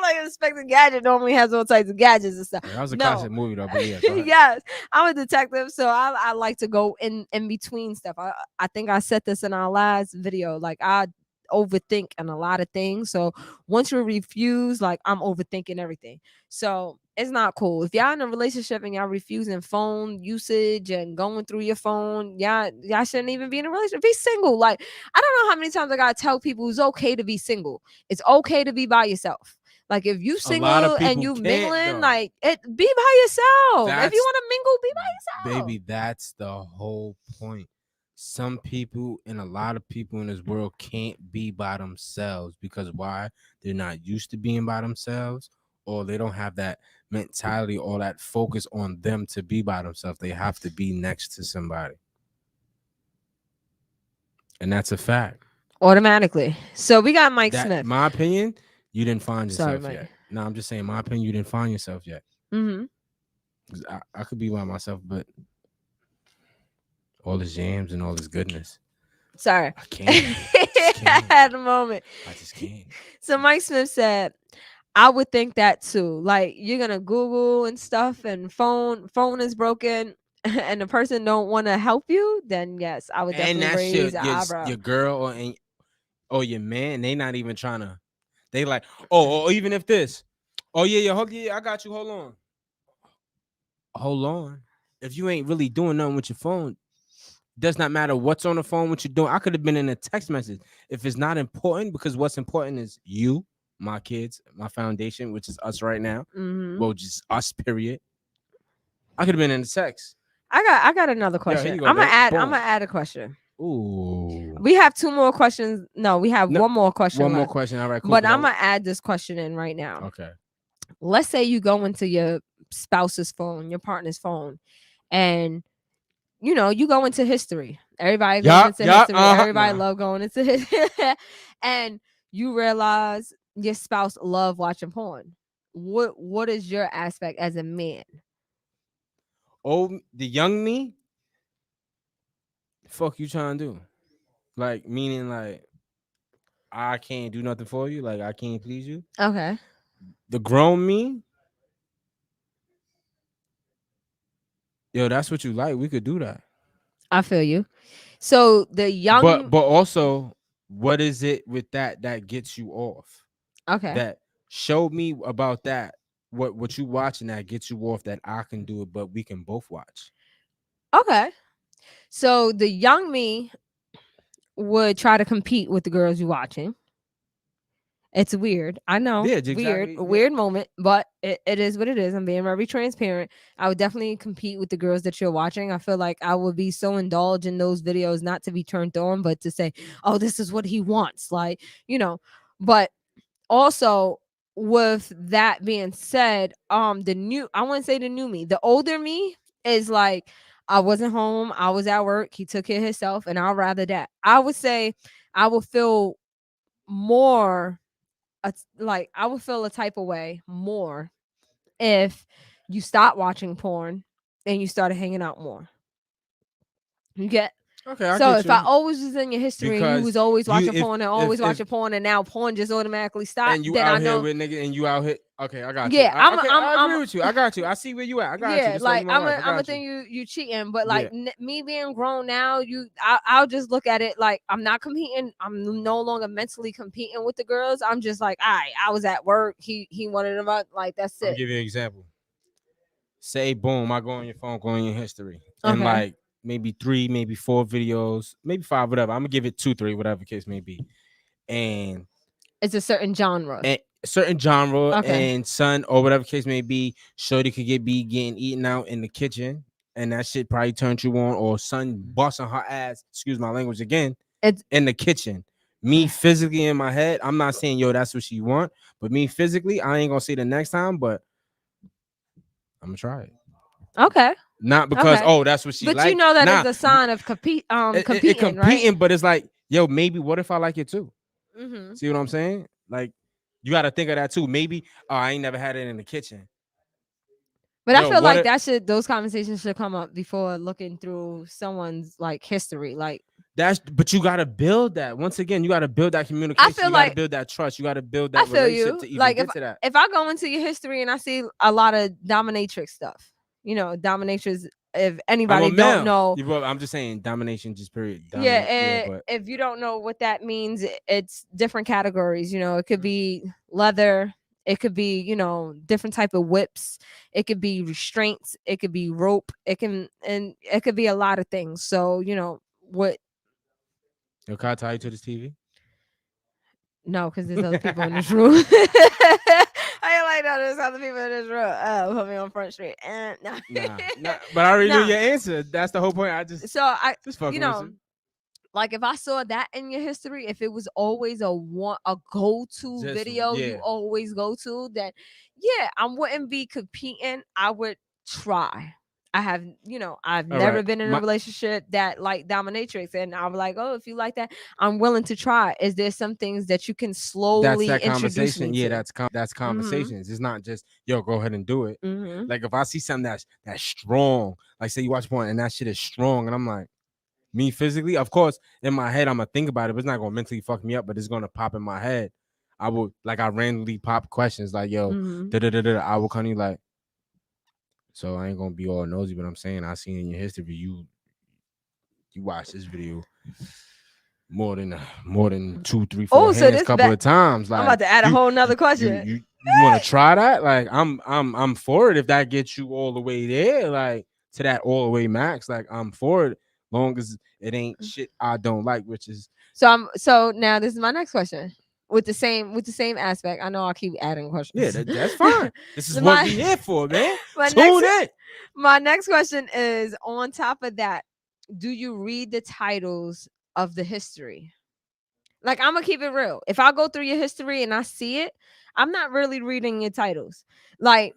Like Inspector Gadget normally has all types of gadgets and stuff. Yeah, that was a No, classic movie though, but yeah, go ahead. yes, I'm a detective, so I like to go in between stuff. I think I said this in our last video. Like I overthink and a lot of things. So once you refuse, like I'm overthinking everything. So it's not cool. If y'all in a relationship and y'all refusing phone usage and going through your phone, y'all shouldn't even be in a relationship. Be single. Like I don't know how many times I gotta tell people it's okay to be single. It's okay to be by yourself. Like if you A lot of single and people you can't mingling, though. like it be by yourself. If you That's want to mingle, be by yourself. baby, that's the whole point. Some people and a lot of people in this world can't be by themselves because why? They're not used to being by themselves or they don't have that mentality or that focus on them to be by themselves. They have to be next to somebody. And that's a fact. automatically. So we got Mike That, Smith. my opinion, you didn't find Sorry, yourself Mike. yet. No, I'm just saying, my opinion, you didn't find yourself yet. Mm-hmm. 'Cause I could be by myself, but all his jams and all his goodness, Sorry. I can't. I just I can't. had a moment. I just can't. So Mike Smith said, I would think that too. Like you're gonna Google and stuff and phone is broken and the person don't want to help you, then yes, I would And definitely that raise shit, an eyebrow. your girl or your man, they not even trying to. They like, oh, or even if this, oh yeah, yeah, yeah, I got you. Hold on. If you ain't really doing nothing with your phone, does not matter what's on the phone, what you're doing. I could have been in a text message. If it's not important, because what's important is you, my kids, my foundation, which is us right now. Mm-hmm. Well, just us, period. I could have been in the text. I got another Yo, here question. you go, I'm gonna babe. add. I'm Boom. gonna add a question. Ooh. We have two more questions. No, we have No, one more question one more left. question. All right, cool. But 'Cause I'm gonna add this question in right now. okay. Let's say you go into your spouse's phone, your partner's phone, and you go into history. Everybody goes Yup, into yup. history. Everybody Nah. love going into history. And you realize your spouse love watching porn. What is your aspect as a man? Oh, the young me. Fuck you trying to do? Like meaning like I can't do nothing for you. Like I can't please you. Okay, The grown me. Yo, that's what you like. We could do that. I feel you. So the But young, also, what is it with that gets you off? okay, That show me about that. What you watching that gets you off that I can do it, but we can both watch. okay. So the young me would try to compete with the girls you watching. It's weird. I know. Yeah, Weird. exactly. A Yeah. weird moment, but it is what it is. I'm being very transparent. I would definitely compete with the girls that you're watching. I feel like I would be so indulged in those videos, not to be turned on, but to say, oh, this is what he wants. Like, but also with that being said, I wouldn't say the new me, the older me is like, I wasn't home, I was at work, he took care of himself, and I'd rather that. I would say I would feel more like I would feel a type of way more if you stopped watching porn and you started hanging out more. You get Okay, I so get if I you. always was in your history and you Because was always you watching porn and always if watching porn and now porn just automatically stopped, and you then I out here know, with nigga and you out here. Okay, I got you. yeah, I'm Okay, I'm I I'm agree with you. I got you. I see where you at. I got you. yeah, Just like like you, my I'm wife. a I I'm a got you. thing you cheating, but like Yeah. me being grown now, I'll just look at it like I'm not competing. I'm no longer mentally competing with the girls. I'm just like, all right, I was at work. He wanted them up. Like that's I'm gonna it. give you an example. Say boom, I go on your phone, go on your history, and Okay. like maybe three, maybe four videos, maybe five, whatever. I'm gonna give it two, three, whatever the case may be, and It's a certain genre. a certain genre Okay. and son or whatever the case may be, shorty could be getting eaten out in the kitchen, and that shit probably turned you on, or son busting her ass. Excuse my language again It's in the kitchen. Me physically in my head, I'm not saying yo that's what she want, but me physically, I ain't gonna say the next time, but I'm gonna try it. okay. Not because Okay. oh that's what she But you like. know that is Nah, a sign of it competing, right? competing, but it's like yo maybe what if I like it too? Mm-hmm. See what I'm saying? Like you got to think of that too. Maybe oh I ain't never had it in the kitchen. But I Yo, feel what like if those conversations should come up before looking through someone's like history. Like that's but you got to build that. Once again, you got to build that I communication. feel You got to like build that trust. You got to build I that feel relationship you. to even Like get to that. if I go into your history and I see a lot of dominatrix stuff, dominatrix. If I'm a anybody don't male. know, You bro, I'm just saying domination just period. yeah, Dominate. Yeah, but if you don't know what that means, it's different categories. It could be leather, it could be different type of whips, it could be restraints, it could be rope, and it could be a lot of things. So what? yo, can I tie you to this TV? No, because there's other people in this room. I ain't like that. There's other people in this room. Oh, put me on Front Street. No, Nah, nah. But I already knew no. your answer. That's the whole point. I So I, just you fucking with know, you. like if I saw that in your history, if it was always a go-to Just video you yeah. always go to, then yeah, I wouldn't be competing. I would try. I have, I've All never right. been in a My relationship that like dominatrix, and I'm like, oh, if you like that, I'm willing to try. Is there some things that you can That's slowly that introduce conversation. me Yeah, to? that's Mm-hmm. conversations. It's not just yo, go ahead and do it. Mm-hmm. Like if I see something that's strong, like say you watch porn and that shit is strong, and I'm like, me physically, of course, in my head, I'm gonna think about it, but it's not gonna mentally fuck me up, but it's gonna pop in my head. I will like I randomly pop questions like, yo, Mm-hmm. da da da da. I will kind of like, so I ain't gonna be all nosy, but I'm saying I seen in your history you watched this video more than 2, 3, 4 Oh, so hands, this couple back. of times. I'm about Like to add a you whole you nother you question. you, you want to try that? Like I'm for it if that gets you all the way there, like to that all the way max. Like I'm for it, long as it ain't shit I don't like, which is So now this is my next question. With the same aspect. I know I'll keep adding yeah, questions. that's fine. This is what my we here for, man. my next Tune in. my next question is, on top of that, do you read the titles of the history? Like, I'm gonna keep it real. If I go through your history and I see it, I'm not really reading your titles. Like,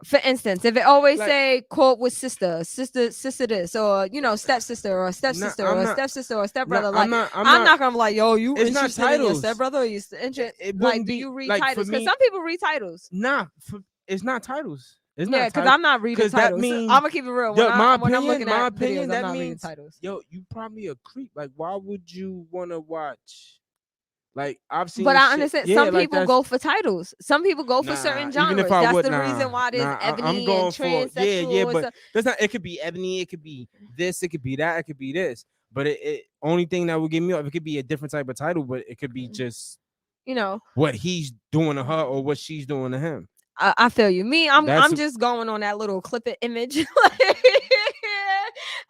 for instance, if it always Like, say quote with sister this, or stepsister or not, stepsister I'm or not. stepsister or No, stepbrother, I'm like, not. I'm I'm not. not gonna be like, yo, you It's not interested in your titles. stepbrother, or It like, wouldn't do be you read like for titles? Because me. some people read titles. Nah, it's not titles. It's Yeah, not because titles. I'm not reading Cause that titles. means, I'm gonna keep it real. When yo, I when I'm looking my at videos, opinion, I'm that not reading means, titles. yo, you probably a creep. Like, why would you want to watch? Like, I've But seen I shit. understand Yeah, some like people that's go for titles. Some people go for nah. certain Even if genres. I That's would, the reason why there's I'm ebony and going for yeah. transsexual and But stuff. that's not. It could be ebony. It could be this. It could be that. It could be this. But it only thing that would get me off. It could be a different type of title, but it could be just You know, what he's doing to her or what she's doing to him. I feel you. Me, I'm That's I'm just going on that little clip it image.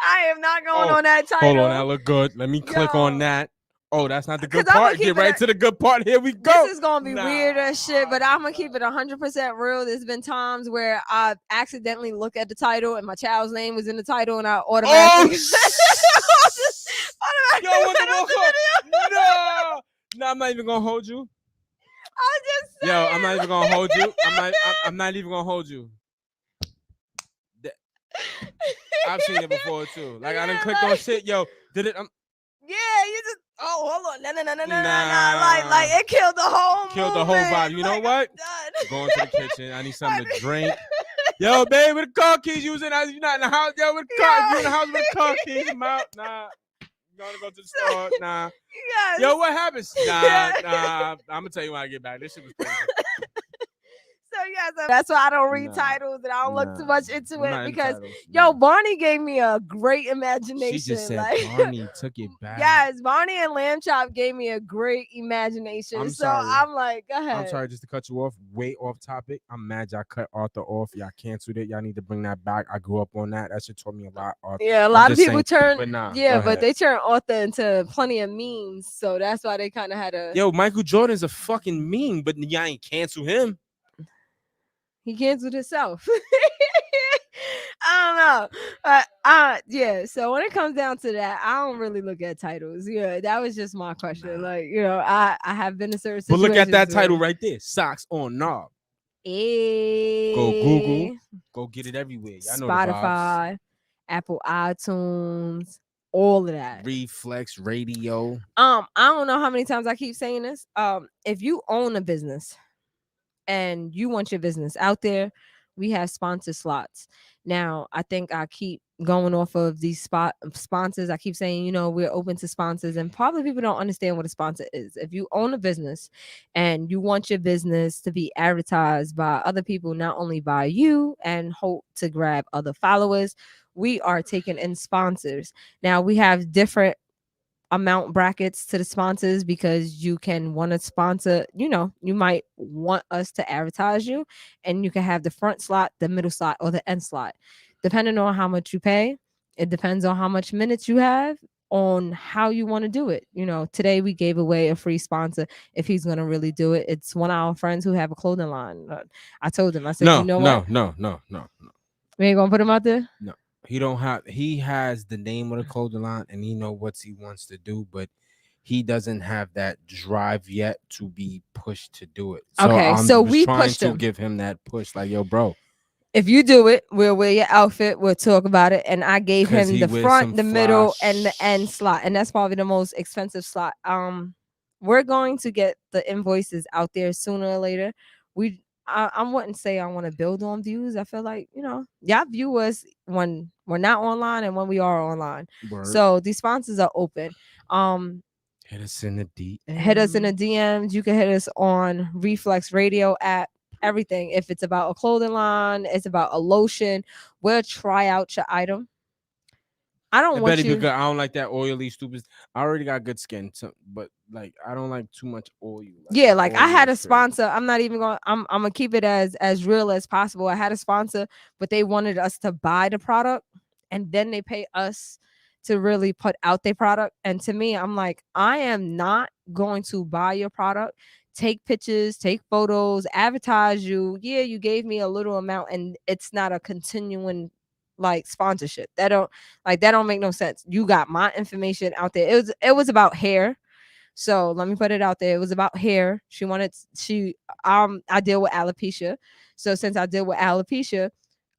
I am not going oh, on that hold on, title. that look good. Let me click on Yo, that. Oh, that's not the because good I'm gonna part. keep Get it. right to the good part. Here we This go. is gonna be Nah, weird as shit, but I'm gonna nah. keep it 100% real. There's been times where I accidentally look at the title and my child's name was in the title, and I Oh, automatically yo, automatically what the went up fuck? the video. No, no, I'm not even gonna hold you. I'm just Yo, I'm not even gonna hold you. I'm not. saying. I'm not even gonna hold you. Th- I've seen it before too. Like I done Yeah, clicked on shit. Yo, did it? yeah, you just hold on, no, like Nah, it killed the whole killed the whole vibe. movement. You know Like, what? I'm done. Going to the kitchen. I need something to drink. Yo, babe, with the car keys, you was in the house. You not in the house. Yo, with the car. If you in the house with the car keys, I'm out. Nah, you gonna go to the store. Nah. Yes. Yo, what happens? Nah. I'm gonna tell you when I get back. This shit was crazy. So yeah, so that's why I don't read Nah, titles and I don't look too nah. much into I'm it, not in because titles. yo, Nah. Barney gave me a great She just imagination. said Like, Barney took it back. yes, Barney and Lamb Chop gave me a great imagination. I'm So sorry. I'm like, go ahead. I'm sorry just to cut you off. Way off topic. I'm mad y'all cut Arthur off. Y'all canceled it. Y'all need to bring that back. I grew up on that. That shit taught me a lot. Arthur. Yeah, a I'm lot of just people saying. turn. But nah. Yeah, Go but ahead. they turn Arthur into plenty of memes, so that's why they kind of had a. Yo, Michael Jordan's a fucking meme, but y'all ain't cancel him. He canceled himself. I don't know. Yeah. So when it comes down to that, I don't really look at titles. Yeah, that was just my question. Nah. Like, I have been in certain But situations. look at that title where, right there. Socks on knob. Go eh, Google. Go get it everywhere. Y'all know the vibes. Spotify, Apple iTunes, all of that. Reflex Radio. I don't know how many times I keep saying this. If you own a business and you want your business out there, we have sponsor slots. Now, I think I keep going off of these sponsors. I keep saying, we're open to sponsors, and probably people don't understand what a sponsor is. If you own a business and you want your business to be advertised by other people, not only by you, and hope to grab other followers, we are taking in sponsors. Now, we have different amount brackets to the sponsors, because you can want to sponsor, you might want us to advertise you, and you can have the front slot, the middle slot, or the end slot, depending on how much you pay. It depends on how much minutes you have, on how you want to do it. Today we gave away a free sponsor. If he's going to really do it, it's one of our friends who have a clothing line. I told him, I said, you know what, No. we ain't gonna put him out there. No. He has the name of the clothing line and he know what he wants to do, but he doesn't have that drive yet to be pushed to do it. So Okay, I'm so was we trying pushed to him. give him that push. Like, yo, bro, If you do it, we'll wear your outfit. We'll talk about it. And I gave Cause him he the wears some front, the fly. middle, and the end slot, and that's probably the most expensive slot. We're going to get the invoices out there sooner or later. I wouldn't say I want to build on views. I feel like y'all view us when we're not online and when we are online. Word. So these sponsors are open. Um, Hit us in the Hit us in the DM. DMs. You can hit us on Reflex Radio app. Everything. If it's about a clothing line, it's about a lotion, we'll try out your item. I don't It want better be you. good. I don't like that oily, stupid. I already got good skin, so, but like I don't like too much oil. Like Yeah, the like I oil had a is crazy. sponsor. I'm not even going. I'm gonna keep it as real as possible. I had a sponsor, but they wanted us to buy the product, and then they pay us to really put out their product. And to me, I'm like, I am not going to buy your product. Take pictures, take photos, advertise you. Yeah, you gave me a little amount, and it's not a continuing like sponsorship. That don't make no sense. You got my information out there. It was about hair, so let me put it out there. It was about hair. I deal with alopecia. So since I deal with alopecia,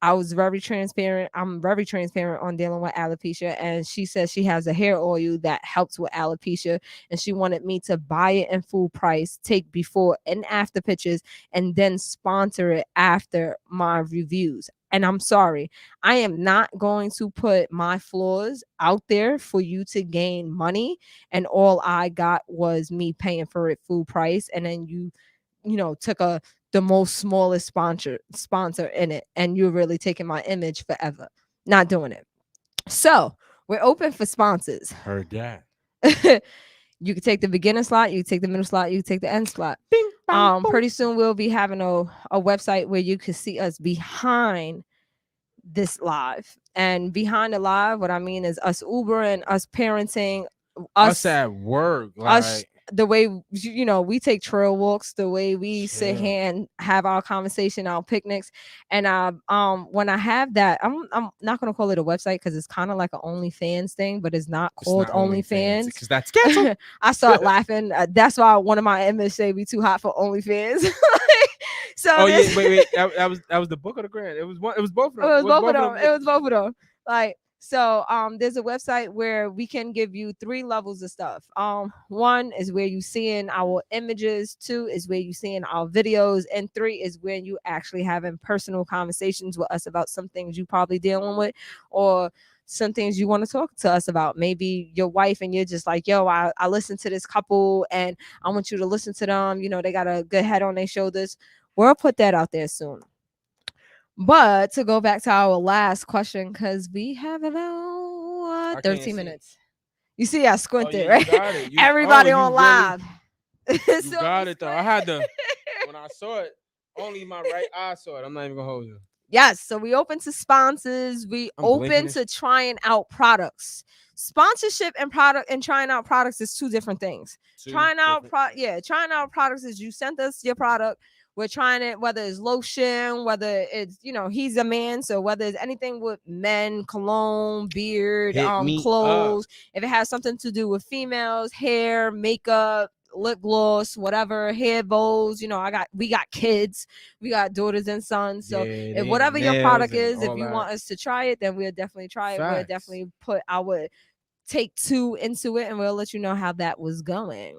I was very transparent. I'm very transparent on dealing with alopecia. And she says she has a hair oil that helps with alopecia. And she wanted me to buy it in full price, take before and after pictures, and then sponsor it after my reviews. And I'm sorry, I am not going to put my flaws out there for you to gain money, and all I got was me paying for it full price, and then took the most smallest sponsor in it, and you're really taking my image forever. Not doing it. So we're open for sponsors. Heard that. You can take the beginner slot, you can take the middle slot, you can take the end slot. Bing bang boom. Pretty soon we'll be having a website where you can see us behind this live. And behind the live, what I mean is us Ubering, us parenting, Us us at work, us like the way we take trail walks, the way we sit chill. here and have our conversation, our picnics. And when I have that, I'm not gonna call it a website because it's kind of like an OnlyFans thing, but it's not It's called not OnlyFans OnlyFans. because that's canceled. I start laughing. That's why one of my images say we too hot for OnlyFans. So Oh this yeah, wait. That was the book or the grant. It was one. It was both of It them. It was was both of both of them. them. It was both of them. Like, so there's a website where we can give you 3 levels of stuff. One is where you seeing our images, 2 is where you seeing our videos, and 3 is when you actually having personal conversations with us about some things you probably dealing with, or some things you want to talk to us about. Maybe your wife and you're just like, yo, I listened to this couple and I want you to listen to them. They got a good head on their shoulders. We'll put that out there soon. But to go back to our last question, because we have about I can't 13 see. minutes. You see, I Oh yeah, squinted, you right? got it. Everybody You on really live. you So we got it though. I had squint. to when I saw it. Only my right eye saw it. I'm not even gonna hold you. Yes, so we open to sponsors. We I'm blinking open this. to trying out products. Sponsorship and product and trying out products is 2 different things. Two different. Trying out products is you sent us your product. We're trying it, whether it's lotion, whether it's he's a man, so whether it's anything with men, cologne, beard, Hit me up. clothes, if it has something to do with females, hair, makeup, lip gloss, whatever, hair bows, we got kids, we got daughters and sons. So Yeah, if they whatever your nails product and is, if all you that. want us to try it, then we'll definitely try it. We'll Facts. definitely put our take 2 into it, and we'll let you know how that was going.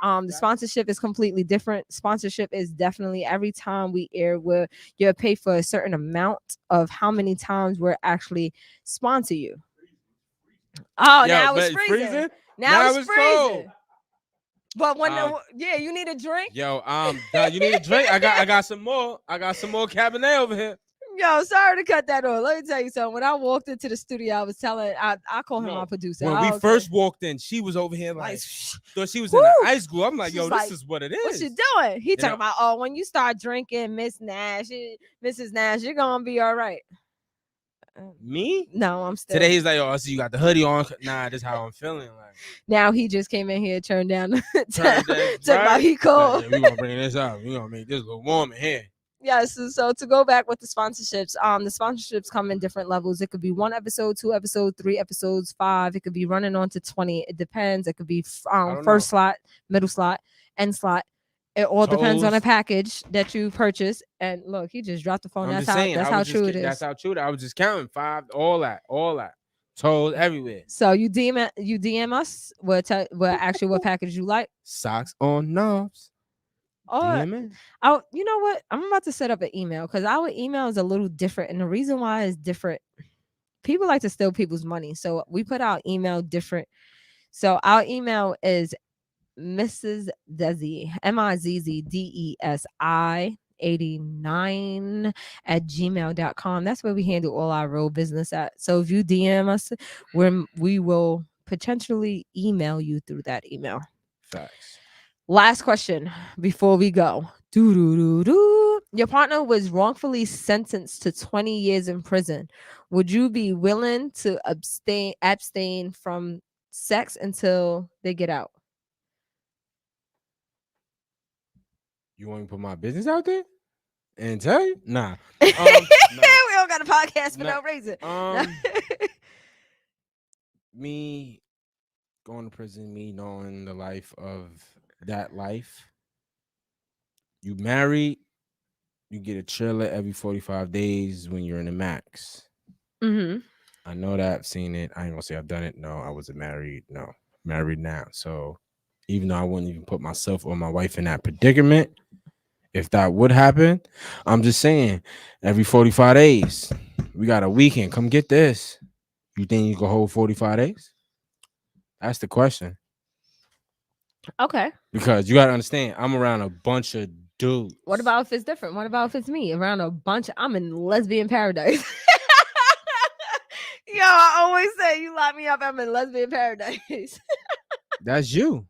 The sponsorship is completely different. Sponsorship is definitely every time we air, where you're paid for a certain amount of how many times we're actually sponsor you. Oh, Yo, now it's but it's freezing. freezing. Now Now it's it's cold. freezing. But Um, yeah, you need a drink. yo, done. You need a drink? I got some more. I got some more Cabernet over here. Yo, sorry to cut that off. Let me tell you something. When I walked into the studio, I was telling, I call him my No, producer. when I we don't care. first walked in, she was over here Like, like thought she was in the whoo. high school. I'm like, She's yo, this like, is what it what you is. doing? He You talking know, about, oh, when you start drinking, Mrs. Nash, you're gonna be all right. me No, I'm still. today he's like, oh, I see you got the hoodie on. Nah, this is how I'm feeling. Like, Now he just came in here, turned down, turn that talk about right. he Like, cold. yeah, we gonna bring this up. We gonna make this a little warm in here. Yes, so to go back with the sponsorships, the sponsorships come in different levels. It could be 1 episode, 2 episodes, 3 episodes, 5. It could be running on to 20. It depends. It could be I don't know. first slot, middle slot, end slot. It all depends on the Toes. package that you purchase. And look, he just dropped the phone. I'm That's just how saying. that's I how was just true it that's is. how true. I was just counting five. All that. Toes everywhere. So you DM us. What actually what package you like. Socks on knobs. Or DM it. oh, you know what? I'm about to set up an email because our email is a little different, and the reason why is different. People like to steal people's money, so we put our email different. So our email is Mrs. Desi, MIZZDESI 89 at gmail.com. That's where we handle all our real business at. So if you DM us, we will potentially email you through that email. Facts. Last question before we go. Doo, doo, doo, doo. Your partner was wrongfully sentenced to 20 years in prison. Would you be willing to abstain from sex until they get out? You want me to put my business out there and tell you? Nah. We Nah. don't got a podcast for Nah. no reason. Me going to prison, me knowing the life of that life. You married, you get a trailer every 45 days when you're in the max. Mm-hmm. I know that. I've seen it. I ain't gonna say I've done it. No, I wasn't married. No, married now. So even though I wouldn't even put myself or my wife in that predicament, if that would happen, I'm just saying every 45 days, we got a weekend. Come get this. You think you can hold 45 days? That's the question. Okay. Because you gotta understand, I'm around a bunch of dudes. What about if it's different? What about if it's me around a bunch? I'm in lesbian paradise. Yo, I always say you lock me up. I'm in lesbian paradise. That's you.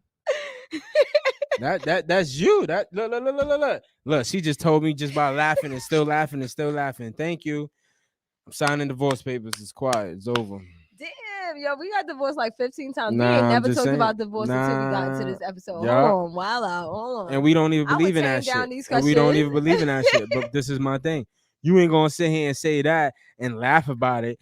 That's you. That look. She just told me just by laughing and still laughing and still laughing. Thank you. I'm signing divorce papers. It's quiet. It's over. Damn, yo, we got divorced like 15 times. We ain't Nah, I'm never just talked saying. about divorce until we got into Nah. this episode. Yeah. Hold on, wow, out, hold And on. we don't even I would believe in tame that down shit. these And we don't questions. even believe in that shit. But this is my thing. You ain't gonna sit here and say that and laugh about it.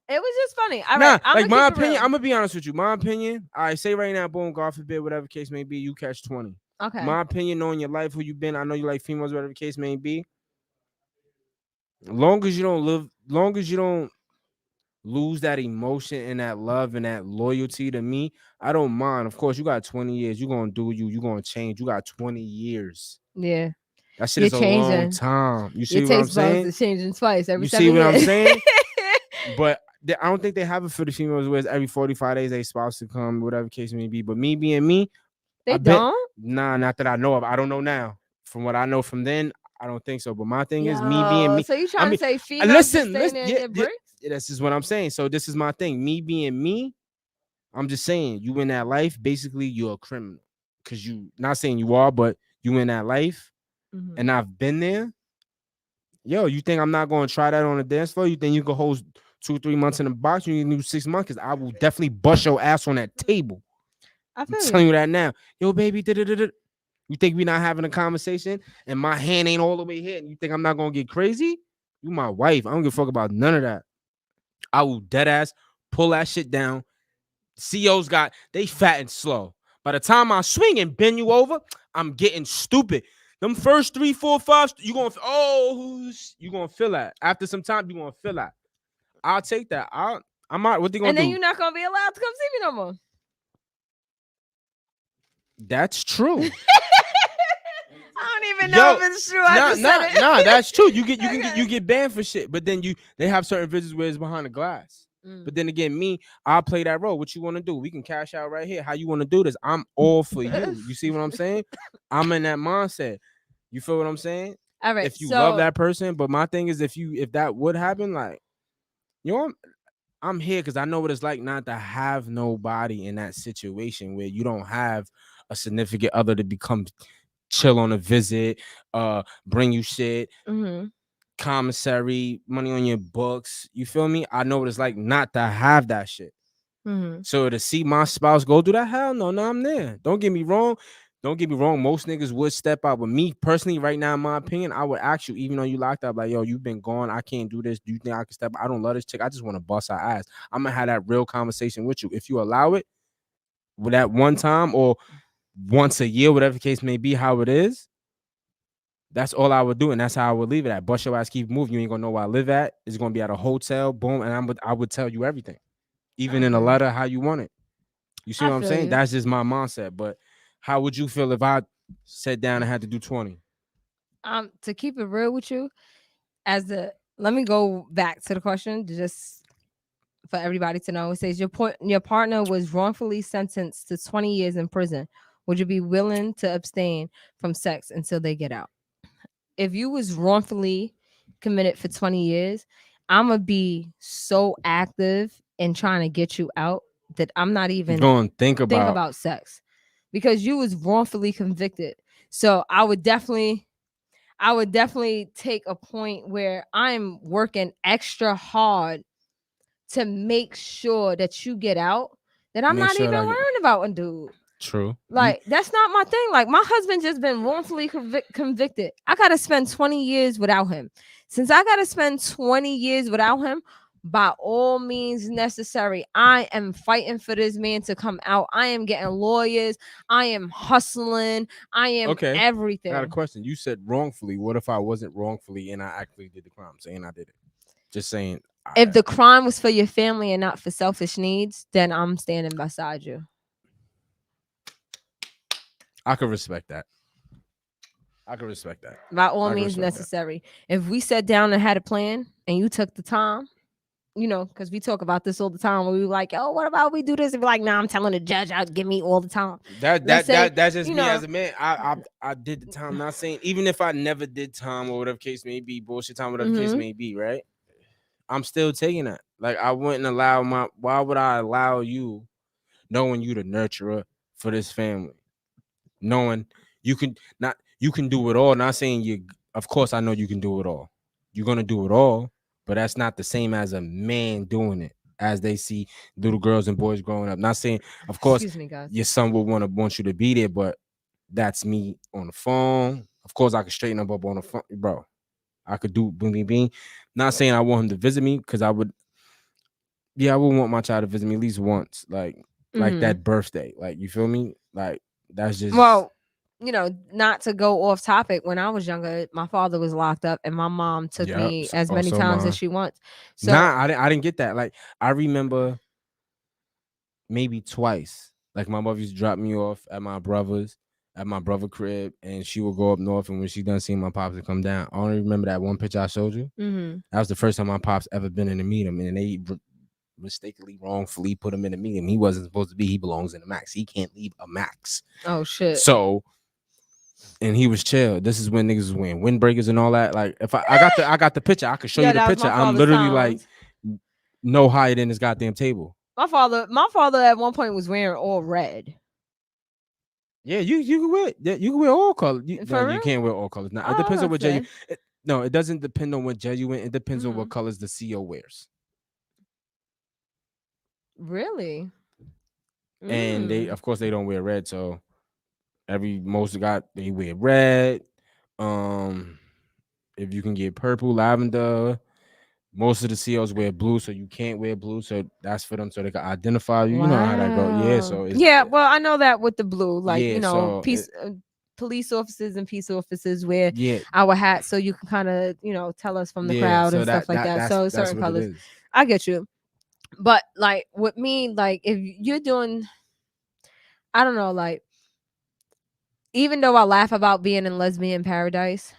It was just funny. All right, Nah, I'm like gonna my keep it opinion, real. I'm gonna be honest with you. My opinion, I say right now, boom, God forbid, whatever case may be, you catch 20. Okay. My opinion, knowing your life, who you been, I know you like females, whatever the case may be. Long as you don't live, long as you don't lose that emotion and that love and that loyalty to me, I don't mind. Of course, you got 20 years. You're gonna do you, you're gonna change. You got 20 years. Yeah, That shit you're is a long changing. time. You Your see what I'm taste buds saying? is changing twice every You see 7 what I'm years. saying? But I don't think they have it for the females where it's every 45 days they spouse to come, whatever case may be. But me being me, I They bet don't. not that I know of. I don't know now. From what I know from then, I don't think so. But my thing is me being Yo, me. so you I trying to mean, say females just listen, staying listen, there and yeah, get yeah, bricks? this is what I'm saying. So this is my thing. Me being me, I'm just saying you in that life, basically you're a criminal. Cause you not saying you are, but you in that life, Mhm. and I've been there. Yo, you think I'm not gonna try that on the dance floor? You think you can hold 2 3 months in the box? You need to do 6 months because I will definitely bust your ass on that table. I I'm feel telling you. you that now. Yo, baby, you think we not having a conversation and my hand ain't all the way here and you think I'm not gonna get crazy? You my wife. I don't give a fuck about none of that. I will dead ass pull that shit down. COs they fat and slow. By the time I swing and bend you over, I'm getting stupid. Them first 3 4 5, you gonna feel that. After some time, you gonna feel that. I'll take that. I'm out. What they gonna And then do? you're not gonna be allowed to come see me no more. That's true. I don't even know Yo, if it's true. I just said it. that's true. You Okay. get banned for shit, but then they have certain visits where it's behind the glass. Mm. But then again, me, I'll play that role. What you want to do? We can cash out right here. How you want to do this? I'm all for you. You see what I'm saying? I'm in that mindset. You feel what I'm saying? All right. If you love So that person, but my thing is if that would happen, like you know, I'm here because I know what it's like not to have nobody in that situation where you don't have a significant other to become chill on a visit, bring you shit, mhm, commissary, money on your books. You feel me? I know what it's like not to have that shit. mhm. So to see my spouse go through that, hell no, I'm there. Don't get me wrong. Don't get me wrong. Most niggas would step out, but me personally, right now, in my opinion, I would ask you, even though you locked up, like, yo, you've been gone. I can't do this. Do you think I can step? I don't love this chick. I just want to bust her ass. I'm gonna have that real conversation with you. If you allow it, with that one time, or once a year, whatever the case may be, how it is, that's all I would do, and that's how I would leave it at. Bust your ass, keep moving. You ain't gonna know where I live at. It's gonna be at a hotel, boom, and I would tell you everything, even in a Okay, letter, how you want it. You see I what I'm feel saying? you. That's just my mindset. But how would you feel if I sat down and had to do 20? To keep it real with you, as the let me go back to the question just for everybody to know. It says your partner was wrongfully sentenced to 20 years in prison. Would you be willing to abstain from sex until they get out? If you was wrongfully committed for 20 years, I'm gonna be so active in trying to get you out that I'm not even Go and think think about. about sex because you was wrongfully convicted. So I would definitely take a point where I'm working extra hard to make sure that you get out, that I'm Make not sure even that I get worrying about a dude. true. You Like that's not my thing. Like my husband just been wrongfully convicted. I gotta spend 20 years without him. Since I gotta spend 20 years without him, by all means necessary, I am fighting for this man to come out. I am getting lawyers. I am hustling. I am okay? I got a everything. question. You said wrongfully. What if I wasn't wrongfully and I actually did the crime? Saying I did it. Just saying. If the crime was for your family and not for selfish needs, then I'm standing beside you. I could respect that. I could respect that. By all I could means respect that. necessary. If we sat down and had a plan and you took the time, because we talk about this all the time where we like, oh, what about we do this? And be like, nah, I'm telling the judge I'll give me all the time. That Let's that say, that that's just you me know, as a man. I did the time. Not saying even if I never did time or whatever case may be, bullshit time, whatever case hmm may be, right? I'm still taking that. Like I wouldn't allow my. Why would I allow you, knowing you the nurturer for this family, knowing you can do it all. Not saying you. Of course, I know you can do it all. You're gonna do it all, but that's not the same as a man doing it. As they see little girls and boys growing up. Not saying, of course, excuse me, guys. your son will want you to be there, but that's me on the phone. Of course, I could straighten up on the phone, bro. I could do boom, beam, beam. Not saying I want him to visit me because I would. Yeah, I would want my child to visit me at least once, like hmm that birthday. Like you feel me? Like that's just Well, not to go off topic, when I was younger, my father was locked up and my mom took yeah. me as many Also, times as mine. she wants. So, Nah, I didn't get that. Like I remember maybe twice. Like my mother used to drop me off at my brother crib, and she would go up north. And when she done seeing my pops and come down, I only remember that one picture I showed you. hmm That was the first time my pops ever been in a meeting, and they mistakenly, wrongfully put him in a meeting. He wasn't supposed to be. He belongs in a max. He can't leave a max. oh shit. So, and he was chill. This is when niggas was wearing windbreakers and all that. Like, if I got the picture, I could show Yeah, you the that was picture. my I'm father's literally like times. no higher than this goddamn table. My father at one point was wearing all red. Yeah, you can wear you can wear all colors. No, For you real? can't wear all colors. Now it Oh, depends on I'm what J. saying. No, it doesn't depend on what J you in. It depends on hmm what colors the CO wears. Really? And they, Mm. of course, they don't wear red. So most got they wear red. Um, if you can get purple, lavender. Most of the COs wear blue, so you can't wear blue. So that's for them, so they can identify you. You know how that go. Yeah. Wow. So it's Yeah, well, I know that with the blue, like, yeah. So peace police officers and peace officers wear yeah, our hats so you can kind of, tell us from the yeah. crowd and So stuff that like that that. that's So that's certain what it colors. is. I get you. But like with me, like if you're doing, I don't know, like even though I laugh about being in lesbian paradise,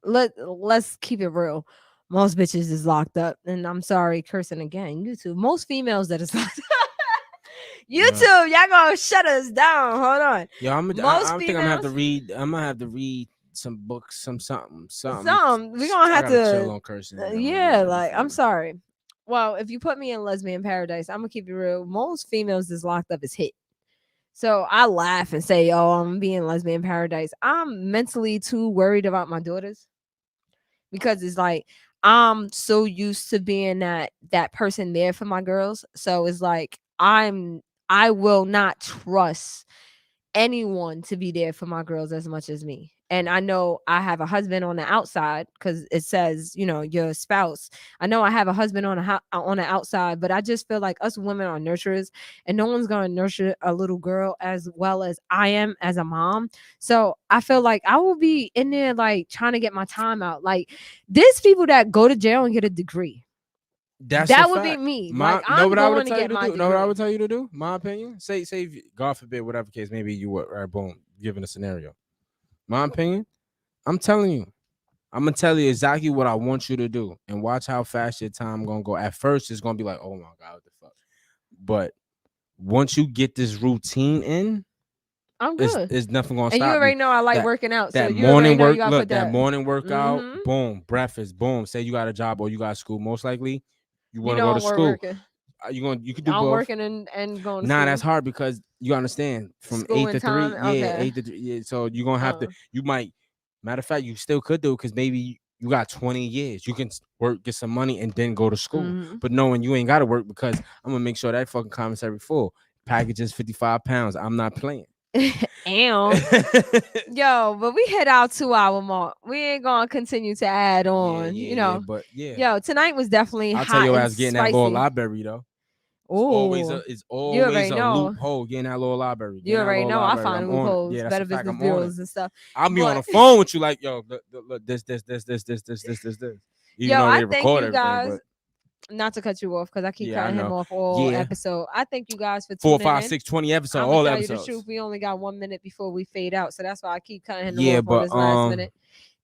let's keep it real. Most bitches is locked up, and I'm sorry, cursing again. YouTube, most females that is locked. Yeah. YouTube, y'all gonna shut us down. Hold on. Yo, Most I think I'm gonna have to females, read. I'm gonna have to read some books, something. some we gonna I have gotta chill to, on cursing. And I'm yeah. yeah, you Like feel I'm me? sorry. Well, if you put me in lesbian paradise, I'm gonna keep it real. Most females is locked up is hit. So I laugh and say, "Oh, I'm being lesbian paradise." I'm mentally too worried about my daughters because it's like I'm so used to being that person there for my girls. So it's like I will not trust anyone to be there for my girls as much as me. and I know I have a husband on the outside because it says, your spouse. I know I have a husband on the outside, but I just feel like us women are nurturers, and no one's gonna nurture a little girl as well as I am as a mom. So I feel like I will be in there like trying to get my time out. Like there's people that go to jail and get a degree. That's a That would be fact. me. Like My know I'm what I would going to tell you get to my do. Know what I degree. would tell you to do. My opinion. Say, God forbid, whatever case, maybe you were right. Boom, given a scenario. My opinion. I'm telling you. I'm gonna tell you exactly what I want you to do, and watch how fast your time gonna go. At first, it's gonna be like, oh my god, what the fuck. But once you get this routine in, I'm it's good. it's nothing gonna And you stop you. already know I like That working out, so that you already morning know you work, gotta look, put that that. morning workout, Mm-hmm. boom, breakfast, boom. Say you got a job or you got school. Most likely, you You want to go know to we're school. working. You could do I'm both. working and going to Nah, that's school. hard because you understand from School eight and to three. time. Yeah, Okay. 8 to 3. Yeah, so you're gonna have to. Uh, You might. Matter of fact, you still could do because maybe you got 20 years. You can work, get some money, and then go to school. mm-hmm. But knowing you ain't got to work because I'm gonna make sure that fucking commissary full. Package is 55 pounds. I'm not playing. Ew. Yo, but we hit our 2 hour mark. We ain't gonna continue to add Yeah, on. yeah, yeah. But yeah, Yo, tonight was definitely I'll tell hot your and ass getting that little spicy. library though. Oh, It's you always already a know. loophole getting that little library. You Getting that already little know. I library. find I'm on it. Yeah, loopholes, that's a Better fact. Business I'm on it. bureaus and stuff. I'll be on But the phone with you like, yo, look, this. Even yo, though I they thank record you everything, guys. but Not to cut you off because I keep yeah, I cutting him know. off all Yeah, episode. I thank you guys for 4, tuning 5, in. 6, 20 episodes, I'm gonna all the tell you the truth. episodes. We only got 1 minute before we fade out, so that's why I keep cutting him Yeah, off on but this last minute.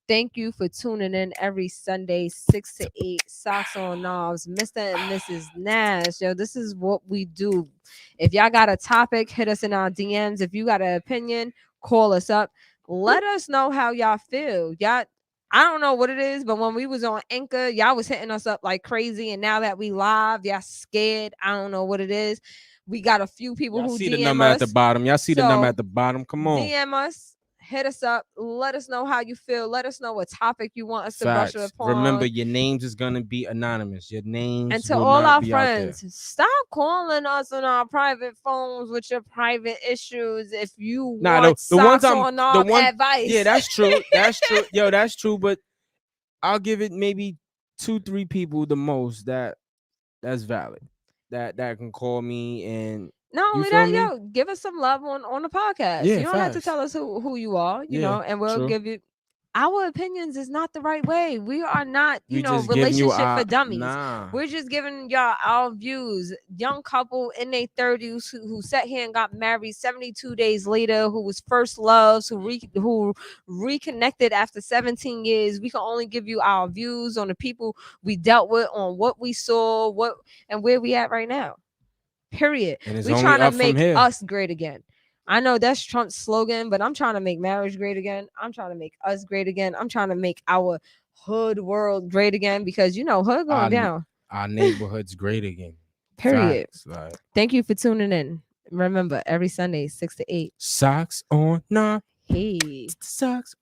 Thank you for tuning in every Sunday, 6 to 8. Socks on knobs, Mr. and Mrs. Nash. Yo, this is what we do. If y'all got a topic, hit us in our DMs. If you got an opinion, call us up. Let us know how y'all feel. Y'all, I don't know what it is, but when we was on Anchor, y'all was hitting us up like crazy. And now that we live, y'all scared. I don't know what it is. We got a few people y'all who see the DM number at the us. bottom. Y'all see the number So at the bottom. Come on. DM us, hit us up, let us know how you feel. Let us know what topic you want us to brush Facts. Remember, upon. your names is gonna be anonymous. Your And names to will all not our be out there. friends, stop calling us on our private phones with your private issues if you Nah, want the one socks time on the knob one yeah, advice. that's true. That's true. Yo, that's true. But I'll give it maybe 2, 3 people the most that's valid. That can call me and Not you only feel that, me? yo, give us some love on the podcast. Yeah, You don't have to facts. tell us who you are, Yeah, and we'll true. give you our opinions is not the right way. We are not, We just giving you relationship for dummies. nah. We're just giving y'all our views. Young couple in their 30s who sat here and got married 72 days later, who was first loves, who reconnected after 17 years. We can only give you our views on the people we dealt with, on what we saw, what and where we at right now. Period. And it's We only trying to up from make here. us great again. I know that's Trump's slogan, but I'm trying to make marriage great again. I'm trying to make us great again. I'm trying to make our hood world great again because hood Our going down. our neighborhood's great again. Period. Facts. Like Thank you for tuning in. Remember, every Sunday, 6 to 8. socks on, nah. Hey. Socks on.